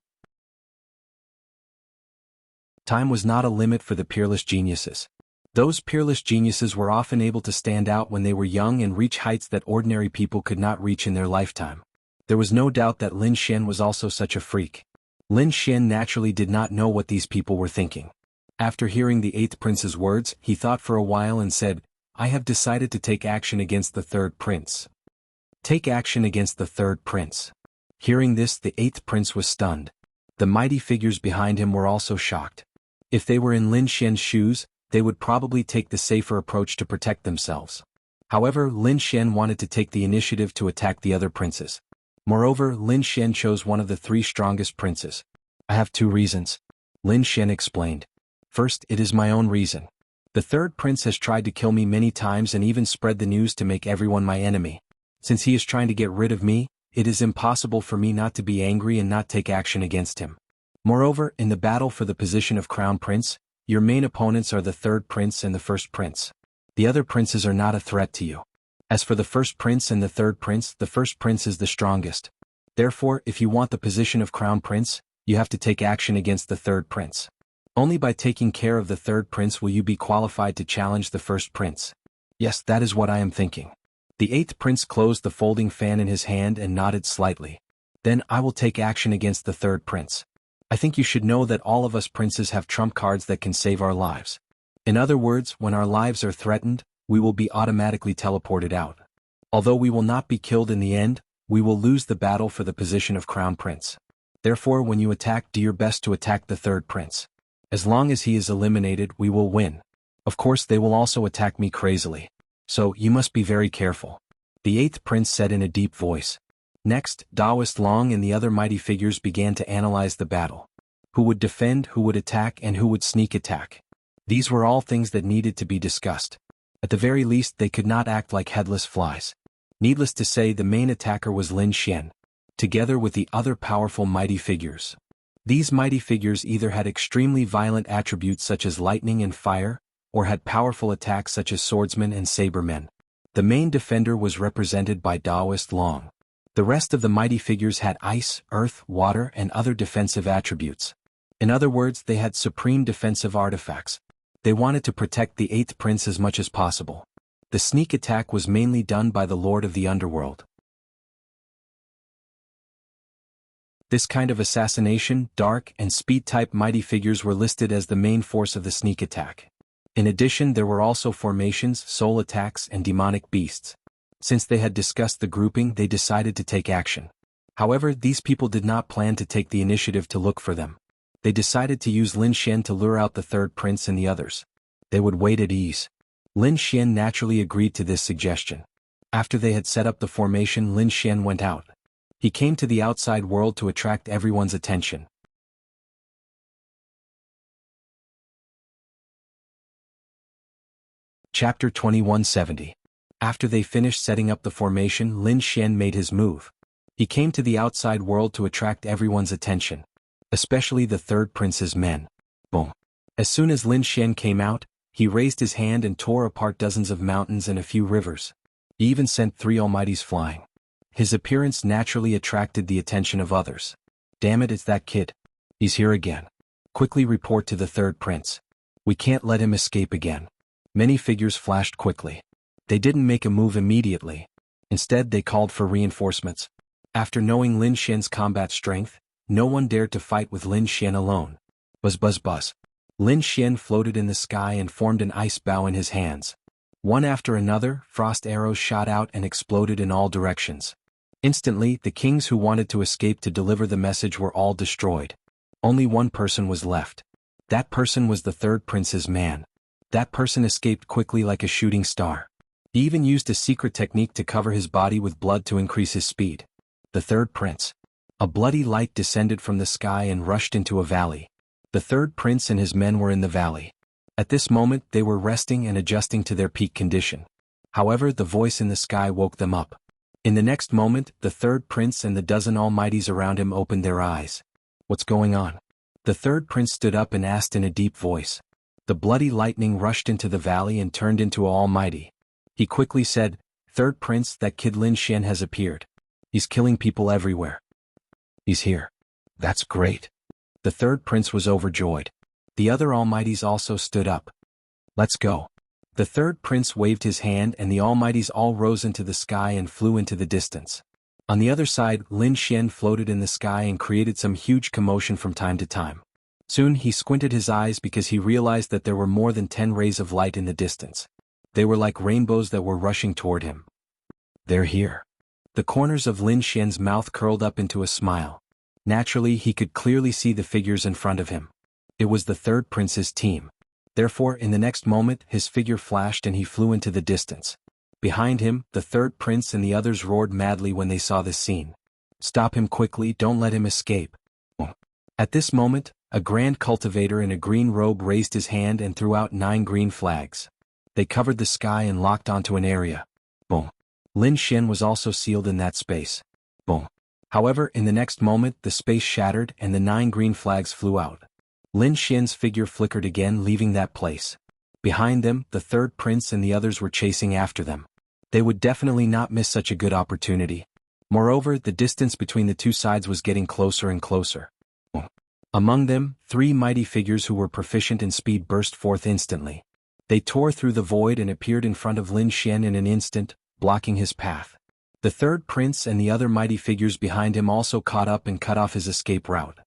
Time was not a limit for the peerless geniuses. Those peerless geniuses were often able to stand out when they were young and reach heights that ordinary people could not reach in their lifetime. There was no doubt that Lin Xian was also such a freak. Lin Xian naturally did not know what these people were thinking. After hearing the 8th prince's words, he thought for a while and said, I have decided to take action against the 3rd prince. Take action against the 3rd prince. Hearing this, the 8th prince was stunned. The mighty figures behind him were also shocked. If they were in Lin Xian's shoes, they would probably take the safer approach to protect themselves. However, Lin Xian wanted to take the initiative to attack the other princes. Moreover, Lin Xian chose one of the 3 strongest princes. I have 2 reasons. Lin Xian explained. First, it is my own reason. The 3rd prince has tried to kill me many times and even spread the news to make everyone my enemy. Since he is trying to get rid of me, it is impossible for me not to be angry and not take action against him. Moreover, in the battle for the position of crown prince, your main opponents are the 3rd prince and the 1st prince. The other princes are not a threat to you. As for the 1st prince and the 3rd prince, the 1st prince is the strongest. Therefore, if you want the position of crown prince, you have to take action against the 3rd prince. Only by taking care of the 3rd prince will you be qualified to challenge the 1st prince. Yes, that is what I am thinking. The 8th prince closed the folding fan in his hand and nodded slightly. Then I will take action against the 3rd prince. I think you should know that all of us princes have trump cards that can save our lives. In other words, when our lives are threatened, we will be automatically teleported out. Although we will not be killed in the end, we will lose the battle for the position of crown prince. Therefore, when you attack, do your best to attack the 3rd prince. As long as he is eliminated, we will win. Of course, they will also attack me crazily. So, you must be very careful. The 8th prince said in a deep voice. Next, Taoist Long and the other mighty figures began to analyze the battle. Who would defend, who would attack, and who would sneak attack. These were all things that needed to be discussed. At the very least, they could not act like headless flies. Needless to say, the main attacker was Lin Xian, together with the other powerful mighty figures. These mighty figures either had extremely violent attributes such as lightning and fire, or had powerful attacks such as swordsmen and sabermen. The main defender was represented by Taoist Long. The rest of the mighty figures had ice, earth, water, and other defensive attributes. In other words, they had supreme defensive artifacts. They wanted to protect the 8th prince as much as possible. The sneak attack was mainly done by the Lord of the Underworld. This kind of assassination, dark, and speed-type mighty figures were listed as the main force of the sneak attack. In addition, there were also formations, soul attacks, and demonic beasts. Since they had discussed the grouping, they decided to take action. However, these people did not plan to take the initiative to look for them. They decided to use Lin Xian to lure out the 3rd prince and the others. They would wait at ease. Lin Xian naturally agreed to this suggestion. After they had set up the formation, Lin Xian went out. He came to the outside world to attract everyone's attention. Chapter 2170. After they finished setting up the formation, Lin Xian made his move. He came to the outside world to attract everyone's attention. especially the third prince's men. Boom. As soon as Lin Xian came out, he raised his hand and tore apart dozens of mountains and a few rivers. He even sent 3 almighties flying. His appearance naturally attracted the attention of others. Damn it, it's that kid. He's here again. Quickly report to the third prince. We can't let him escape again. Many figures flashed quickly. They didn't make a move immediately. Instead, they called for reinforcements. After knowing Lin Xian's combat strength, no one dared to fight with Lin Xian alone. Buzz buzz buzz. Lin Xian floated in the sky and formed an ice bow in his hands. One after another, frost arrows shot out and exploded in all directions. Instantly, the kings who wanted to escape to deliver the message were all destroyed. Only one person was left. That person was the third prince's man. That person escaped quickly like a shooting star. He even used a secret technique to cover his body with blood to increase his speed. The third prince. A bloody light descended from the sky and rushed into a valley. The third prince and his men were in the valley. At this moment, they were resting and adjusting to their peak condition. However, the voice in the sky woke them up. In the next moment, the third prince and the dozen almighties around him opened their eyes. What's going on? The third prince stood up and asked in a deep voice. The bloody lightning rushed into the valley and turned into an almighty. He quickly said, "Third prince, that kid Lin Xian has appeared. He's killing people everywhere. He's here." That's great. The third prince was overjoyed. The other almighties also stood up. Let's go. The third prince waved his hand and the almighties all rose into the sky and flew into the distance. On the other side, Lin Xian floated in the sky and created some huge commotion from time to time. Soon he squinted his eyes because he realized that there were more than 10 rays of light in the distance. They were like rainbows that were rushing toward him. They're here. The corners of Lin Xian's mouth curled up into a smile. Naturally, he could clearly see the figures in front of him. It was the third prince's team. Therefore, in the next moment, his figure flashed and he flew into the distance. Behind him, the third prince and the others roared madly when they saw this scene. Stop him quickly, don't let him escape. At this moment, a grand cultivator in a green robe raised his hand and threw out 9 green flags. They covered the sky and locked onto an area. Boom. Lin Xian was also sealed in that space. Boom. However, in the next moment, the space shattered and the 9 green flags flew out. Lin Xian's figure flickered again, leaving that place. Behind them, the third prince and the others were chasing after them. They would definitely not miss such a good opportunity. Moreover, the distance between the two sides was getting closer and closer. Among them, 3 mighty figures who were proficient in speed burst forth instantly. They tore through the void and appeared in front of Lin Xian in an instant, blocking his path. The third prince and the other mighty figures behind him also caught up and cut off his escape route.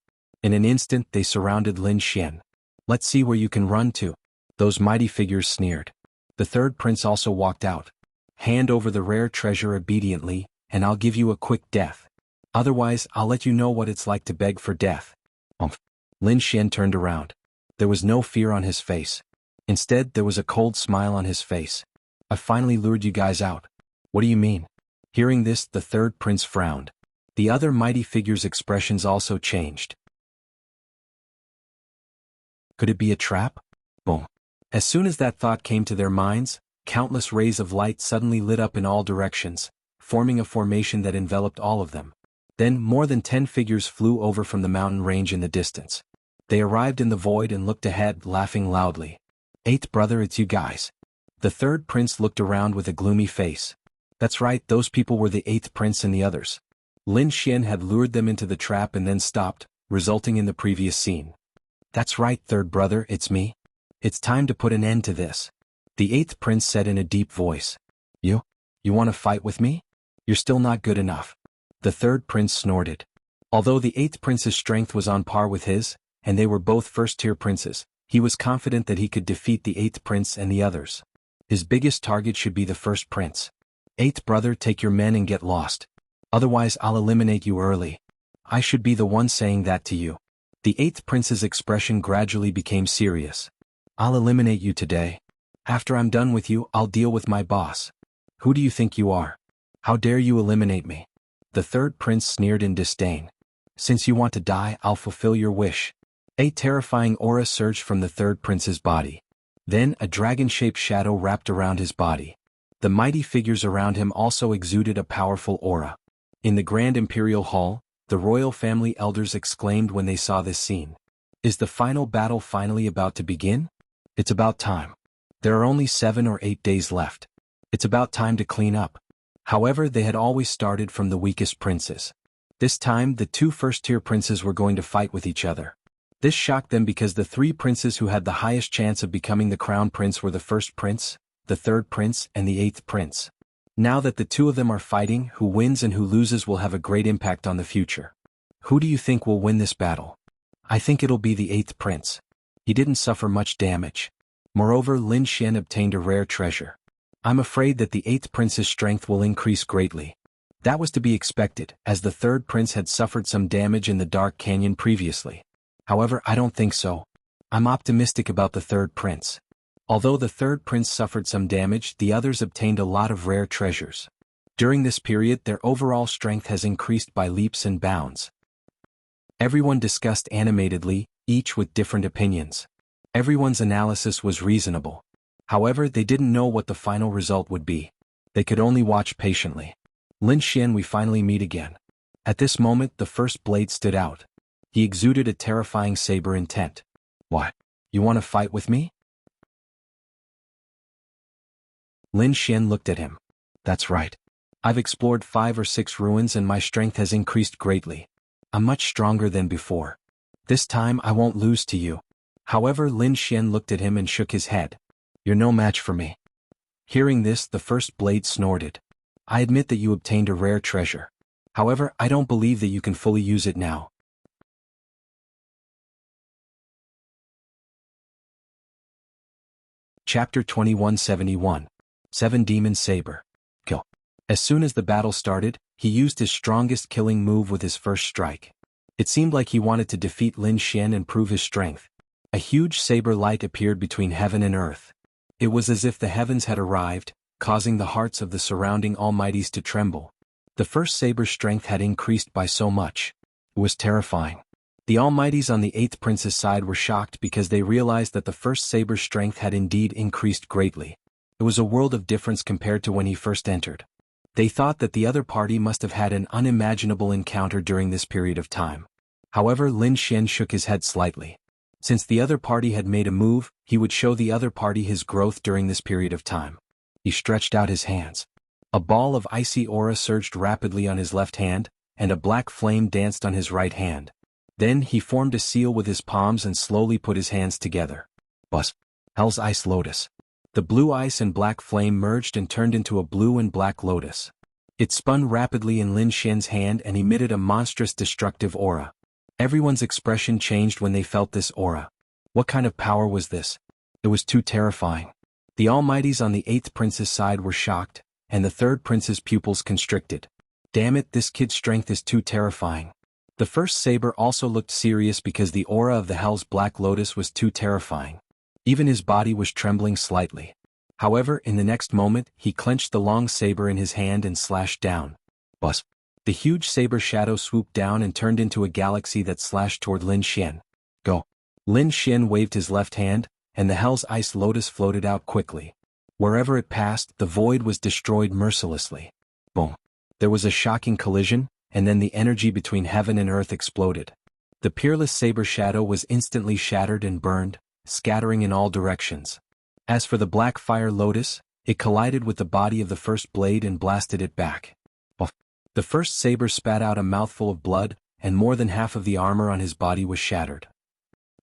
In an instant, they surrounded Lin Xian. Let's see where you can run to. Those mighty figures sneered. The third prince also walked out. Hand over the rare treasure obediently, and I'll give you a quick death. Otherwise, I'll let you know what it's like to beg for death. Lin Xian turned around. There was no fear on his face. Instead, there was a cold smile on his face. I finally lured you guys out. What do you mean? Hearing this, the third prince frowned. The other mighty figures' expressions also changed. Could it be a trap? Boom. As soon as that thought came to their minds, countless rays of light suddenly lit up in all directions, forming a formation that enveloped all of them. Then more than 10 figures flew over from the mountain range in the distance. They arrived in the void and looked ahead, laughing loudly. "Eighth brother, it's you guys." The third prince looked around with a gloomy face. That's right, those people were the 8th prince and the others. Lin Xian had lured them into the trap and then stopped, resulting in the previous scene. "That's right, third brother, it's me. It's time to put an end to this." The 8th prince said in a deep voice. You want to fight with me? You're still not good enough." The third prince snorted. Although the 8th prince's strength was on par with his, and they were both first-tier princes, he was confident that he could defeat the 8th prince and the others. His biggest target should be the first prince. "Eighth brother, take your men and get lost. Otherwise I'll eliminate you early." I should be the one saying that to you. The 8th prince's expression gradually became serious. "I'll eliminate you today. After I'm done with you, I'll deal with my boss. Who do you think you are? How dare you eliminate me?" The third prince sneered in disdain. "Since you want to die, I'll fulfill your wish." A terrifying aura surged from the third prince's body. Then a dragon-shaped shadow wrapped around his body. The mighty figures around him also exuded a powerful aura. In the Grand Imperial Hall, the royal family elders exclaimed when they saw this scene. Is the final battle finally about to begin? It's about time. There are only 7 or 8 days left. It's about time to clean up. However, they had always started from the weakest princes. This time, the 2 first-tier princes were going to fight with each other. This shocked them because the 3 princes who had the highest chance of becoming the crown prince were the first prince, the third prince, and the 8th prince. Now that the 2 of them are fighting, who wins and who loses will have a great impact on the future. Who do you think will win this battle? I think it'll be the 8th prince. He didn't suffer much damage. Moreover, Lin Xian obtained a rare treasure. I'm afraid that the 8th prince's strength will increase greatly. That was to be expected, as the 3rd prince had suffered some damage in the Dark Canyon previously. However, I don't think so. I'm optimistic about the 3rd prince. Although the 3rd prince suffered some damage, the others obtained a lot of rare treasures. During this period, their overall strength has increased by leaps and bounds. Everyone discussed animatedly, each with different opinions. Everyone's analysis was reasonable. However, they didn't know what the final result would be. They could only watch patiently. Lin Xian, we finally meet again. At this moment, the first blade stood out. He exuded a terrifying saber intent. What? You want to fight with me? Lin Xian looked at him. That's right. I've explored 5 or 6 ruins and my strength has increased greatly. I'm much stronger than before. This time I won't lose to you. However, Lin Xian looked at him and shook his head. You're no match for me. Hearing this, the first blade snorted. I admit that you obtained a rare treasure. However, I don't believe that you can fully use it now. Chapter 2171. 7 Demon Saber. Kill. As soon as the battle started, he used his strongest killing move with his first strike. It seemed like he wanted to defeat Lin Xian and prove his strength. A huge saber light appeared between heaven and earth. It was as if the heavens had arrived, causing the hearts of the surrounding almighties to tremble. The first saber's strength had increased by so much. It was terrifying. The almighties on the 8th prince's side were shocked because they realized that the first saber's strength had indeed increased greatly. It was a world of difference compared to when he first entered. They thought that the other party must have had an unimaginable encounter during this period of time. However, Lin Xian shook his head slightly. Since the other party had made a move, he would show the other party his growth during this period of time. He stretched out his hands. A ball of icy aura surged rapidly on his left hand, and a black flame danced on his right hand. Then he formed a seal with his palms and slowly put his hands together. Buzz. Hell's Ice Lotus. The blue ice and black flame merged and turned into a blue and black lotus. It spun rapidly in Lin Xian's hand and emitted a monstrous destructive aura. Everyone's expression changed when they felt this aura. What kind of power was this? It was too terrifying. The almighties on the 8th prince's side were shocked, and the 3rd prince's pupils constricted. Damn it, this kid's strength is too terrifying. The first saber also looked serious because the aura of the Hell's Black Lotus was too terrifying. Even his body was trembling slightly. However, in the next moment, he clenched the long saber in his hand and slashed down. Buzz. The huge saber shadow swooped down and turned into a galaxy that slashed toward Lin Xian. Go. Lin Xian waved his left hand, and the Hell's Ice Lotus floated out quickly. Wherever it passed, the void was destroyed mercilessly. Boom. There was a shocking collision, and then the energy between heaven and earth exploded. The peerless saber shadow was instantly shattered and burned, scattering in all directions. As for the black fire lotus, it collided with the body of the first blade and blasted it back. The first saber spat out a mouthful of blood, and more than half of the armor on his body was shattered.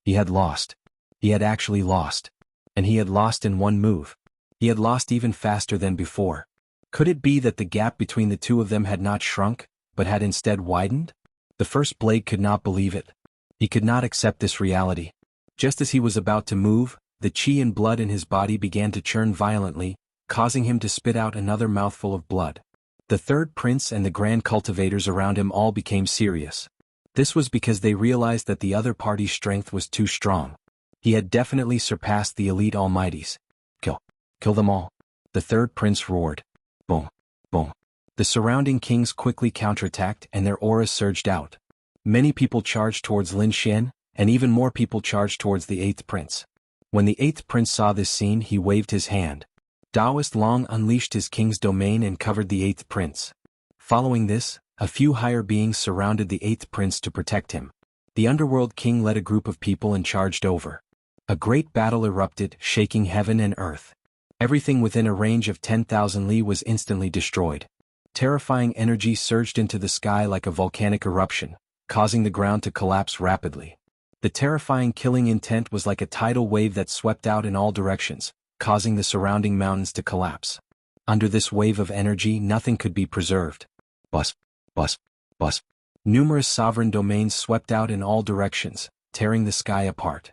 He had lost. He had actually lost. And he had lost in one move. He had lost even faster than before. Could it be that the gap between the 2 of them had not shrunk, but had instead widened? The first blade could not believe it. He could not accept this reality. Just as he was about to move, the qi and blood in his body began to churn violently, causing him to spit out another mouthful of blood. The 3rd prince and the grand cultivators around him all became serious. This was because they realized that the other party's strength was too strong. He had definitely surpassed the elite almighties. Kill. Kill them all. The 3rd prince roared. Boom. Boom. The surrounding kings quickly counterattacked and their auras surged out. Many people charged towards Lin Xian, and even more people charged towards the 8th prince. When the 8th prince saw this scene, he waved his hand. Taoist Long unleashed his king's domain and covered the 8th prince. Following this, a few higher beings surrounded the eighth prince to protect him. The underworld king led a group of people and charged over. A great battle erupted, shaking heaven and earth. Everything within a range of 10,000 li was instantly destroyed. Terrifying energy surged into the sky like a volcanic eruption, causing the ground to collapse rapidly. The terrifying killing intent was like a tidal wave that swept out in all directions, causing the surrounding mountains to collapse. Under this wave of energy, nothing could be preserved. Bus, bus, bus. Numerous sovereign domains swept out in all directions, tearing the sky apart.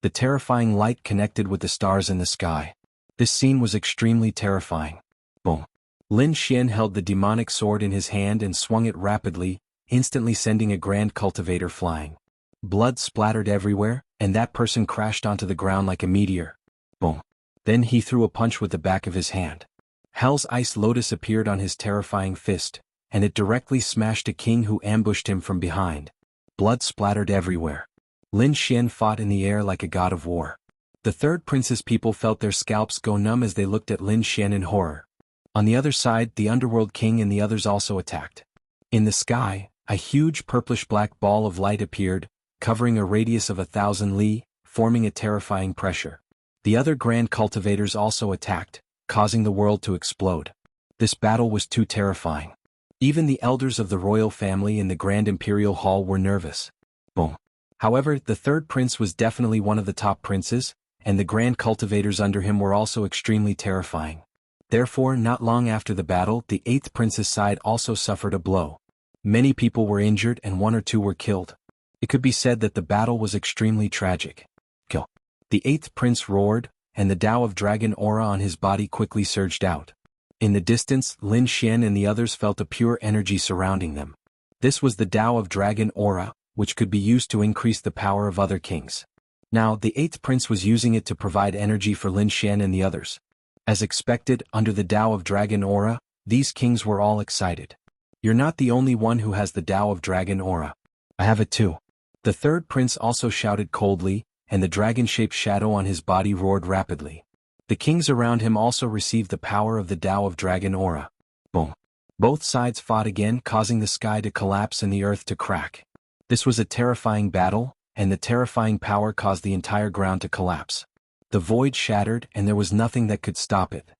The terrifying light connected with the stars in the sky. This scene was extremely terrifying. Boom. Lin Xian held the demonic sword in his hand and swung it rapidly, instantly sending a grand cultivator flying. Blood splattered everywhere, and that person crashed onto the ground like a meteor. Boom. Then he threw a punch with the back of his hand. Hell's ice lotus appeared on his terrifying fist, and it directly smashed a king who ambushed him from behind. Blood splattered everywhere. Lin Xian fought in the air like a god of war. The third prince's people felt their scalps go numb as they looked at Lin Xian in horror. On the other side, the underworld king and the others also attacked. In the sky, a huge purplish-black ball of light appeared, covering a radius of 1,000 li, forming a terrifying pressure. The other grand cultivators also attacked, causing the world to explode. This battle was too terrifying. Even the elders of the royal family in the Grand Imperial Hall were nervous. Boom. However, the third prince was definitely one of the top princes, and the grand cultivators under him were also extremely terrifying. Therefore, not long after the battle, the eighth prince's side also suffered a blow. Many people were injured and 1 or 2 were killed. It could be said that the battle was extremely tragic. Kill. The eighth prince roared, and the Tao of Dragon aura on his body quickly surged out. In the distance, Lin Xian and the others felt a pure energy surrounding them. This was the Tao of Dragon aura, which could be used to increase the power of other kings. Now, the eighth prince was using it to provide energy for Lin Xian and the others. As expected, under the Tao of Dragon aura, these kings were all excited. You're not the only one who has the Tao of Dragon aura. I have it too. The third prince also shouted coldly, and the dragon-shaped shadow on his body roared rapidly. The kings around him also received the power of the Tao of Dragon aura. Boom. Both sides fought again, causing the sky to collapse and the earth to crack. This was a terrifying battle, and the terrifying power caused the entire ground to collapse. The void shattered, and there was nothing that could stop it.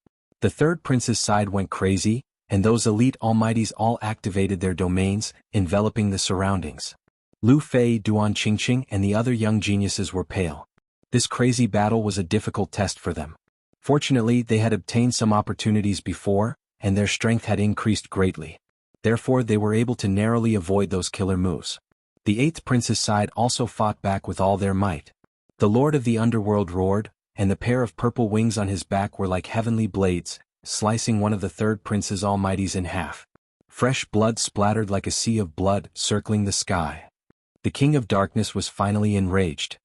The third prince's side went crazy, and those elite almighties all activated their domains, enveloping the surroundings. Lu Fei, Duan Qingqing, and the other young geniuses were pale. This crazy battle was a difficult test for them. Fortunately, they had obtained some opportunities before, and their strength had increased greatly. Therefore, they were able to narrowly avoid those killer moves. The eighth prince's side also fought back with all their might. The lord of the underworld roared, and the pair of purple wings on his back were like heavenly blades, slicing one of the third prince's almighties in half. Fresh blood splattered like a sea of blood, circling the sky. The king of darkness was finally enraged.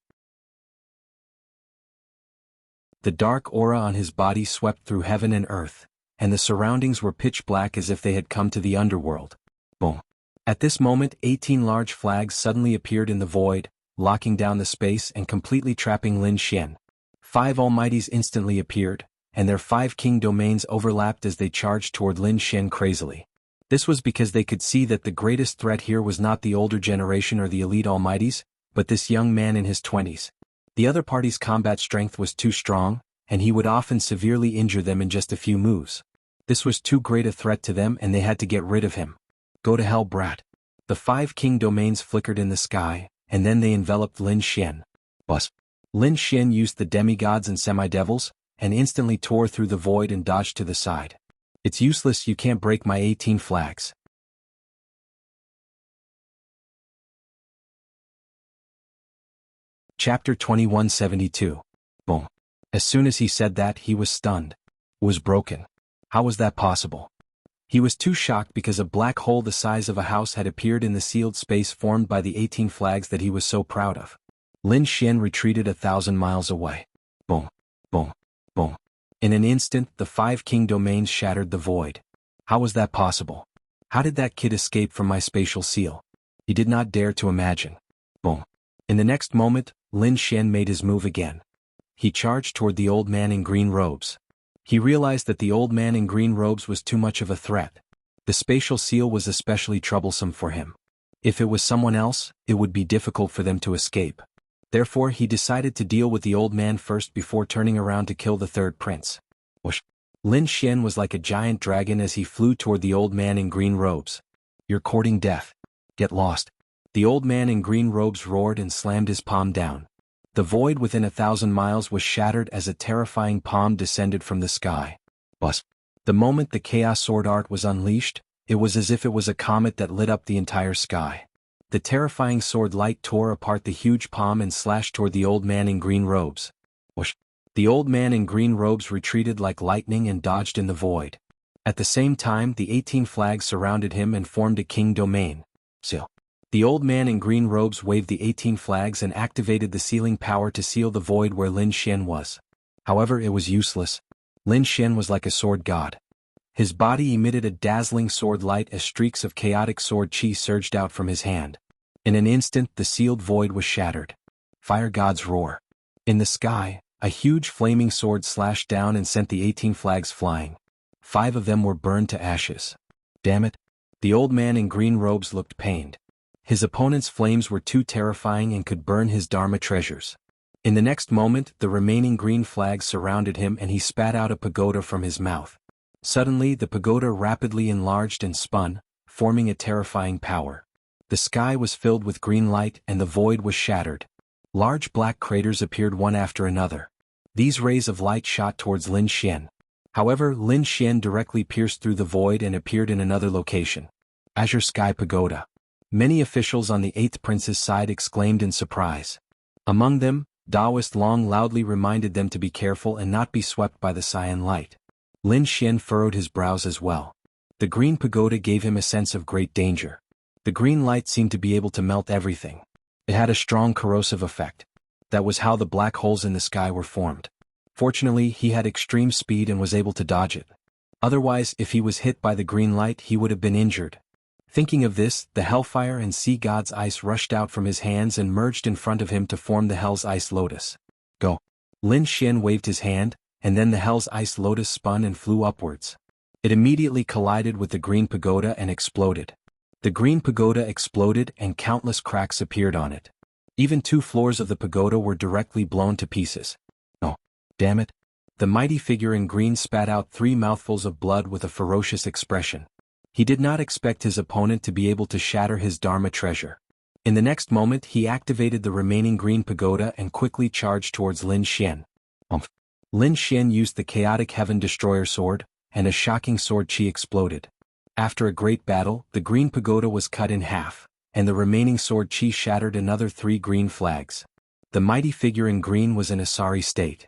The dark aura on his body swept through heaven and earth, and the surroundings were pitch black as if they had come to the underworld. Boom. At this moment, 18 large flags suddenly appeared in the void, locking down the space and completely trapping Lin Xian. 5 almighties instantly appeared, and their 5 king domains overlapped as they charged toward Lin Xian crazily. This was because they could see that the greatest threat here was not the older generation or the elite almighties, but this young man in his 20s. The other party's combat strength was too strong, and he would often severely injure them in just a few moves. This was too great a threat to them and they had to get rid of him. Go to hell, brat. The 5 king domains flickered in the sky, and then they enveloped Lin Xian. Bus. Lin Xian used the demigods and semidevils, and instantly tore through the void and dodged to the side. It's useless, you can't break my 18 flags. Chapter 2172. Boom. As soon as he said that, he was stunned. Was broken. How was that possible? He was too shocked because a black hole the size of a house had appeared in the sealed space formed by the 18 flags that he was so proud of. Lin Xian retreated 1,000 miles away. Boom. Boom. Boom. In an instant, the 5 king domains shattered the void. How was that possible? How did that kid escape from my spatial seal? He did not dare to imagine. Boom. In the next moment, Lin Xian made his move again. He charged toward the old man in green robes. He realized that the old man in green robes was too much of a threat. The spatial seal was especially troublesome for him. If it was someone else, it would be difficult for them to escape. Therefore he decided to deal with the old man first before turning around to kill the third prince. Whoosh! Lin Xian was like a giant dragon as he flew toward the old man in green robes. "You're courting death. Get lost." The old man in green robes roared and slammed his palm down. The void within 1,000 miles was shattered as a terrifying palm descended from the sky. Buzz! The moment the Chaos Sword art was unleashed, it was as if it was a comet that lit up the entire sky. The terrifying sword light tore apart the huge palm and slashed toward the old man in green robes. Whoosh! The old man in green robes retreated like lightning and dodged in the void. At the same time the 18 flags surrounded him and formed a king domain. Seal. The old man in green robes waved the 18 flags and activated the sealing power to seal the void where Lin Xian was. However, it was useless. Lin Xian was like a sword god. His body emitted a dazzling sword light as streaks of chaotic sword chi surged out from his hand. In an instant the sealed void was shattered. Fire gods roar. In the sky, a huge flaming sword slashed down and sent the 18 flags flying. 5 of them were burned to ashes. Damn it! The old man in green robes looked pained. His opponent's flames were too terrifying and could burn his Dharma treasures. In the next moment the remaining green flags surrounded him and he spat out a pagoda from his mouth. Suddenly the pagoda rapidly enlarged and spun, forming a terrifying power. The sky was filled with green light and the void was shattered. Large black craters appeared one after another. These rays of light shot towards Lin Xian. However, Lin Xian directly pierced through the void and appeared in another location. Azure Sky Pagoda. Many officials on the 8th prince's side exclaimed in surprise. Among them, Daoist Long loudly reminded them to be careful and not be swept by the cyan light. Lin Xian furrowed his brows as well. The green pagoda gave him a sense of great danger. The green light seemed to be able to melt everything. It had a strong corrosive effect. That was how the black holes in the sky were formed. Fortunately, he had extreme speed and was able to dodge it. Otherwise, if he was hit by the green light, he would have been injured. Thinking of this, the Hellfire and Sea God's ice rushed out from his hands and merged in front of him to form the Hell's Ice Lotus. Go! Lin Xian waved his hand, and then the Hell's Ice Lotus spun and flew upwards. It immediately collided with the green pagoda and exploded. The green pagoda exploded and countless cracks appeared on it. Even 2 floors of the pagoda were directly blown to pieces. Oh, damn it! The mighty figure in green spat out 3 mouthfuls of blood with a ferocious expression. He did not expect his opponent to be able to shatter his Dharma treasure. In the next moment he activated the remaining green pagoda and quickly charged towards Lin Xian. Lin Xian used the chaotic Heaven Destroyer sword, and a shocking sword chi exploded. After a great battle, the green pagoda was cut in half, and the remaining sword chi shattered another 3 green flags. The mighty figure in green was in a sorry state.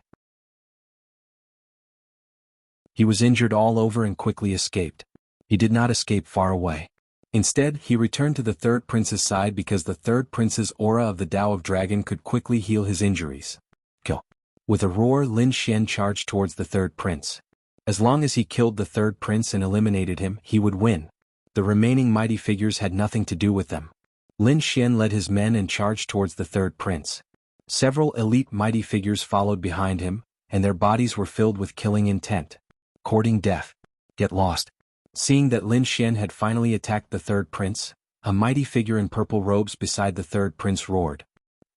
He was injured all over and quickly escaped. He did not escape far away. Instead, he returned to the third prince's side because the third prince's aura of the Tao of Dragon could quickly heal his injuries. Kill. With a roar, Lin Xian charged towards the third prince. As long as he killed the third prince and eliminated him, he would win. The remaining mighty figures had nothing to do with them. Lin Xian led his men and charged towards the third prince. Several elite mighty figures followed behind him, and their bodies were filled with killing intent. Courting death. Get lost. Seeing that Lin Xian had finally attacked the third prince, a mighty figure in purple robes beside the third prince roared.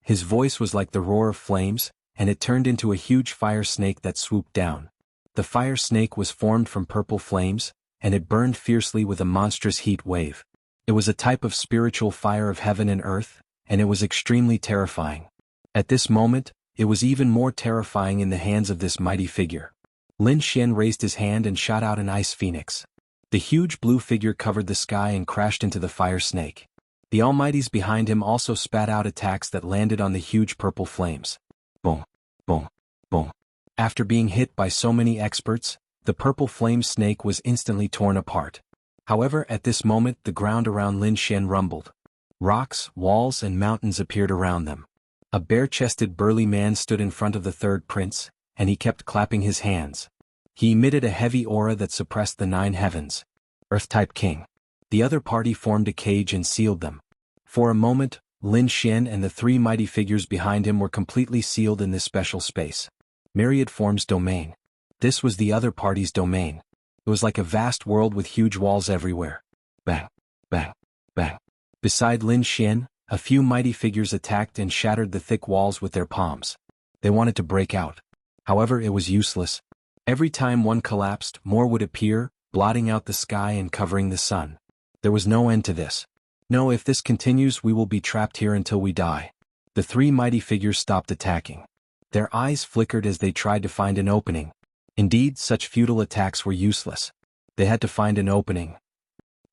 His voice was like the roar of flames, and it turned into a huge fire snake that swooped down. The fire snake was formed from purple flames, and it burned fiercely with a monstrous heat wave. It was a type of spiritual fire of heaven and earth, and it was extremely terrifying. At this moment, it was even more terrifying in the hands of this mighty figure. Lin Xian raised his hand and shot out an ice phoenix. The huge blue figure covered the sky and crashed into the fire snake. The Almighties behind him also spat out attacks that landed on the huge purple flames. Boom, boom, boom. After being hit by so many experts, the purple flame snake was instantly torn apart. However, at this moment the ground around Lin Xian rumbled. Rocks, walls and mountains appeared around them. A bare-chested burly man stood in front of the third prince, and he kept clapping his hands. He emitted a heavy aura that suppressed the 9 heavens. Earth-type king. The other party formed a cage and sealed them. For a moment, Lin Xian and the 3 mighty figures behind him were completely sealed in this special space. Myriad Forms Domain. This was the other party's domain. It was like a vast world with huge walls everywhere. Bang, bang, bang. Beside Lin Xian, a few mighty figures attacked and shattered the thick walls with their palms. They wanted to break out. However, it was useless. Every time one collapsed, more would appear, blotting out the sky and covering the sun. There was no end to this. No, if this continues, we will be trapped here until we die. The three mighty figures stopped attacking. Their eyes flickered as they tried to find an opening. Indeed, such futile attacks were useless. They had to find an opening.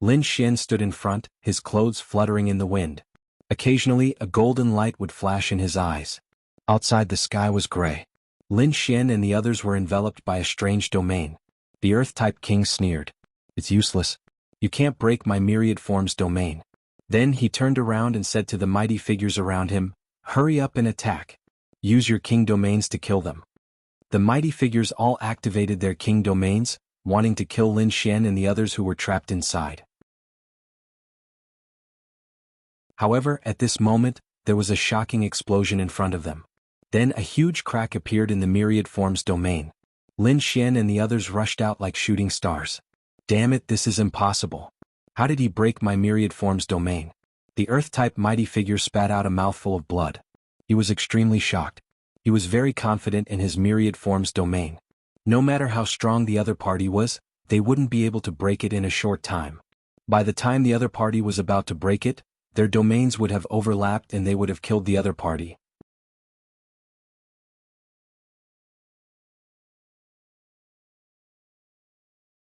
Lin Xian stood in front, his clothes fluttering in the wind. Occasionally, a golden light would flash in his eyes. Outside, the sky was gray. Lin Xian and the others were enveloped by a strange domain. The Earth-type king sneered. It's useless. You can't break my myriad forms domain. Then he turned around and said to the mighty figures around him, hurry up and attack. Use your king domains to kill them. The mighty figures all activated their king domains, wanting to kill Lin Xian and the others who were trapped inside. However, at this moment, there was a shocking explosion in front of them. Then a huge crack appeared in the myriad forms domain. Lin Xian and the others rushed out like shooting stars. Damn it, this is impossible. How did he break my myriad forms domain? The Earth-type mighty figure spat out a mouthful of blood. He was extremely shocked. He was very confident in his myriad forms domain. No matter how strong the other party was, they wouldn't be able to break it in a short time. By the time the other party was about to break it, their domains would have overlapped and they would have killed the other party.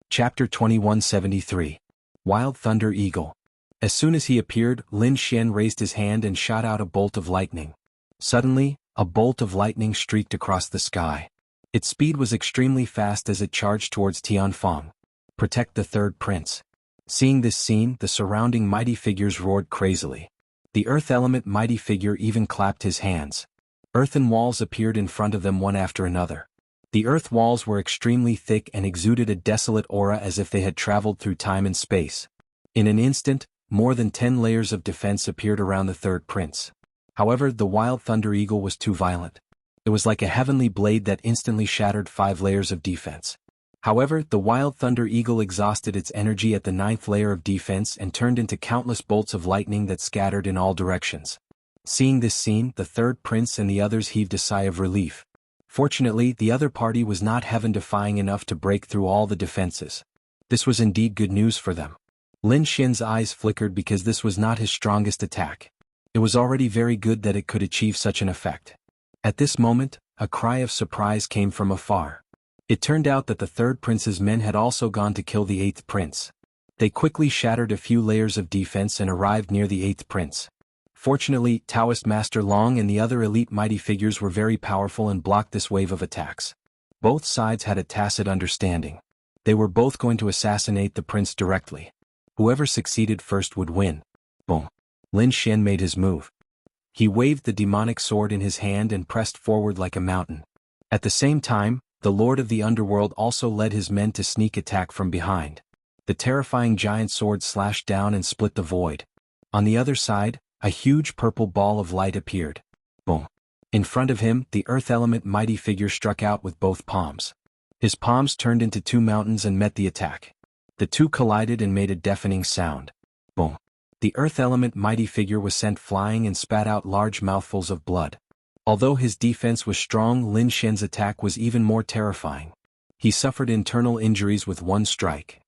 Chapter 2173. Wild Thunder Eagle. As soon as he appeared, Lin Xian raised his hand and shot out a bolt of lightning. Suddenly, a bolt of lightning streaked across the sky. Its speed was extremely fast as it charged towards Tianfeng. Protect the third prince. Seeing this scene, the surrounding mighty figures roared crazily. The earth element mighty figure even clapped his hands. Earthen walls appeared in front of them one after another. The earth walls were extremely thick and exuded a desolate aura as if they had traveled through time and space. In an instant, more than 10 layers of defense appeared around the third prince. However, the Wild Thunder Eagle was too violent. It was like a heavenly blade that instantly shattered 5 layers of defense. However, the Wild Thunder Eagle exhausted its energy at the 9th layer of defense and turned into countless bolts of lightning that scattered in all directions. Seeing this scene, the third prince and the others heaved a sigh of relief. Fortunately, the other party was not heaven-defying enough to break through all the defenses. This was indeed good news for them. Lin Xian's eyes flickered because this was not his strongest attack. It was already very good that it could achieve such an effect. At this moment, a cry of surprise came from afar. It turned out that the third prince's men had also gone to kill the 8th prince. They quickly shattered a few layers of defense and arrived near the 8th prince. Fortunately, Taoist Master Long and the other elite mighty figures were very powerful and blocked this wave of attacks. Both sides had a tacit understanding. They were both going to assassinate the prince directly. Whoever succeeded first would win. Boom. Lin Xian made his move. He waved the demonic sword in his hand and pressed forward like a mountain. At the same time, the Lord of the Underworld also led his men to sneak attack from behind. The terrifying giant sword slashed down and split the void. On the other side, a huge purple ball of light appeared. Boom. In front of him, the earth element mighty figure struck out with both palms. His palms turned into 2 mountains and met the attack. The two collided and made a deafening sound. Boom. The earth element mighty figure was sent flying and spat out large mouthfuls of blood. Although his defense was strong, Lin Xian's attack was even more terrifying. He suffered internal injuries with one strike.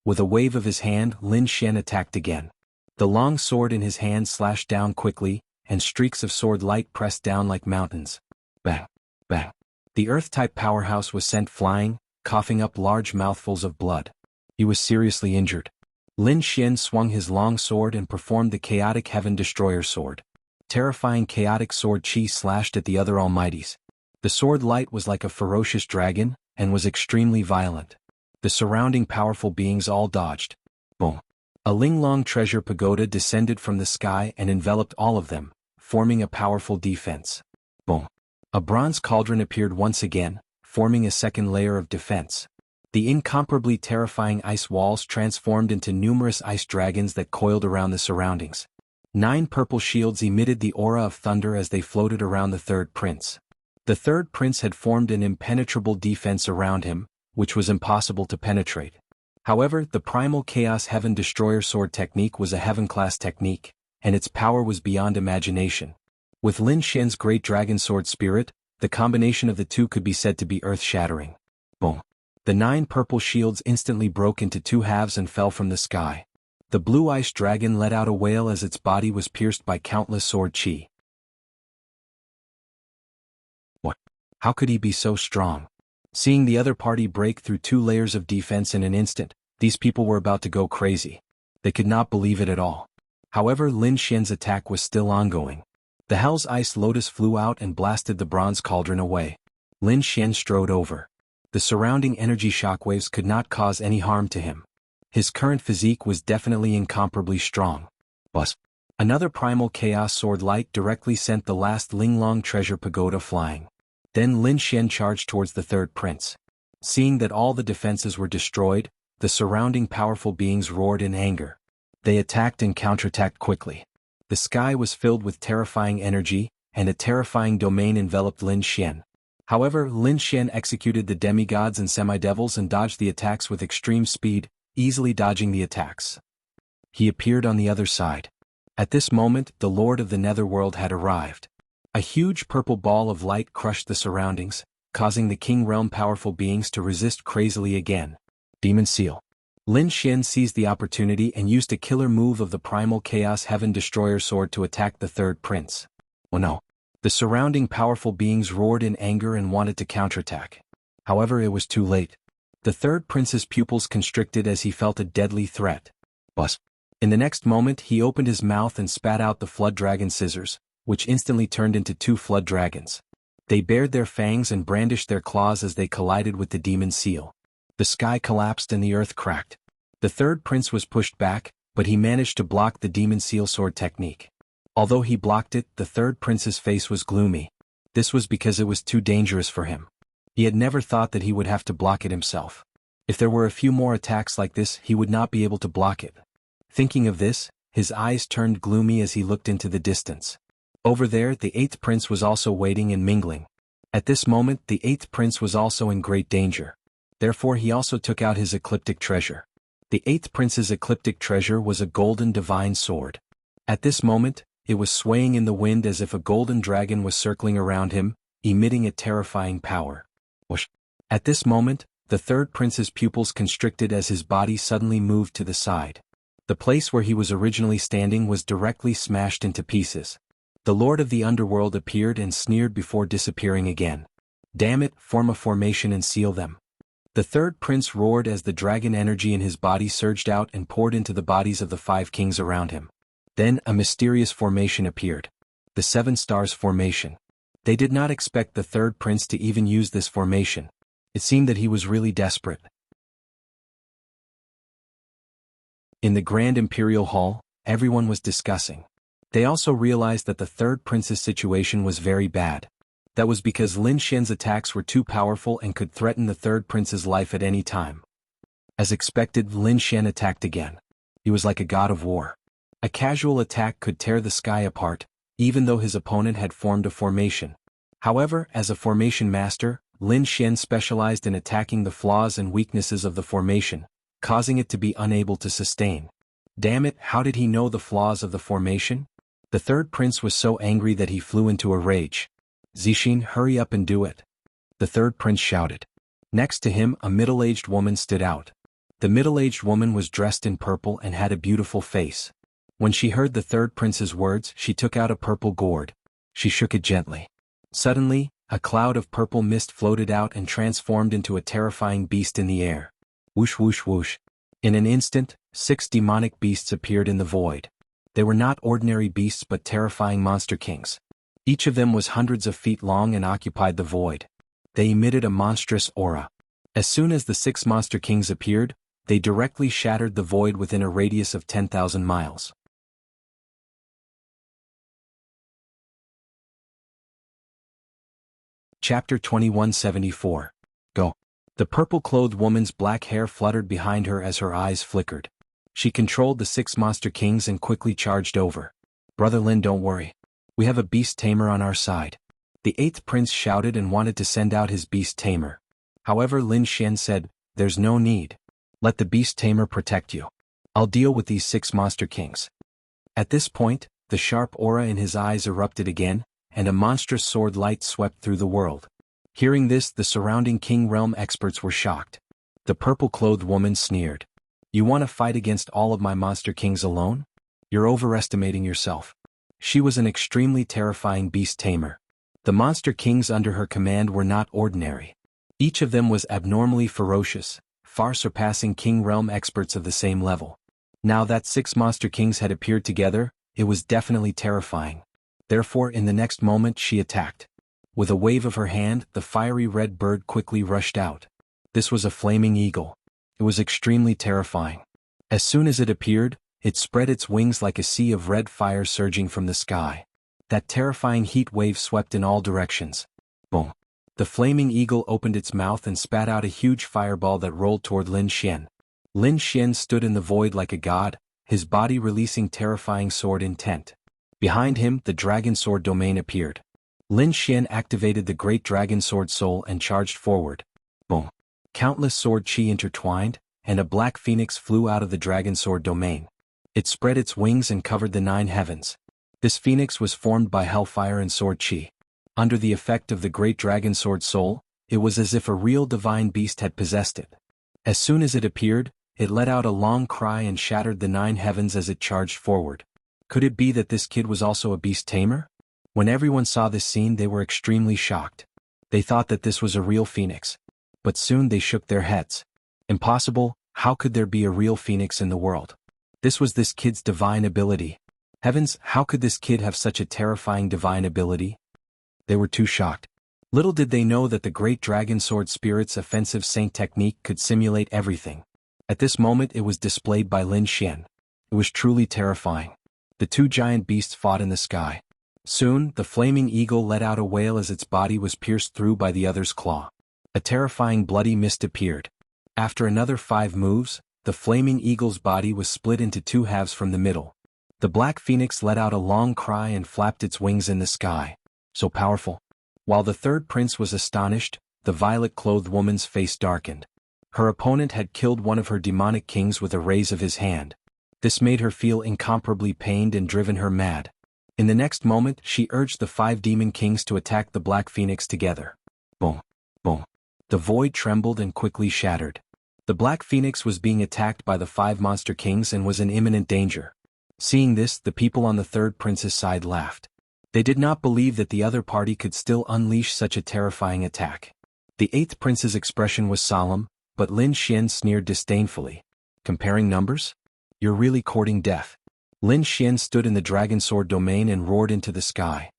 With a wave of his hand, Lin Xian attacked again. The long sword in his hand slashed down quickly, and streaks of sword light pressed down like mountains. Bang! Bang! The earth-type powerhouse was sent flying, coughing up large mouthfuls of blood. He was seriously injured. Lin Xian swung his long sword and performed the chaotic heaven destroyer sword. Terrifying chaotic sword chi slashed at the other almighties. The sword light was like a ferocious dragon, and was extremely violent. The surrounding powerful beings all dodged. Boom. A Linglong treasure pagoda descended from the sky and enveloped all of them, forming a powerful defense. Boom. A bronze cauldron appeared once again, forming a second layer of defense. The incomparably terrifying ice walls transformed into numerous ice dragons that coiled around the surroundings. 9 purple shields emitted the aura of thunder as they floated around the third prince. The third prince had formed an impenetrable defense around him, which was impossible to penetrate. However, the primal Chaos Heaven Destroyer Sword technique was a heaven-class technique, and its power was beyond imagination. With Lin Xian's Great Dragon Sword spirit, the combination of the two could be said to be earth-shattering. Boom! The 9 purple shields instantly broke into 2 halves and fell from the sky. The blue ice dragon let out a wail as its body was pierced by countless sword chi. What? How could he be so strong? Seeing the other party break through 2 layers of defense in an instant, these people were about to go crazy. They could not believe it at all. However, Lin Xian's attack was still ongoing. The Hell's Ice Lotus flew out and blasted the bronze cauldron away. Lin Xian strode over. The surrounding energy shockwaves could not cause any harm to him. His current physique was definitely incomparably strong. But another primal chaos sword light directly sent the last Linglong treasure pagoda flying. Then Lin Xian charged towards the third prince. Seeing that all the defenses were destroyed, the surrounding powerful beings roared in anger. They attacked and counterattacked quickly. The sky was filled with terrifying energy, and a terrifying domain enveloped Lin Xian. However, Lin Xian executed the demigods and semidevils and dodged the attacks with extreme speed, easily dodging the attacks. He appeared on the other side. At this moment, the Lord of the Netherworld had arrived. A huge purple ball of light crushed the surroundings, causing the King Realm powerful beings to resist crazily again. Demon Seal. Lin Xian seized the opportunity and used a killer move of the primal Chaos Heaven Destroyer Sword to attack the third prince. Oh no! The surrounding powerful beings roared in anger and wanted to counterattack. However, it was too late. The third prince's pupils constricted as he felt a deadly threat. But in the next moment he opened his mouth and spat out the Flood Dragon scissors, which instantly turned into 2 flood dragons. They bared their fangs and brandished their claws as they collided with the demon seal. The sky collapsed and the earth cracked. The third prince was pushed back, but he managed to block the demon seal sword technique. Although he blocked it, the third prince's face was gloomy. This was because it was too dangerous for him. He had never thought that he would have to block it himself. If there were a few more attacks like this, he would not be able to block it. Thinking of this, his eyes turned gloomy as he looked into the distance. Over there, the 8th prince was also waiting and mingling. At this moment, the 8th prince was also in great danger. Therefore he also took out his ecliptic treasure. The 8th prince's ecliptic treasure was a golden divine sword. At this moment, it was swaying in the wind as if a golden dragon was circling around him, emitting a terrifying power. Whoosh! At this moment, the third prince's pupils constricted as his body suddenly moved to the side. The place where he was originally standing was directly smashed into pieces. The Lord of the Underworld appeared and sneered before disappearing again. Damn it, form a formation and seal them. The third prince roared as the dragon energy in his body surged out and poured into the bodies of the 5 kings around him. Then a mysterious formation appeared. The 7 Stars formation. They did not expect the third prince to even use this formation. It seemed that he was really desperate. In the Grand Imperial Hall, everyone was discussing. They also realized that the third prince's situation was very bad. That was because Lin Xian's attacks were too powerful and could threaten the third prince's life at any time. As expected, Lin Xian attacked again. He was like a god of war. A casual attack could tear the sky apart, even though his opponent had formed a formation. However, as a formation master, Lin Xian specialized in attacking the flaws and weaknesses of the formation, causing it to be unable to sustain. Damn it, how did he know the flaws of the formation? The third prince was so angry that he flew into a rage. Zixin, hurry up and do it. The third prince shouted. Next to him, a middle-aged woman stood out. The middle-aged woman was dressed in purple and had a beautiful face. When she heard the third prince's words, she took out a purple gourd. She shook it gently. Suddenly, a cloud of purple mist floated out and transformed into a terrifying beast in the air. Whoosh whoosh whoosh. In an instant, 6 demonic beasts appeared in the void. They were not ordinary beasts but terrifying monster kings. Each of them was hundreds of feet long and occupied the void. They emitted a monstrous aura. As soon as the 6 monster kings appeared, they directly shattered the void within a radius of 10,000 miles. Chapter 2174. Go. The purple-clothed woman's black hair fluttered behind her as her eyes flickered. She controlled the 6 monster kings and quickly charged over. Brother Lin, don't worry. We have a beast tamer on our side. The eighth prince shouted and wanted to send out his beast tamer. However, Lin Xian said, "There's no need. Let the beast tamer protect you. I'll deal with these 6 monster kings." At this point, the sharp aura in his eyes erupted again, and a monstrous sword light swept through the world. Hearing this, the surrounding king realm experts were shocked. The purple-clothed woman sneered. "You want to fight against all of my monster kings alone? You're overestimating yourself." She was an extremely terrifying beast tamer. The monster kings under her command were not ordinary. Each of them was abnormally ferocious, far surpassing king realm experts of the same level. Now that 6 monster kings had appeared together, it was definitely terrifying. Therefore, in the next moment she attacked. With a wave of her hand, the fiery red bird quickly rushed out. This was a flaming eagle. It was extremely terrifying. As soon as it appeared, it spread its wings like a sea of red fire surging from the sky. That terrifying heat wave swept in all directions. Boom. The flaming eagle opened its mouth and spat out a huge fireball that rolled toward Lin Xian. Lin Xian stood in the void like a god, his body releasing terrifying sword intent. Behind him, the dragon sword domain appeared. Lin Xian activated the great dragon sword soul and charged forward. Boom. Countless sword chi intertwined, and a black phoenix flew out of the dragon sword domain. It spread its wings and covered the 9 heavens. This phoenix was formed by hellfire and sword chi. Under the effect of the great dragon sword soul, it was as if a real divine beast had possessed it. As soon as it appeared, it let out a long cry and shattered the 9 heavens as it charged forward. Could it be that this kid was also a beast tamer? When everyone saw this scene, they were extremely shocked. They thought that this was a real phoenix. But soon they shook their heads. Impossible, how could there be a real phoenix in the world? This was this kid's divine ability. Heavens, how could this kid have such a terrifying divine ability? They were too shocked. Little did they know that the great dragon sword spirit's offensive saint technique could simulate everything. At this moment it was displayed by Lin Xian. It was truly terrifying. The 2 giant beasts fought in the sky. Soon, the flaming eagle let out a wail as its body was pierced through by the other's claw. A terrifying bloody mist appeared. After another 5 moves, the flaming eagle's body was split into 2 halves from the middle. The black phoenix let out a long cry and flapped its wings in the sky. So powerful. While the 3rd prince was astonished, the violet-clothed woman's face darkened. Her opponent had killed one of her demonic kings with a raise of his hand. This made her feel incomparably pained and driven her mad. In the next moment, she urged the 5 demon kings to attack the black phoenix together. Boom. Boom. The void trembled and quickly shattered. The black phoenix was being attacked by the 5 monster kings and was in imminent danger. Seeing this, the people on the 3rd prince's side laughed. They did not believe that the other party could still unleash such a terrifying attack. The 8th prince's expression was solemn, but Lin Xian sneered disdainfully. Comparing numbers? You're really courting death. Lin Xian stood in the dragon sword domain and roared into the sky.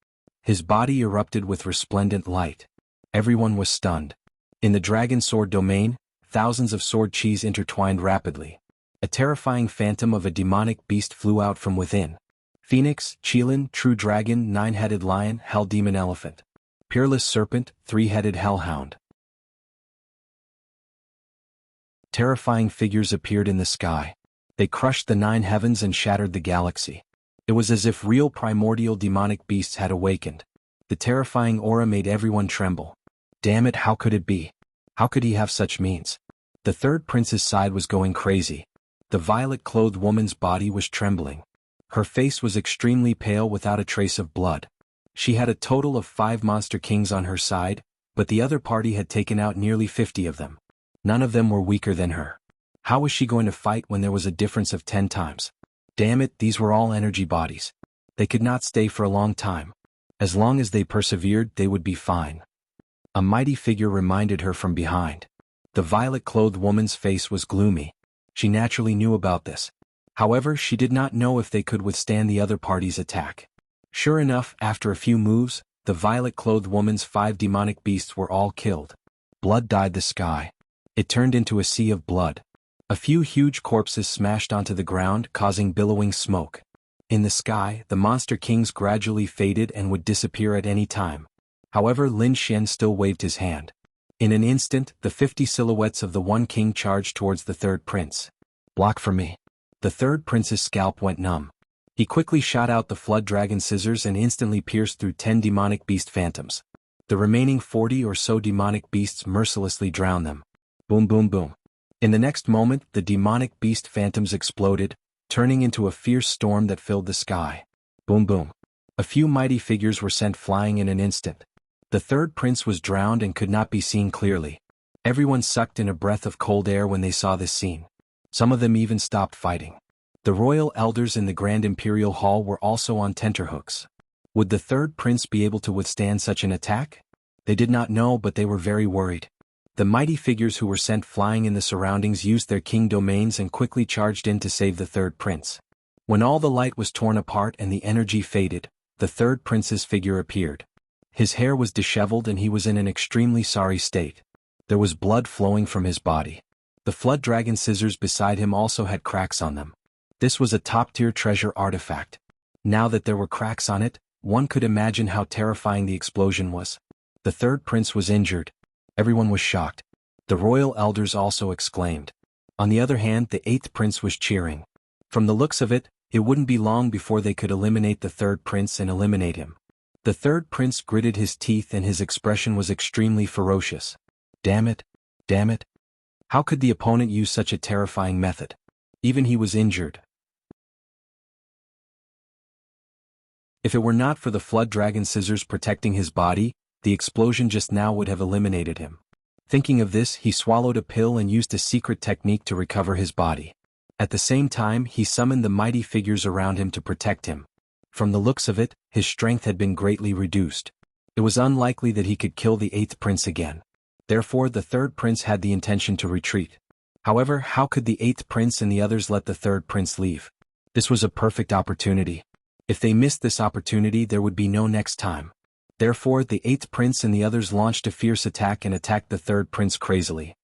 His body erupted with resplendent light. Everyone was stunned. In the dragon sword domain, thousands of sword chis intertwined rapidly. A terrifying phantom of a demonic beast flew out from within. Phoenix, Qilin, True Dragon, 9-headed Lion, Hell Demon Elephant. Peerless Serpent, 3-headed Hellhound. Terrifying figures appeared in the sky. They crushed the 9 heavens and shattered the galaxy. It was as if real primordial demonic beasts had awakened. The terrifying aura made everyone tremble. Damn it, how could it be? How could he have such means? The 3rd prince's side was going crazy. The violet-clothed woman's body was trembling. Her face was extremely pale without a trace of blood. She had a total of 5 monster kings on her side, but the other party had taken out nearly 50 of them. None of them were weaker than her. How was she going to fight when there was a difference of 10 times? Damn it, these were all energy bodies. They could not stay for a long time. As long as they persevered, they would be fine. A mighty figure reminded her from behind. The violet-clothed woman's face was gloomy. She naturally knew about this. However, she did not know if they could withstand the other party's attack. Sure enough, after a few moves, the violet-clothed woman's 5 demonic beasts were all killed. Blood dyed the sky. It turned into a sea of blood. A few huge corpses smashed onto the ground, causing billowing smoke. In the sky, the monster kings gradually faded and would disappear at any time. However, Lin Xian still waved his hand. In an instant, the 50 silhouettes of the 1 king charged towards the 3rd prince. Block for me. The 3rd prince's scalp went numb. He quickly shot out the flood dragon scissors and instantly pierced through 10 demonic beast phantoms. The remaining 40 or so demonic beasts mercilessly drowned them. Boom boom boom. In the next moment, the demonic beast phantoms exploded, turning into a fierce storm that filled the sky. Boom boom. A few mighty figures were sent flying in an instant. The third prince was drowned and could not be seen clearly. Everyone sucked in a breath of cold air when they saw this scene. Some of them even stopped fighting. The royal elders in the Grand Imperial Hall were also on tenterhooks. Would the third prince be able to withstand such an attack? They did not know, but they were very worried. The mighty figures who were sent flying in the surroundings used their king domains and quickly charged in to save the third prince. When all the light was torn apart and the energy faded, the third prince's figure appeared. His hair was disheveled and he was in an extremely sorry state. There was blood flowing from his body. The flood dragon scissors beside him also had cracks on them. This was a top-tier treasure artifact. Now that there were cracks on it, one could imagine how terrifying the explosion was. The third prince was injured. Everyone was shocked. The royal elders also exclaimed. On the other hand, the eighth prince was cheering. From the looks of it, it wouldn't be long before they could eliminate the third prince and eliminate him. The third prince gritted his teeth and his expression was extremely ferocious. Damn it! Damn it! How could the opponent use such a terrifying method? Even he was injured. If it were not for the flood dragon scissors protecting his body, the explosion just now would have eliminated him. Thinking of this, he swallowed a pill and used a secret technique to recover his body. At the same time, he summoned the mighty figures around him to protect him. From the looks of it, his strength had been greatly reduced. It was unlikely that he could kill the eighth prince again. Therefore, the third prince had the intention to retreat. However, how could the eighth prince and the others let the third prince leave? This was a perfect opportunity. If they missed this opportunity, there would be no next time. Therefore, the eighth prince and the others launched a fierce attack and attacked the third prince crazily.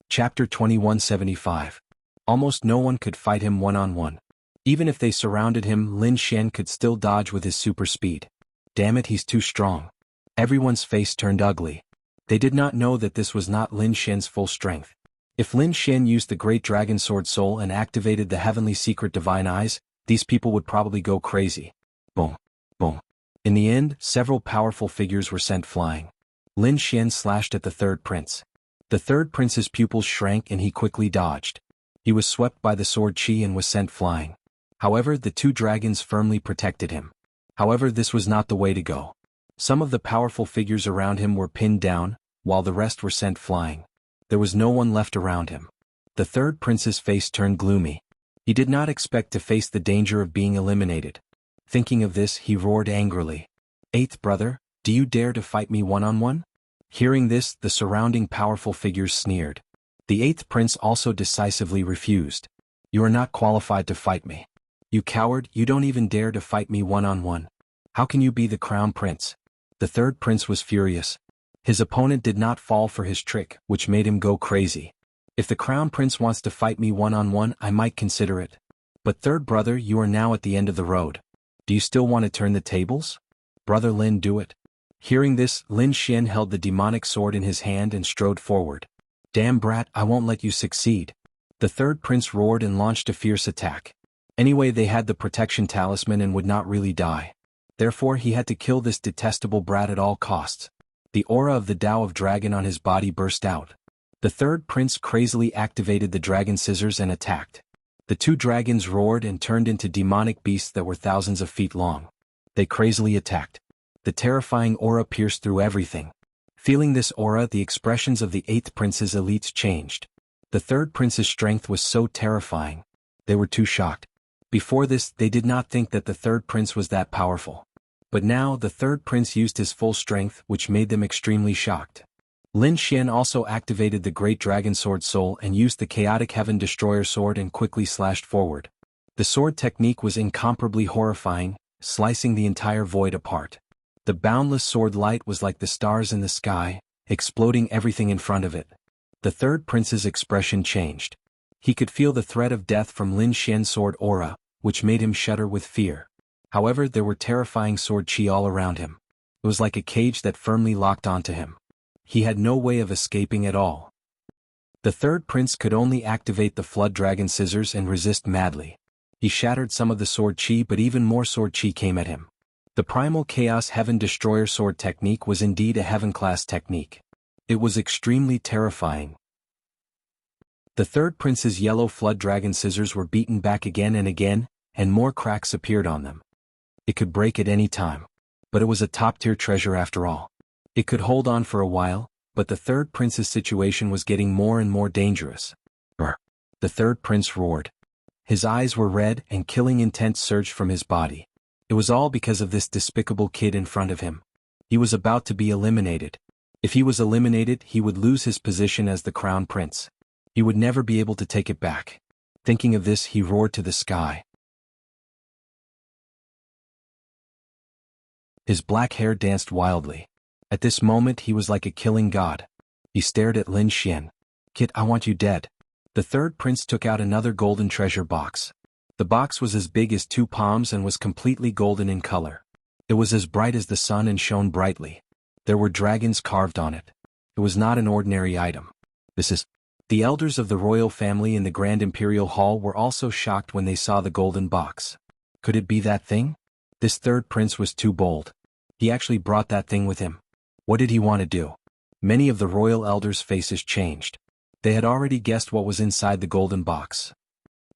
Chapter 2175. Almost no one could fight him one-on-one. Even if they surrounded him, Lin Xian could still dodge with his super speed. Damn it, he's too strong. Everyone's face turned ugly. They did not know that this was not Lin Xian's full strength. If Lin Xian used the Great Dragon Sword Soul and activated the Heavenly Secret Divine Eyes, these people would probably go crazy. Boom. Boom. In the end, several powerful figures were sent flying. Lin Xian slashed at the third prince. The third prince's pupils shrank and he quickly dodged. He was swept by the sword chi and was sent flying. However, the two dragons firmly protected him. However, this was not the way to go. Some of the powerful figures around him were pinned down, while the rest were sent flying. There was no one left around him. The third prince's face turned gloomy. He did not expect to face the danger of being eliminated. Thinking of this, he roared angrily. "Eighth brother, do you dare to fight me one-on-one?" Hearing this, the surrounding powerful figures sneered. The eighth prince also decisively refused. "You are not qualified to fight me. You coward, you don't even dare to fight me one-on-one. How can you be the crown prince?" The third prince was furious. His opponent did not fall for his trick, which made him go crazy. "If the crown prince wants to fight me one-on-one, I might consider it. But third brother, you are now at the end of the road. Do you still want to turn the tables? Brother Lin, do it." Hearing this, Lin Xian held the demonic sword in his hand and strode forward. "Damn brat, I won't let you succeed." The third prince roared and launched a fierce attack. Anyway, they had the protection talisman and would not really die. Therefore, he had to kill this detestable brat at all costs. The aura of the Tao of Dragon on his body burst out. The third prince crazily activated the dragon scissors and attacked. The two dragons roared and turned into demonic beasts that were thousands of feet long. They crazily attacked. The terrifying aura pierced through everything. Feeling this aura, the expressions of the eighth prince's elites changed. The third prince's strength was so terrifying. They were too shocked. Before this, they did not think that the third prince was that powerful. But now, the third prince used his full strength, which made them extremely shocked. Lin Xian also activated the Great Dragon Sword Soul and used the Chaotic Heaven Destroyer Sword and quickly slashed forward. The sword technique was incomparably horrifying, slicing the entire void apart. The boundless sword light was like the stars in the sky, exploding everything in front of it. The third prince's expression changed. He could feel the threat of death from Lin Xian's sword aura, which made him shudder with fear. However, there were terrifying sword chi all around him. It was like a cage that firmly locked onto him. He had no way of escaping at all. The third prince could only activate the flood dragon scissors and resist madly. He shattered some of the sword chi, but even more sword chi came at him. The Primal Chaos Heaven Destroyer sword technique was indeed a heaven-class technique. It was extremely terrifying. The third prince's yellow flood dragon scissors were beaten back again and again, and more cracks appeared on them. It could break at any time. But it was a top-tier treasure after all. It could hold on for a while, but the third prince's situation was getting more and more dangerous. Brr! The third prince roared. His eyes were red and killing intent surged from his body. It was all because of this despicable kid in front of him. He was about to be eliminated. If he was eliminated, he would lose his position as the crown prince. He would never be able to take it back. Thinking of this, he roared to the sky. His black hair danced wildly. At this moment he was like a killing god. He stared at Lin Xian. "Kid, I want you dead." The third prince took out another golden treasure box. The box was as big as 2 palms and was completely golden in color. It was as bright as the sun and shone brightly. There were dragons carved on it. It was not an ordinary item. This is... The elders of the royal family in the Grand Imperial Hall were also shocked when they saw the golden box. Could it be that thing? This third prince was too bold. He actually brought that thing with him. What did he want to do? Many of the royal elders' faces changed. They had already guessed what was inside the golden box.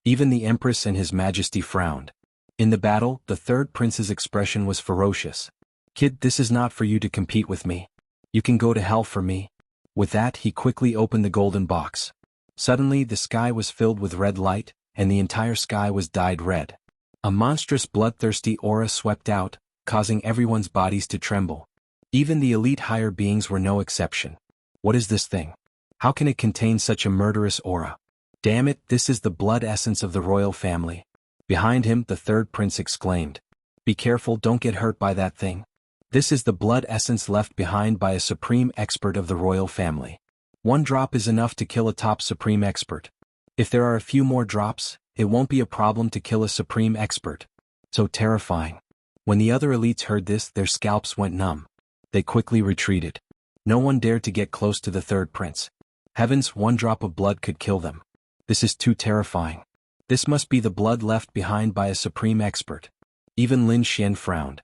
Even the Empress and His Majesty frowned. In the battle, the third prince's expression was ferocious. "Kid, this is not for you to compete with me. You can go to hell for me." With that, he quickly opened the golden box. Suddenly, the sky was filled with red light, and the entire sky was dyed red. A monstrous bloodthirsty aura swept out, causing everyone's bodies to tremble. Even the elite higher beings were no exception. What is this thing? How can it contain such a murderous aura? Damn it, this is the blood essence of the royal family. Behind him, the third prince exclaimed. "Be careful, don't get hurt by that thing. This is the blood essence left behind by a supreme expert of the royal family. 1 drop is enough to kill a top supreme expert. If there are a few more drops, it won't be a problem to kill a supreme expert." So terrifying. When the other elites heard this, their scalps went numb. They quickly retreated. No one dared to get close to the third prince. Heavens, 1 drop of blood could kill them. This is too terrifying. This must be the blood left behind by a supreme expert. Even Lin Xian frowned.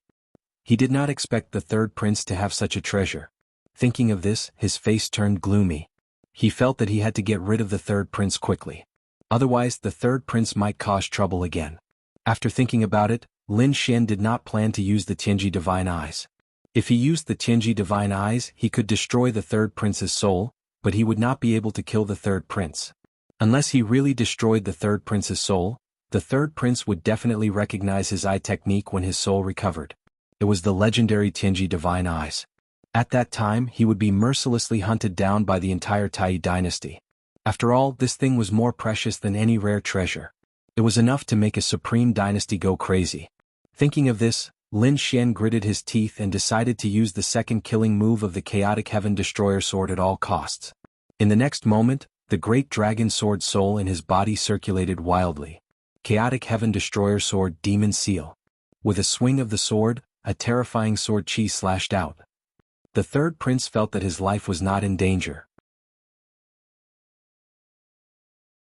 He did not expect the third prince to have such a treasure. Thinking of this, his face turned gloomy. He felt that he had to get rid of the third prince quickly. Otherwise, the third prince might cause trouble again. After thinking about it, Lin Xian did not plan to use the Tianji Divine Eyes. If he used the Tianji Divine Eyes, he could destroy the third prince's soul, but he would not be able to kill the third prince. Unless he really destroyed the third prince's soul, the third prince would definitely recognize his eye technique when his soul recovered. It was the legendary Tianji Divine Eyes. At that time, he would be mercilessly hunted down by the entire Tai dynasty. After all, this thing was more precious than any rare treasure. It was enough to make a supreme dynasty go crazy. Thinking of this, Lin Xian gritted his teeth and decided to use the second killing move of the Chaotic Heaven Destroyer sword at all costs. In the next moment, the great dragon sword soul in his body circulated wildly. Chaotic Heaven Destroyer sword Demon Seal. With a swing of the sword, a terrifying sword chi slashed out. The third prince felt that his life was not in danger.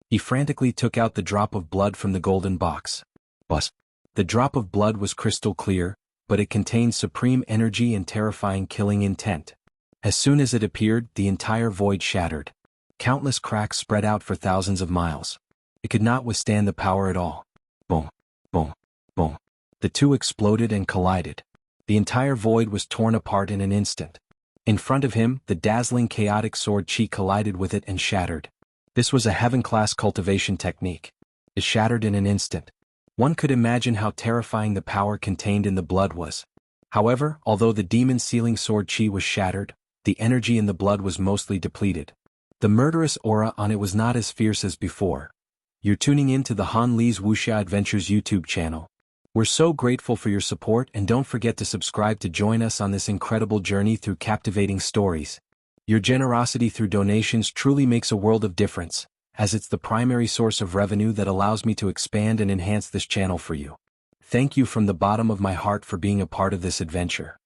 He frantically took out the drop of blood from the golden box. Bust. The drop of blood was crystal clear, but it contained supreme energy and terrifying killing intent. As soon as it appeared, the entire void shattered. Countless cracks spread out for thousands of miles. It could not withstand the power at all. Boom, boom, boom. The two exploded and collided. The entire void was torn apart in an instant. In front of him, the dazzling chaotic sword chi collided with it and shattered. This was a heaven-class cultivation technique. It shattered in an instant. One could imagine how terrifying the power contained in the blood was. However, although the demon sealing sword chi was shattered, the energy in the blood was mostly depleted. The murderous aura on it was not as fierce as before. You're tuning in to the Han Li's Wuxia Adventures YouTube channel. We're so grateful for your support, and don't forget to subscribe to join us on this incredible journey through captivating stories. Your generosity through donations truly makes a world of difference, as it's the primary source of revenue that allows me to expand and enhance this channel for you. Thank you from the bottom of my heart for being a part of this adventure.